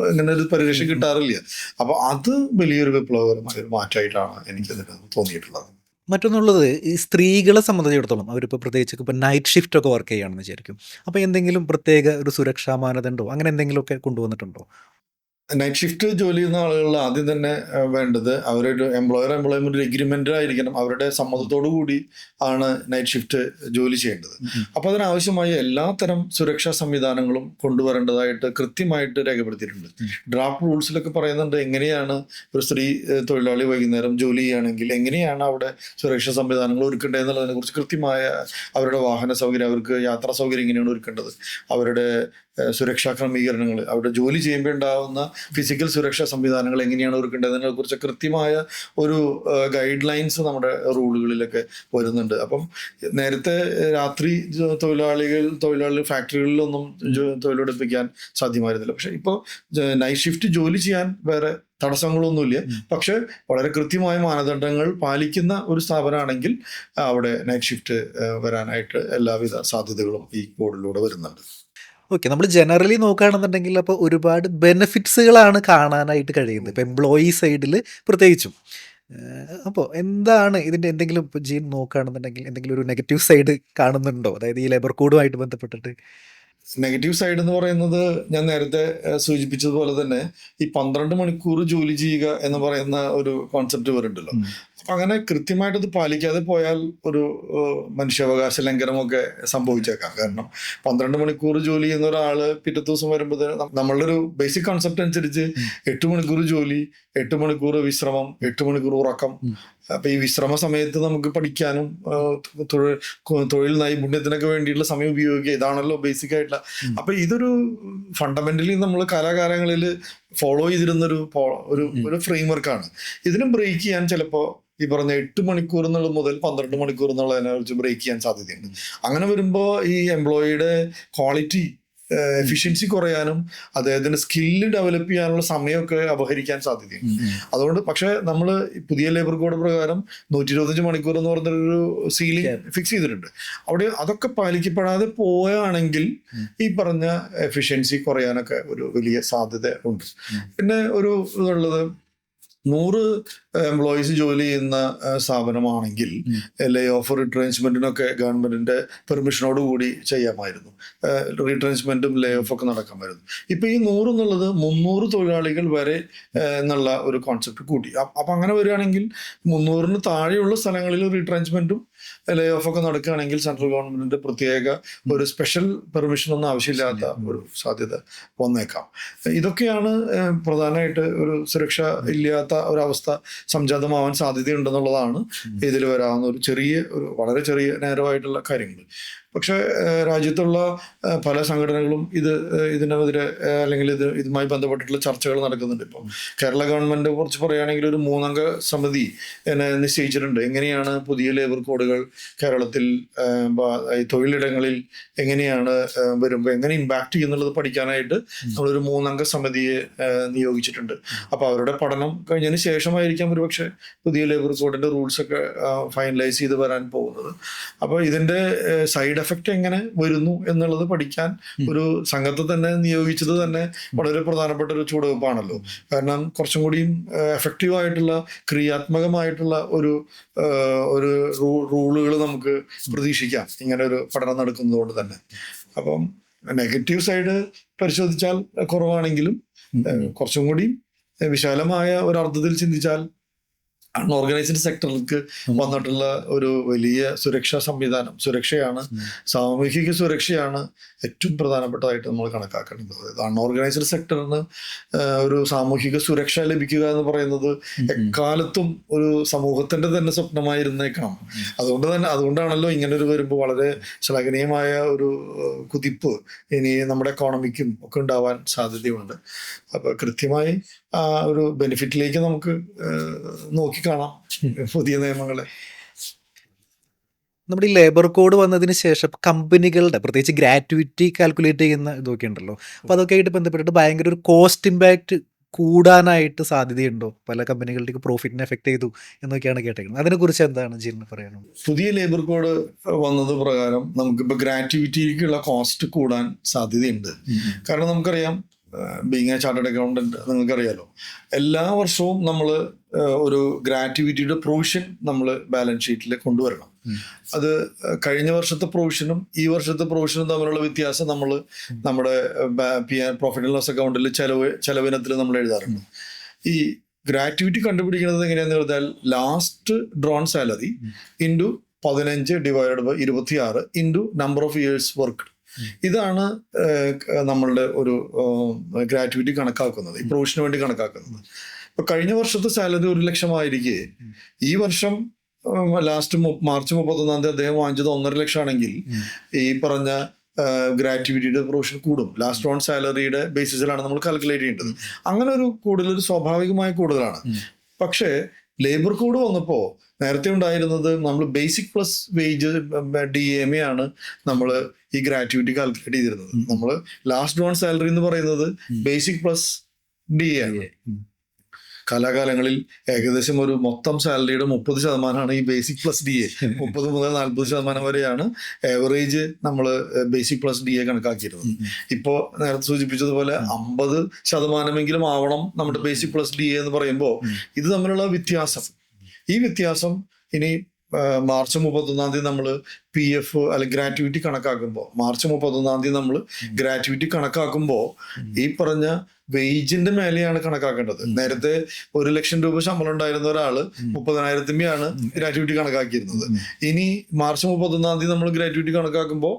B: ഇങ്ങനെ ഒരു പരിരക്ഷ കിട്ടാറില്ല. അപ്പൊ അത് വലിയൊരു വിപ്ലവകരമായ ഒരു മാറ്റമായിട്ടാണ് എനിക്കതിന് തോന്നിയിട്ടുള്ളത്.
A: മറ്റൊന്നുള്ളത്, ഈ സ്ത്രീകളെ സംബന്ധിച്ചിടത്തോളം അവരിപ്പോൾ പ്രത്യേകിച്ച് ഇപ്പോൾ നൈറ്റ് ഷിഫ്റ്റ് ഒക്കെ വർക്ക് ചെയ്യുകയാണെന്ന് വിചാരിക്കും. അപ്പോൾ എന്തെങ്കിലും പ്രത്യേക ഒരു സുരക്ഷാ മാനദണ്ഡമോ അങ്ങനെ എന്തെങ്കിലുമൊക്കെ കൊണ്ടുവന്നിട്ടുണ്ടോ?
B: നൈറ്റ് ഷിഫ്റ്റ് ജോലി ചെയ്യുന്ന ആളുകളിൽ ആദ്യം തന്നെ വേണ്ടത് അവരുടെ എംപ്ലോയ്മെന്റ് എഗ്രിമെന്റ് ആയിരിക്കണം. അവരുടെ സമ്മതത്തോടു കൂടി ആണ് നൈറ്റ് ഷിഫ്റ്റ് ജോലി ചെയ്യേണ്ടത്. അപ്പോൾ അതിനാവശ്യമായ എല്ലാത്തരം സുരക്ഷാ സംവിധാനങ്ങളും കൊണ്ടുവരേണ്ടതായിട്ട് കൃത്യമായിട്ട് രേഖപ്പെടുത്തിയിട്ടുണ്ട്. ഡ്രാഫ്റ്റ് റൂൾസിലൊക്കെ പറയുന്നുണ്ട് എങ്ങനെയാണ് ഒരു സ്ത്രീ തൊഴിലാളി വൈകുന്നേരം ജോലി ചെയ്യുകയാണെങ്കിൽ എങ്ങനെയാണ് അവിടെ സുരക്ഷാ സംവിധാനങ്ങൾ ഒരുക്കേണ്ടത് എന്നുള്ളതിനെ കുറിച്ച് കൃത്യമായ അവരുടെ വാഹന സൗകര്യം, അവർക്ക് യാത്രാ സൗകര്യം എങ്ങനെയാണ് ഒരുക്കേണ്ടത്, അവരുടെ സുരക്ഷാ ക്രമീകരണങ്ങൾ, അവിടെ ജോലി ചെയ്യുമ്പോൾ ഉണ്ടാകുന്ന ഫിസിക്കൽ സുരക്ഷാ സംവിധാനങ്ങൾ എങ്ങനെയാണ് ഒരുക്കേണ്ടതിനെ കുറിച്ച് കൃത്യമായ ഒരു ഗൈഡ് ലൈൻസ് നമ്മുടെ റൂളുകളിലൊക്കെ വരുന്നുണ്ട്. അപ്പം നേരത്തെ രാത്രി തൊഴിലാളികൾ ഫാക്ടറികളിലൊന്നും തൊഴിലെടുപ്പിക്കാൻ സാധ്യമായിരുന്നില്ല. പക്ഷെ ഇപ്പോൾ നൈറ്റ് ഷിഫ്റ്റ് ജോലി ചെയ്യാൻ വേറെ തടസ്സങ്ങളൊന്നുമില്ല. പക്ഷെ വളരെ കൃത്യമായ മാനദണ്ഡങ്ങൾ പാലിക്കുന്ന ഒരു സ്ഥാപനമാണെങ്കിൽ അവിടെ നൈറ്റ് ഷിഫ്റ്റ് വരാനായിട്ട് എല്ലാവിധ സാധ്യതകളും ഈ കോഡിലൂടെ വരുന്നുണ്ട്.
A: ഓക്കെ, നമ്മൾ ജനറലി നോക്കുകയാണെന്നുണ്ടെങ്കിൽ അപ്പോൾ ഒരുപാട് ബെനിഫിറ്റ്സുകളാണ് കാണാനായിട്ട് കഴിയുന്നത്, ഇപ്പോൾ എംപ്ലോയി സൈഡിൽ പ്രത്യേകിച്ചും. അപ്പോൾ എന്താണ് ഇതിൻ്റെ എന്തെങ്കിലും, ഇപ്പോൾ ജീൻ നോക്കുകയാണെന്നുണ്ടെങ്കിൽ എന്തെങ്കിലും ഒരു നെഗറ്റീവ് സൈഡ് കാണുന്നുണ്ടോ, അതായത് ഈ ലേബർ കോഡുമായിട്ട് ബന്ധപ്പെട്ടിട്ട്?
B: നെഗറ്റീവ് സൈഡ് എന്ന് പറയുന്നത് ഞാൻ നേരത്തെ സൂചിപ്പിച്ചതുപോലെ തന്നെ ഈ 12 മണിക്കൂർ ജോലി ചെയ്യുക എന്ന് പറയുന്ന ഒരു കോൺസെപ്റ്റ് വരുന്നുണ്ടല്ലോ. അപ്പൊ അങ്ങനെ കൃത്യമായിട്ട് ഇത് പാലിക്കാതെ പോയാൽ ഒരു മനുഷ്യാവകാശ ലംഘനമൊക്കെ സംഭവിച്ചേക്കാം. കാരണം 12 മണിക്കൂർ ജോലി ചെയ്യുന്ന ഒരാള് പിറ്റേ ദിവസം വരുമ്പോൾ നമ്മളുടെ ഒരു ബേസിക് കോൺസെപ്റ്റ് അനുസരിച്ച് 8 മണിക്കൂർ ജോലി, 8 മണിക്കൂർ വിശ്രമം, 8 മണിക്കൂർ ഉറക്കം. അപ്പൊ ഈ വിശ്രമ സമയത്ത് നമുക്ക് പഠിക്കാനും തൊഴിൽ നൈപുണ്യത്തിനൊക്കെ വേണ്ടിയിട്ടുള്ള സമയം ഉപയോഗിക്കുക, ഇതാണല്ലോ ബേസിക് ആയിട്ടുള്ള. അപ്പൊ ഇതൊരു ഫണ്ടമെന്റലി നമ്മൾ കാലാകാലങ്ങളിൽ ഫോളോ ചെയ്തിരുന്നൊരു ഒരു ഫ്രെയിം വർക്കാണ്. ഇതിനും ബ്രേക്ക് ചെയ്യാൻ ചിലപ്പോൾ ഈ പറഞ്ഞ 8 മണിക്കൂർ എന്നുള്ളത് മുതൽ 12 മണിക്കൂർ എന്നുള്ളതിനെ കുറിച്ച് ബ്രേക്ക് ചെയ്യാൻ സാധ്യതയുണ്ട്. അങ്ങനെ വരുമ്പോൾ ഈ എംപ്ലോയിയുടെ ക്വാളിറ്റി, എഫിഷ്യൻസി കുറയാനും അദ്ദേഹത്തിന് സ്കില്ല് ഡെവലപ്പ് ചെയ്യാനുള്ള സമയമൊക്കെ അപഹരിക്കാൻ സാധ്യതയുണ്ട്. അതുകൊണ്ട് പക്ഷെ നമ്മൾ പുതിയ ലേബർ കോഡ് പ്രകാരം 125 മണിക്കൂർ എന്ന് പറഞ്ഞൊരു സീലിംഗ് ഫിക്സ് ചെയ്തിട്ടുണ്ട്. അവിടെ അതൊക്കെ പാലിക്കപ്പെടാതെ പോവുകയാണെങ്കിൽ ഈ പറഞ്ഞ എഫിഷ്യൻസി കുറയാനൊക്കെ ഒരു വലിയ സാധ്യത ഉണ്ട്. പിന്നെ ഒരു ഇതുള്ളത് 100 എംപ്ലോയീസ് ജോലി ചെയ്യുന്ന സ്ഥാപനമാണെങ്കിൽ ലേ ഓഫ് റിട്രെഞ്ച്മെന്റിനൊക്കെ ഗവൺമെന്റിന്റെ പെർമിഷനോട് കൂടി ചെയ്യാമായിരുന്നു. റിട്രെഞ്ച്മെന്റും ലേ ഓഫ് ഒക്കെ നടക്കാമായിരുന്നു. ഇപ്പൊ ഈ 100 എന്നുള്ളത് 300 തൊഴിലാളികൾ വരെ എന്നുള്ള ഒരു കോൺസെപ്റ്റ് കൂട്ടി. അപ്പൊ അങ്ങനെ വരികയാണെങ്കിൽ 300-ന് താഴെയുള്ള സ്ഥലങ്ങളിൽ റിട്രെഞ്ച്മെന്റും ലേ ഓഫ് ഒക്കെ നടക്കുകയാണെങ്കിൽ സെൻട്രൽ ഗവൺമെന്റിന്റെ പ്രത്യേക ഒരു സ്പെഷ്യൽ പെർമിഷൻ ഒന്നും ആവശ്യമില്ലാത്ത ഒരു സാധ്യത വന്നേക്കാം. ഇതൊക്കെയാണ് പ്രധാനമായിട്ട് ഒരു സുരക്ഷ ഇല്ലാത്ത ഒരവസ്ഥ സംജാതമാവാൻ സാധ്യതയുണ്ടെന്നുള്ളതാണ് ഇതിൽ വരാവുന്ന ഒരു വളരെ ചെറിയ നേരമായിട്ടുള്ള കാര്യങ്ങൾ. പക്ഷെ രാജ്യത്തുള്ള പല സംഘടനകളും ഇതിനെതിരെ അല്ലെങ്കിൽ ഇതുമായി ബന്ധപ്പെട്ടിട്ടുള്ള ചർച്ചകൾ നടക്കുന്നുണ്ട്. ഇപ്പം കേരള ഗവൺമെന്റ് കുറിച്ച് പറയുകയാണെങ്കിൽ ഒരു 3-അംഗ സമിതി നിശ്ചയിച്ചിട്ടുണ്ട്. എങ്ങനെയാണ് പുതിയ ലേബർ കോഡുകൾ കേരളത്തിൽ തൊഴിലിടങ്ങളിൽ എങ്ങനെയാണ് വരുമ്പോൾ എങ്ങനെ ഇമ്പാക്ട് ചെയ്യുന്നുള്ളത് പഠിക്കാനായിട്ട് നമ്മളൊരു 3-അംഗ സമിതിയെ നിയോഗിച്ചിട്ടുണ്ട്. അപ്പൊ അവരുടെ പഠനം കഴിഞ്ഞതിന് ശേഷമായിരിക്കാം ഒരുപക്ഷെ പുതിയ ലേബർ കോഡിന്റെ റൂൾസ് ഒക്കെ ഫൈനലൈസ് ചെയ്ത് വരാൻ പോകുന്നത്. അപ്പൊ ഇതിന്റെ സൈഡ് എഫക്റ്റ് എങ്ങനെ വരുന്നു എന്നുള്ളത് പഠിക്കാൻ ഒരു സംഘത്തെ തന്നെ നിയോഗിച്ചത് തന്നെ വളരെ പ്രധാനപ്പെട്ട ഒരു ചുവടുവെപ്പാണല്ലോ. കാരണം കുറച്ചും കൂടിയും എഫക്റ്റീവ് ആയിട്ടുള്ള ക്രിയാത്മകമായിട്ടുള്ള ഒരു റൂളുകൾ നമുക്ക് പ്രതീക്ഷിക്കാം ഇങ്ങനെ ഒരു പഠനം നടക്കുന്നതുകൊണ്ട് തന്നെ. അപ്പം നെഗറ്റീവ് സൈഡ് പരിശോധിച്ചാൽ കുറവാണെങ്കിലും കുറച്ചും കൂടി വിശാലമായ ഒരർത്ഥത്തിൽ ചിന്തിച്ചാൽ അൺഓർഗനൈസ്ഡ് സെക്ടറിലേക്ക് വന്നിട്ടുള്ള ഒരു വലിയ സുരക്ഷയാണ്, സാമൂഹിക സുരക്ഷയാണ് ഏറ്റവും പ്രധാനപ്പെട്ടതായിട്ട് നമ്മൾ കണക്കാക്കേണ്ടത്. അതായത് അൺഓർഗനൈസ്ഡ് സെക്ടറിന് ഒരു സാമൂഹിക സുരക്ഷ ലഭിക്കുക എന്ന് പറയുന്നത് എക്കാലത്തും ഒരു സമൂഹത്തിന്റെ തന്നെ സ്വപ്നമായിരുന്നേക്കണം. അതുകൊണ്ടാണല്ലോ ഇങ്ങനൊരു വരുമ്പോൾ വളരെ ശ്ലാഘനീയമായ ഒരു കുതിപ്പ് ഇനി നമ്മുടെ എക്കോണമിക്കും ഒക്കെ ഉണ്ടാവാൻ സാധ്യതയുണ്ട്. അപ്പൊ കൃത്യമായി ആ ഒരു ബെനിഫിറ്റിലേക്ക് നമുക്ക് നോക്കിക്കാണാം പുതിയ നിയമങ്ങളെ.
A: നമ്മുടെ ഈ ലേബർ കോഡ് വന്നതിന് ശേഷം കമ്പനികളുടെ പ്രത്യേകിച്ച് ഗ്രാറ്റുവിറ്റി കാൽക്കുലേറ്റ് ചെയ്യുന്ന ഇതൊക്കെ ഉണ്ടല്ലോ. അപ്പോൾ അതൊക്കെ ആയിട്ട് ബന്ധപ്പെട്ടിട്ട് ഭയങ്കര ഒരു കോസ്റ്റ് ഇമ്പാക്റ്റ് കൂടാനായിട്ട് സാധ്യതയുണ്ടോ? പല കമ്പനികളുടെയും പ്രോഫിറ്റിനെ എഫക്ട് ചെയ്തു എന്നൊക്കെയാണ് കേട്ടേക്കുന്നത്. അതിനെക്കുറിച്ച് എന്താണ് ജീവന് പറയാനുള്ളത്?
B: പുതിയ ലേബർ കോഡ് വന്നത് പ്രകാരം നമുക്കിപ്പോൾ ഗ്രാറ്റുവിറ്റിക്കുള്ള കോസ്റ്റ് കൂടാൻ സാധ്യതയുണ്ട്. കാരണം നമുക്കറിയാം, ബീങ് എ ചാർട്ടേഡ് അക്കൗണ്ടന്റ് നിങ്ങൾക്കറിയാലോ, എല്ലാ വർഷവും നമ്മൾ ഒരു ഗ്രാറ്റുവിറ്റിയുടെ പ്രൊവിഷൻ നമ്മൾ ബാലൻസ് ഷീറ്റിൽ കൊണ്ടുവരണം. അത് കഴിഞ്ഞ വർഷത്തെ പ്രൊവിഷനും ഈ വർഷത്തെ പ്രൊവിഷനും തമ്മിലുള്ള വ്യത്യാസം നമ്മൾ നമ്മുടെ പ്രോഫിറ്റ് ആൻഡ് ലോസ് അക്കൗണ്ടിൽ ചെലവിനത്തിൽ നമ്മൾ എഴുതാറുണ്ട്. ഈ ഗ്രാറ്റുവിറ്റി കണ്ടുപിടിക്കുന്നത് എങ്ങനെയാണെന്ന് പറഞ്ഞാൽ last drawn salary into 15 divided by 26 into number of years work. ഇതാണ് നമ്മളുടെ ഒരു ഗ്രാറ്റുവിറ്റി കണക്കാക്കുന്നത്, ഈ പ്രൊവിഷന് വേണ്ടി കണക്കാക്കുന്നത്. ഇപ്പൊ കഴിഞ്ഞ വർഷത്തെ സാലറി 1 ലക്ഷം ആയിരിക്കെ ഈ വർഷം ലാസ്റ്റ് മാർച്ച് 31 അദ്ദേഹം വാങ്ങിച്ചത് 1.5 ലക്ഷം ആണെങ്കിൽ ഈ പറഞ്ഞ ഗ്രാറ്റുവിറ്റിയുടെ പ്രൊവിഷൻ കൂടും. ലാസ്റ്റ് ഓൺ സാലറിയുടെ ബേസിസിലാണ് നമ്മൾ കാൽക്കുലേറ്റ് ചെയ്യേണ്ടത്. അങ്ങനെ ഒരു കൂടുതലൊരു സ്വാഭാവികമായ കൂടുതലാണ്. പക്ഷേ ലേബർ കോഡ് വന്നപ്പോൾ നേരത്തെ ഉണ്ടായിരുന്നത് നമ്മൾ ബേസിക് പ്ലസ് വേജ് DMA ആണ് നമ്മൾ ഈ ഗ്രാറ്റുവിറ്റി കാൽക്കുലേറ്റ് ചെയ്തിരുന്നത്. നമ്മൾ ലാസ്റ്റ് ഓൺ സാലറി എന്ന് പറയുന്നത് ബേസിക് പ്ലസ് DA ആണ്. കാലാകാലങ്ങളിൽ ഏകദേശം ഒരു മൊത്തം സാലറിയുടെ 30% ഈ ബേസിക് പ്ലസ് DA. 30 മുതൽ 40% വരെയാണ് ആവറേജ് നമ്മൾ ബേസിക് പ്ലസ് DA കണക്കാക്കിയിരുന്നത്. ഇപ്പോൾ നേരത്തെ സൂചിപ്പിച്ചതുപോലെ 50% ആവണം നമ്മുടെ ബേസിക് പ്ലസ് DA എന്ന് പറയുമ്പോൾ ഇത് തമ്മിലുള്ള വ്യത്യാസം, ഈ വ്യത്യാസം ഇനി മാർച്ച് 31 നമ്മൾ PF അല്ലെങ്കിൽ ഗ്രാറ്റുവിറ്റി കണക്കാക്കുമ്പോൾ, മാർച്ച് 31 നമ്മൾ ഗ്രാറ്റുവിറ്റി കണക്കാക്കുമ്പോൾ ഈ പറഞ്ഞ വേജിന്റെ മേലെയാണ് കണക്കാക്കേണ്ടത്. നേരത്തെ 1 ലക്ഷം രൂപ ശമ്പളം ഉണ്ടായിരുന്ന ഒരാള് 30,000 ഗ്രാറ്റുവിറ്റി കണക്കാക്കിയിരുന്നത്. ഇനി മാർച്ച് 31 നമ്മൾ ഗ്രാറ്റുവിറ്റി കണക്കാക്കുമ്പോൾ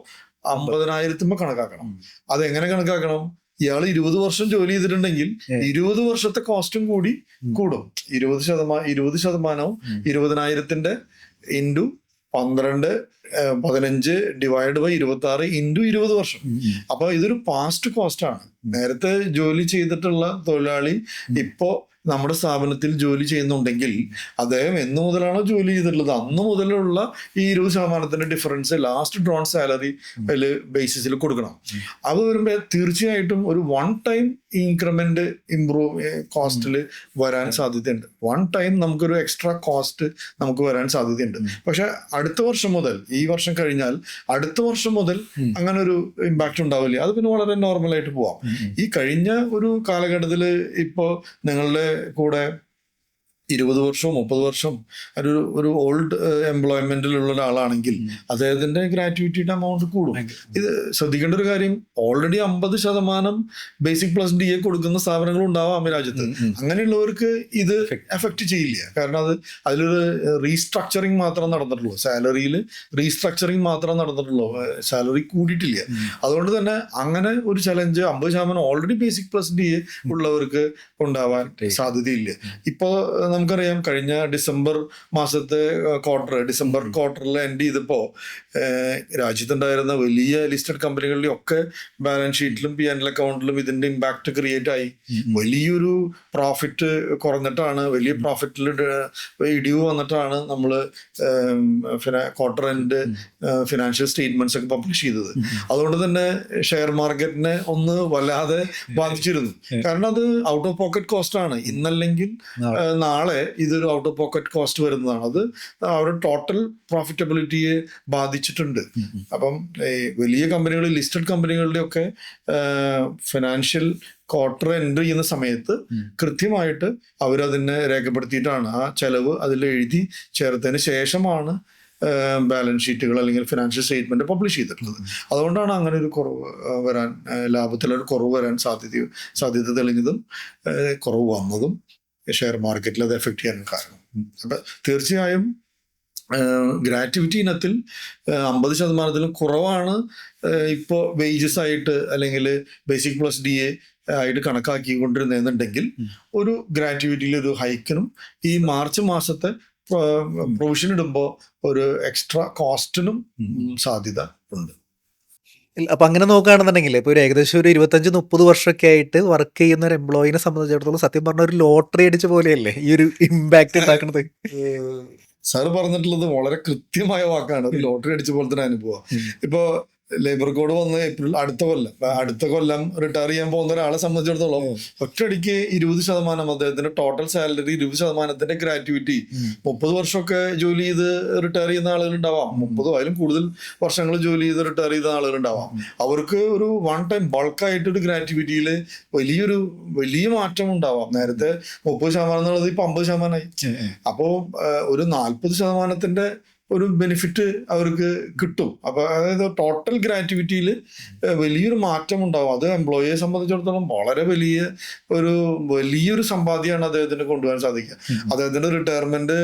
B: 50,000 കണക്കാക്കണം. അതെങ്ങനെ കണക്കാക്കണം? ഇയാൾ 20 വർഷം ജോലി ചെയ്തിട്ടുണ്ടെങ്കിൽ 20 വർഷത്തെ കോസ്റ്റും കൂടി കൂടും. 20% 20,000 ഇൻറ്റു 12 15 ഡിവൈഡ് ബൈ 26 ഇൻറ്റു 20 വർഷം. അപ്പൊ ഇതൊരു പാസ്റ്റ് കോസ്റ്റ് ആണ്. നേരത്തെ ജോലി ചെയ്തിട്ടുള്ള തൊഴിലാളി ഇപ്പോ നമ്മുടെ സ്ഥാപനത്തിൽ ജോലി ചെയ്യുന്നുണ്ടെങ്കിൽ അദ്ദേഹം എന്ന് മുതലാണോ ജോലി ചെയ്തിട്ടുള്ളത് അന്ന് മുതലുള്ള ഈ 20% ഡിഫറൻസ് ലാസ്റ്റ് ഡ്രോൺ സാലറി ബേസിസിൽ കൊടുക്കണം. അത് വരുമ്പോൾ തീർച്ചയായിട്ടും ഒരു 1 ടൈം ഇൻക്രിമെന്റ് കോസ്റ്റിൽ വരാൻ സാധ്യതയുണ്ട്. 1 ടൈം നമുക്കൊരു എക്സ്ട്രാ കോസ്റ്റ് നമുക്ക് വരാൻ സാധ്യതയുണ്ട്. പക്ഷെ അടുത്ത വർഷം മുതൽ, ഈ വർഷം കഴിഞ്ഞാൽ അടുത്ത വർഷം മുതൽ അങ്ങനെ ഒരു ഇമ്പാക്റ്റ് ഉണ്ടാവില്ല. അത് പിന്നെ വളരെ നോർമലായിട്ട് പോവാം. ഈ കഴിഞ്ഞ ഒരു കാലഘട്ടത്തിൽ ഇപ്പോൾ നിങ്ങളുടെ കൂടെ 20 വർഷവും 30 വർഷം ഒരു ഓൾഡ് എംപ്ലോയ്മെന്റിലുള്ള ഒരാളാണെങ്കിൽ അദ്ദേഹത്തിന്റെ ഗ്രാറ്റുവിറ്റിയുടെ എമൗണ്ട് കൂടും. ഇത് ശ്രദ്ധിക്കേണ്ട ഒരു കാര്യം, ഓൾറെഡി 50% ബേസിക് പ്ലസ് DA കൊടുക്കുന്ന സ്ഥാപനങ്ങൾ ഉണ്ടാവാം രാജ്യത്ത്. അങ്ങനെയുള്ളവർക്ക് ഇത് എഫക്ട് ചെയ്യില്ല. കാരണം അതിലൊരു റീസ്ട്രക്ചറിങ് മാത്രം നടന്നിട്ടുള്ളൂ, സാലറിയിൽ റീസ്ട്രക്ചറിങ് മാത്രം നടന്നിട്ടുള്ളൂ, സാലറി കൂടിയിട്ടില്ല. അതുകൊണ്ട് തന്നെ അങ്ങനെ ഒരു challenge 50% already basic plus DA ഉള്ളവർക്ക് ഉണ്ടാവാൻ സാധ്യതയില്ല. ഇപ്പോൾ നമുക്കറിയാം, കഴിഞ്ഞ ഡിസംബർ മാസത്തെ ഡിസംബർ ക്വാർട്ടറിൽ എൻഡ് ചെയ്തപ്പോൾ രാജ്യത്തുണ്ടായിരുന്ന വലിയ ലിസ്റ്റഡ് കമ്പനികളുടെ ഒക്കെ ബാലൻസ് ഷീറ്റിലും P&L അക്കൗണ്ടിലും ഇതിന്റെ ഇമ്പാക്ട് ക്രിയേറ്റ് ആയി. വലിയൊരു പ്രോഫിറ്റ് കുറഞ്ഞിട്ടാണ്, വലിയ പ്രോഫിറ്റിൽ ഇടിവ് വന്നിട്ടാണ് നമ്മൾ ക്വാർട്ടർ എൻഡ് ഫിനാൻഷ്യൽ സ്റ്റേറ്റ്മെന്റ്സ് ഒക്കെ പബ്ലിഷ് ചെയ്തത്. അതുകൊണ്ട് തന്നെ ഷെയർ മാർക്കറ്റിനെ ഒന്ന് വല്ലാതെ ബാധിച്ചിരുന്നു. കാരണം അത് ഔട്ട് ഓഫ് പോക്കറ്റ് കോസ്റ്റ് ആണ്. ഇന്നല്ലെങ്കിൽ നാളെ ഇതൊരു ഔട്ട് ഓഫ് പോക്കറ്റ് കോസ്റ്റ് വരുന്നതാണ്. അത് അവരുടെ ടോട്ടൽ പ്രോഫിറ്റബിലിറ്റിയെ ബാധിച്ചിട്ടുണ്ട്. അപ്പം വലിയ കമ്പനികൾ, ലിസ്റ്റഡ് കമ്പനികളുടെ ഒക്കെ ഫിനാൻഷ്യൽ ക്വാർട്ടർ എൻട്രി ചെയ്യുന്ന സമയത്ത് കൃത്യമായിട്ട് അവരതിനെ രേഖപ്പെടുത്തിയിട്ടാണ് ആ ചെലവ് അതിൽ എഴുതി ചേർത്തതിന് ശേഷമാണ് ബാലൻസ് ഷീറ്റുകൾ അല്ലെങ്കിൽ ഫിനാൻഷ്യൽ സ്റ്റേറ്റ്മെന്റ് പബ്ലിഷ് ചെയ്തിട്ടുള്ളത്. അതുകൊണ്ടാണ് അങ്ങനെ ഒരു കുറവ് വരാൻ, ലാഭത്തിലൊരു കുറവ് വരാൻ സാധ്യത തെളിഞ്ഞതും കുറവ് വന്നതും ഷെയർ മാർക്കറ്റിൽ അത് എഫക്ട് ചെയ്യാൻ കാരണം. അപ്പം തീർച്ചയായും ഗ്രാറ്റുവിറ്റി ഇനത്തിൽ 50% കുറവാണ് ഇപ്പോൾ വേജസ് ആയിട്ട് അല്ലെങ്കിൽ ബേസിക് പ്ലസ് DA ആയിട്ട് കണക്കാക്കിക്കൊണ്ടിരുന്നെന്നുണ്ടെങ്കിൽ ഒരു ഗ്രാറ്റുവിറ്റിയിൽ ഒരു ഹൈക്കിനും ഈ മാർച്ച് മാസത്തെ പ്രൊവിഷൻ ഇടുമ്പോൾ ഒരു എക്സ്ട്രാ കോസ്റ്റിനും സാധ്യത ഉണ്ട്.
A: അപ്പൊ അങ്ങനെ നോക്കുകയാണെന്നുണ്ടെങ്കിൽ ഇപ്പോൾ ഒരു ഏകദേശം ഒരു 25-30 വർഷമൊക്കെ ആയിട്ട് വർക്ക് ചെയ്യുന്ന ഒരു എംപ്ലോയിനെ സംബന്ധിച്ചിടത്തോളം സത്യം പറഞ്ഞ ഒരു ലോട്ടറി അടിച്ച പോലെയല്ലേ ഈ ഒരു ഇമ്പാക്ട് ഉണ്ടാക്കുന്നത്.
B: സാറ് പറഞ്ഞിട്ടുള്ളത് വളരെ കൃത്യമായ വാക്കാണ്. ഒരു ലോട്ടറി അടിച്ച പോലെ തന്നെ അനുഭവം. ഇപ്പോ ലേബർ കോഡ് വന്ന് ഏപ്രിൽ അടുത്ത കൊല്ലം റിട്ടയർ ചെയ്യാൻ പോകുന്ന ഒരാളെ സംബന്ധിച്ചിടത്തോളം ഒറ്റയടിക്ക് 20% അദ്ദേഹത്തിന്റെ ടോട്ടൽ സാലറി 20% ഗ്രാറ്റുവിറ്റി. 30 വർഷമൊക്കെ ജോലി ചെയ്ത് റിട്ടയർ ചെയ്യുന്ന ആളുകൾ ഉണ്ടാവാം, 30 അതിലും കൂടുതൽ വർഷങ്ങൾ ജോലി ചെയ്ത് റിട്ടയർ ചെയ്ത ആളുകൾ ഉണ്ടാവാം. അവർക്ക് ഒരു വൺ ടൈം ബൾക്കായിട്ട് ഒരു ഗ്രാറ്റുവിറ്റിയിൽ വലിയ മാറ്റം ഉണ്ടാവാം. നേരത്തെ 30% എന്നുള്ളത് ഇപ്പൊ 50%. അപ്പോ ഒരു 40% ഒരു ബെനിഫിറ്റ് അവർക്ക് കിട്ടും. അപ്പൊ അതായത് ടോട്ടൽ ഗ്രാറ്റുവിറ്റിയിൽ വലിയൊരു മാറ്റം ഉണ്ടാവും. അത് എംപ്ലോയിയെ സംബന്ധിച്ചിടത്തോളം വളരെ വലിയൊരു സമ്പാദ്യമാണ് അദ്ദേഹത്തിന് കൊണ്ടുപോകാൻ സാധിക്കുക. അദ്ദേഹത്തിന്റെ റിട്ടയർമെന്റ്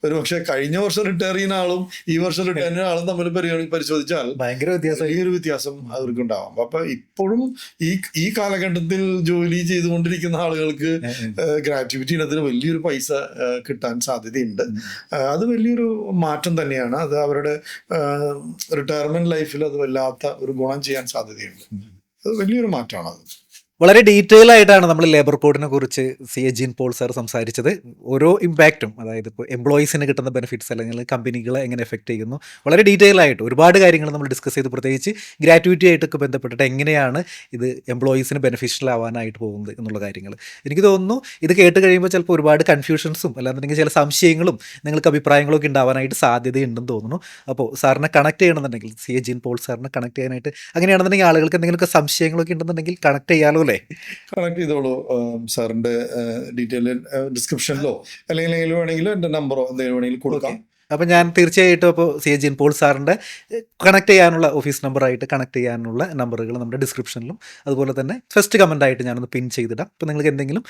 B: ഒരു പക്ഷെ കഴിഞ്ഞ വർഷം റിട്ടയർ ചെയ്യുന്ന ആളും ഈ വർഷം റിട്ടയർ ചെയ്യുന്ന ആളും തമ്മിൽ പരിശോധിച്ചാൽ വലിയൊരു വ്യത്യാസം അവർക്ക് ഉണ്ടാവും. അപ്പൊ ഇപ്പോഴും ഈ കാലഘട്ടത്തിൽ ജോലി ചെയ്തുകൊണ്ടിരിക്കുന്ന ആളുകൾക്ക് ഗ്രാറ്റുവിറ്റി ഇനത്തിന് വലിയൊരു പൈസ കിട്ടാൻ സാധ്യതയുണ്ട്. അത് വലിയൊരു മാറ്റം തന്നെ. അത് അവരുടെ റിട്ടയർമെന്റ് ലൈഫിൽ അത് വല്ലാത്ത ഒരു ഗുണം ചെയ്യാൻ സാധ്യതയുണ്ട്. അത് വലിയൊരു മാറ്റമാണ്. അത്
A: വളരെ ഡീറ്റെയിൽ ആയിട്ടാണ് നമ്മൾ ലേബർ കോഡിനെ കുറിച്ച് CA ജീൻ പോൾ സാർ സംസാരിച്ചത്. ഓരോ ഇമ്പാക്റ്റും, അതായത് ഇപ്പോൾ എംപ്ലോയീസിന് കിട്ടുന്ന ബെനിഫിറ്റ്സ് അല്ലെങ്കിൽ കമ്പനികളെ എങ്ങനെ എഫക്ട് ചെയ്യുന്നു, വളരെ ഡീറ്റെയിൽ ആയിട്ട് ഒരുപാട് കാര്യങ്ങൾ നമ്മൾ ഡിസ്കസ് ചെയ്ത്, പ്രത്യേകിച്ച് ഗ്രാറ്റുവിറ്റി ആയിട്ടൊക്കെ ബന്ധപ്പെട്ടിട്ട് എങ്ങനെയാണ് ഇത് എംപ്ലോയീസിന് ബെനിഫിഷ്യൽ ആവാനായിട്ട് പോകുന്നത് എന്നുള്ള കാര്യങ്ങൾ. എനിക്ക് തോന്നുന്നു ഇത് കേട്ട് കഴിയുമ്പോൾ ചിലപ്പോൾ ഒരുപാട് കൺഫ്യൂഷൻസും അല്ലാന്നുണ്ടെങ്കിൽ ചില സംശയങ്ങളും നിങ്ങൾക്ക് അഭിപ്രായങ്ങളൊക്കെ ഉണ്ടാവാനായിട്ട് സാധ്യതയുണ്ടെന്ന് തോന്നുന്നു. അപ്പോൾ സാറിനെ കണക്ട് ചെയ്യണമെന്നുണ്ടെങ്കിൽ, CA ജീൻ പോൾ സാറിനെ കണക്ട് ചെയ്യാനായിട്ട് അങ്ങനെയാണെന്നുണ്ടെങ്കിൽ ആളുകൾക്ക് എന്തെങ്കിലുമൊക്കെ സംശയങ്ങളൊക്കെ ഉണ്ടെന്നുണ്ടെങ്കിൽ കണക്ട് ചെയ്യാലോ.
B: കണക്ട് ചെയ്തോളൂ. സാറിന്റെ ഡീറ്റെയിൽ ഡിസ്ക്രിപ്ഷനിലോ അല്ലെങ്കിൽ വേണമെങ്കിലും എന്റെ നമ്പറോ എന്തെങ്കിലും വേണമെങ്കിലും കൊടുക്കാം.
A: അപ്പോൾ ഞാൻ തീർച്ചയായിട്ടും അപ്പോൾ CA ജീൻ പോൾ സാറിൻ്റെ കണക്ട് ചെയ്യാനുള്ള ഓഫീസ് നമ്പറായിട്ട് കണക്ട് ചെയ്യാനുള്ള നമ്പറുകൾ നമ്മുടെ ഡിസ്ക്രിപ്ഷനിലും അതുപോലെ തന്നെ ഫസ്റ്റ് കമൻ്റ് ആയിട്ട് ഞാനൊന്ന് പിൻ ചെയ്തിടാം. അപ്പോൾ നിങ്ങൾക്ക് എന്തെങ്കിലും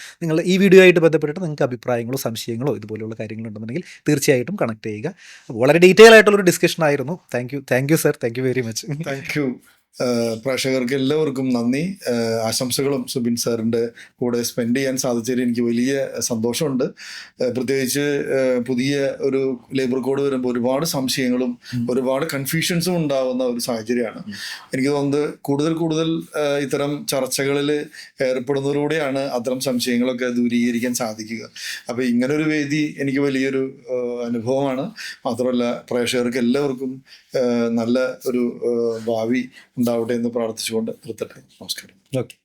A: ഈ വീഡിയോ ആയിട്ട് ബന്ധപ്പെട്ടിട്ട് നിങ്ങൾക്ക് അഭിപ്രായങ്ങളോ സംശയങ്ങളോ ഇതുപോലെയുള്ള കാര്യങ്ങളുണ്ടെന്നുണ്ടെങ്കിൽ തീർച്ചയായിട്ടും കണക്ട് ചെയ്യുക. അപ്പോൾ വളരെ ഡീറ്റെയിൽ ആയിട്ടുള്ളൊരു ഡിസ്കഷൻ ആയിരുന്നു. Thank you sir, thank you very much.
B: Thank you. പ്രേക്ഷകർക്ക് എല്ലാവർക്കും നന്ദി, ആശംസകളും. സുബിൻ സാറിൻ്റെ കൂടെ സ്പെൻഡ് ചെയ്യാൻ സാധിച്ചതിൽ എനിക്ക് വലിയ സന്തോഷമുണ്ട്. പ്രത്യേകിച്ച് പുതിയ ഒരു ലേബർ കോഡ് വരുമ്പോൾ ഒരുപാട് സംശയങ്ങളും ഒരുപാട് കൺഫ്യൂഷൻസും ഉണ്ടാകുന്ന ഒരു സാഹചര്യമാണ്. എനിക്ക് തോന്നുന്നത് കൂടുതൽ ഇത്തരം ചർച്ചകളിൽ ഏർപ്പെടുന്നതിലൂടെയാണ് അത്തരം സംശയങ്ങളൊക്കെ ദൂരീകരിക്കാൻ സാധിക്കുക. അപ്പോൾ ഇങ്ങനൊരു വേദി എനിക്ക് വലിയൊരു അനുഭവമാണ്. മാത്രമല്ല പ്രേക്ഷകർക്ക് എല്ലാവർക്കും നല്ല ഒരു ഭാവി ഉണ്ടാവട്ടെ എന്ന് പ്രാർത്ഥിച്ചുകൊണ്ട് നിർത്തട്ടെ. നമസ്കാരം.
A: ഓക്കെ.